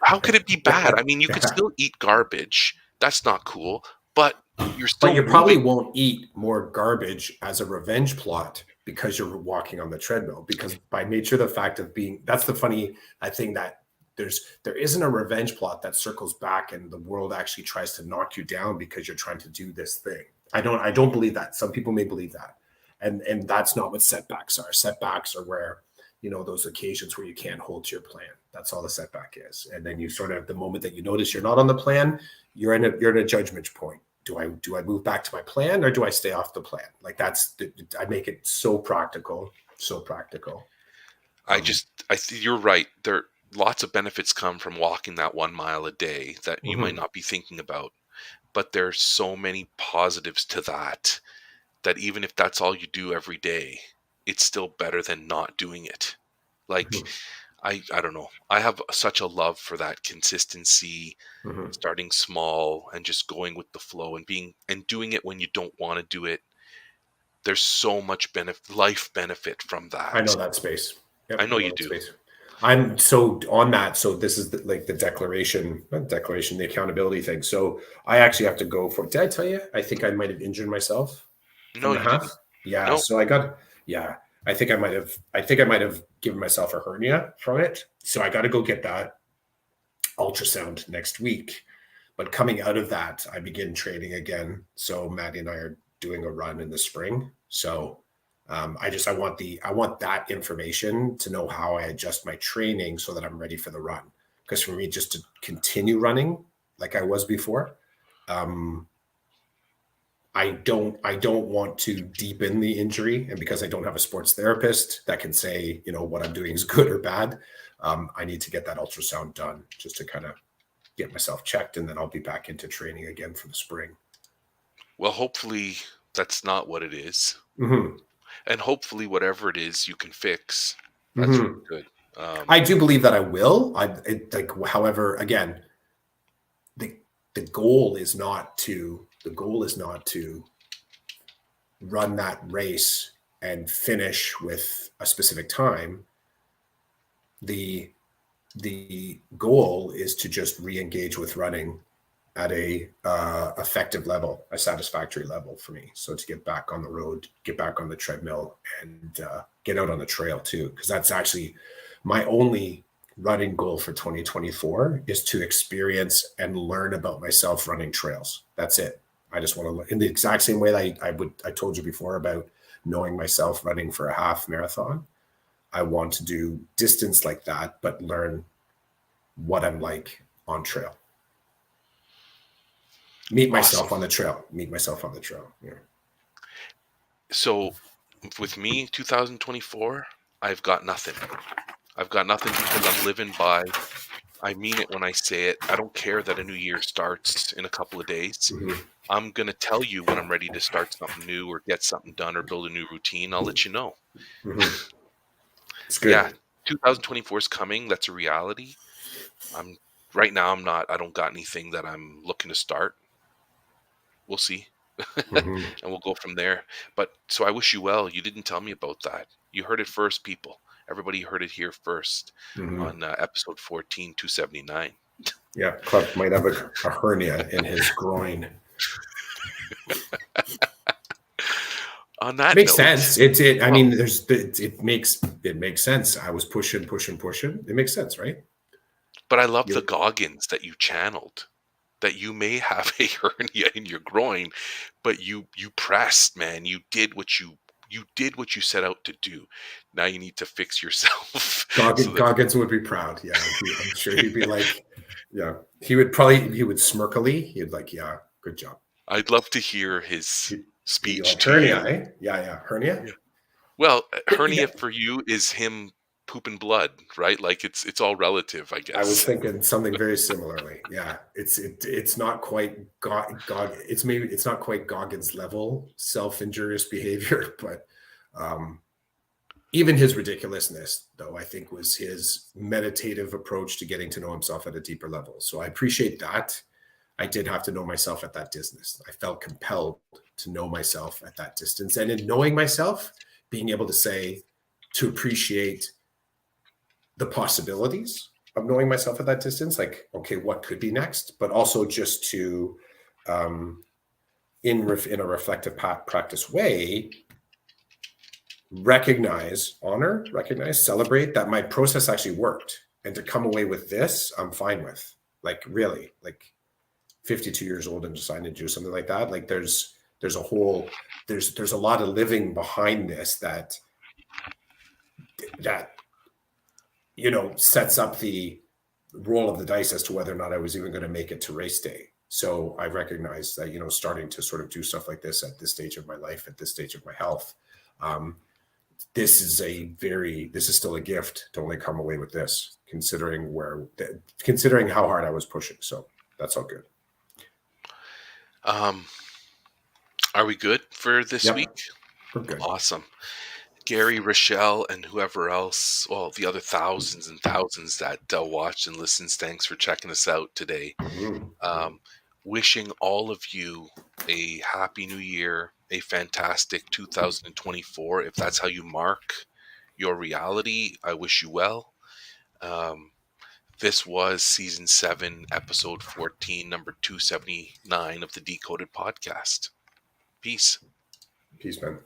[SPEAKER 1] How could it be bad?
[SPEAKER 2] Yeah.
[SPEAKER 1] I mean, you could
[SPEAKER 2] Yeah.
[SPEAKER 1] still eat garbage. That's not cool, but you're
[SPEAKER 2] But
[SPEAKER 1] still
[SPEAKER 2] you probably
[SPEAKER 1] moving.
[SPEAKER 2] won't eat more garbage as a revenge plot because you're walking on the treadmill. Because by nature, the fact of being, that's the funny, I think that there isn't a revenge plot that circles back and the world actually tries to knock you down because you're trying to do this thing. I don't believe that. Some people may believe that. And that's not what setbacks are. Setbacks are where, those occasions where you can't hold to your plan. That's all the setback is. And then you sort of, the moment that you notice you're not on the plan, you're in a judgment point. Do I move back to my plan, or do I stay off the plan? Like, I make it so practical, so practical. Um,
[SPEAKER 1] You're right. There lots of benefits come from walking that 1 mile a day that you might
[SPEAKER 2] mhm,
[SPEAKER 1] not be thinking about. But there's so many positives to that, that even if that's all you do every day, it's still better than not doing it. Like,
[SPEAKER 2] mhm,
[SPEAKER 1] I don't know. I have such a love for that consistency,
[SPEAKER 2] mhm.
[SPEAKER 1] starting small and just going with the flow, and doing it when you don't want to do it. There's so much life benefit from
[SPEAKER 2] I
[SPEAKER 1] that.
[SPEAKER 2] know that space.
[SPEAKER 1] I
[SPEAKER 2] Yep, I
[SPEAKER 1] know
[SPEAKER 2] know
[SPEAKER 1] you
[SPEAKER 2] that
[SPEAKER 1] do.
[SPEAKER 2] space. I'm so on that. So this is like the declaration, not declaration, the accountability thing. So I actually have to go for. Did I tell you? I think I might have injured myself from
[SPEAKER 1] No,
[SPEAKER 2] the
[SPEAKER 1] you
[SPEAKER 2] half.
[SPEAKER 1] didn't.
[SPEAKER 2] Yeah.
[SPEAKER 1] No.
[SPEAKER 2] So I got. Yeah. I think I might have given myself a hernia from it. So I got to go get that ultrasound next week. But coming out of that, I begin training again. So Maddie and I are doing a run in the spring. So I want that information to know how I adjust my training so that I'm ready for the run. Because for me, just to continue running like I was before, um, I don't want to deepen the injury, and because I don't have a sports therapist that can say, what I'm doing is good or bad, I need to get that ultrasound done just to kind of get myself checked, and then I'll be back into training again for the spring.
[SPEAKER 1] Well, hopefully that's not what it is.
[SPEAKER 2] Hmm.
[SPEAKER 1] And hopefully whatever it is you can fix. That's really
[SPEAKER 2] Hmm.
[SPEAKER 1] good.
[SPEAKER 2] I do believe that I will. However, again, the the goal is not to run that race and finish with a specific time. The goal is to just re-engage with running at a effective level, a satisfactory level for me. So to get back on the road, get back on the treadmill, and get out on the trail too, because that's actually my only running goal for 2024 is to experience and learn about myself running trails. That's it. I just want to learn in the exact same way that I told you before about knowing myself running for a half marathon. I want to do distance like that, but learn what I'm like on trail. Meet
[SPEAKER 1] Awesome.
[SPEAKER 2] myself on the trail. Meet myself on the trail. Yeah.
[SPEAKER 1] So with me, 2024, I've got nothing. I've got nothing because I'm living by, I mean it when I say it. I don't care that a new year starts in a couple of days.
[SPEAKER 2] Hmm.
[SPEAKER 1] I'm going to tell you when I'm ready to start something new or get something done or build a new routine. I'll let you know.
[SPEAKER 2] Hmm. It's
[SPEAKER 1] Yeah,
[SPEAKER 2] good.
[SPEAKER 1] 2024 is coming. That's a reality. I'm right now, I don't got anything that I'm looking to start. We'll see. And
[SPEAKER 2] Hmm.
[SPEAKER 1] we'll go from there. But so I wish you well. You didn't tell me about that. You heard it first, people. Everybody heard it here first
[SPEAKER 2] Hmm.
[SPEAKER 1] on episode 14, 279.
[SPEAKER 2] Yeah. Clive might have a hernia in his groin.
[SPEAKER 1] On that
[SPEAKER 2] Makes
[SPEAKER 1] note,
[SPEAKER 2] sense. I
[SPEAKER 1] well,
[SPEAKER 2] mean, it makes sense. I was pushing, pushing, pushing. It makes sense, right?
[SPEAKER 1] but I love the
[SPEAKER 2] You
[SPEAKER 1] Goggins that you channeled. That you may have a hernia in your groin, but you pressed, man. You did what you set out to do. Now you need to fix yourself so that
[SPEAKER 2] Goggins would be proud. Yeah, I'm sure he'd be like, yeah. He would smirkily. He'd like, yeah, good job.
[SPEAKER 1] I'd love to hear his
[SPEAKER 2] He'd be
[SPEAKER 1] speech
[SPEAKER 2] like
[SPEAKER 1] to
[SPEAKER 2] hernia,
[SPEAKER 1] you.
[SPEAKER 2] eh? Yeah, yeah, hernia.
[SPEAKER 1] Yeah. Well,
[SPEAKER 2] You
[SPEAKER 1] hernia
[SPEAKER 2] know,
[SPEAKER 1] for you is him pooping blood, right? Like it's all relative, I
[SPEAKER 2] I was
[SPEAKER 1] guess.
[SPEAKER 2] thinking something very similarly. Yeah, it's not quite it's maybe it's not quite Goggins level self-injurious behavior, but um, even his ridiculousness, though, I think was his meditative approach to getting to know himself at a deeper level. So I appreciate that. I did have to know myself at that distance. I felt compelled to know myself at that distance, and in knowing myself, being able to say to appreciate the possibilities of knowing myself at that distance, like, okay, what could be next, but also just to um, in a reflective practice way, recognize, celebrate that my process actually worked, and to come away with this, I'm fine with. Like, really, like 52 years old and deciding to do something like that. Like, there's a whole there's a lot of living behind this that sets up the roll of the dice as to whether or not I was even going to make it to race day. So I recognize that, starting to sort of do stuff like this at this stage of my life, at this stage of my health, um, this is still a gift to only come away with this, considering how hard I was pushing. So that's all good.
[SPEAKER 1] Um, are we good for this
[SPEAKER 2] Yep,
[SPEAKER 1] week?
[SPEAKER 2] we're good.
[SPEAKER 1] Awesome. Gary, Rochelle, and whoever else, well, the other thousands and thousands that watched and listens, thanks for checking us out today.
[SPEAKER 2] Mm-hmm.
[SPEAKER 1] Um, Wishing all of you a happy new year, a fantastic 2024. If that's how you mark your reality, I wish you well. Um, this was season 7, episode 14, number 279 of the Decoded Podcast. Peace.
[SPEAKER 2] Peace, man.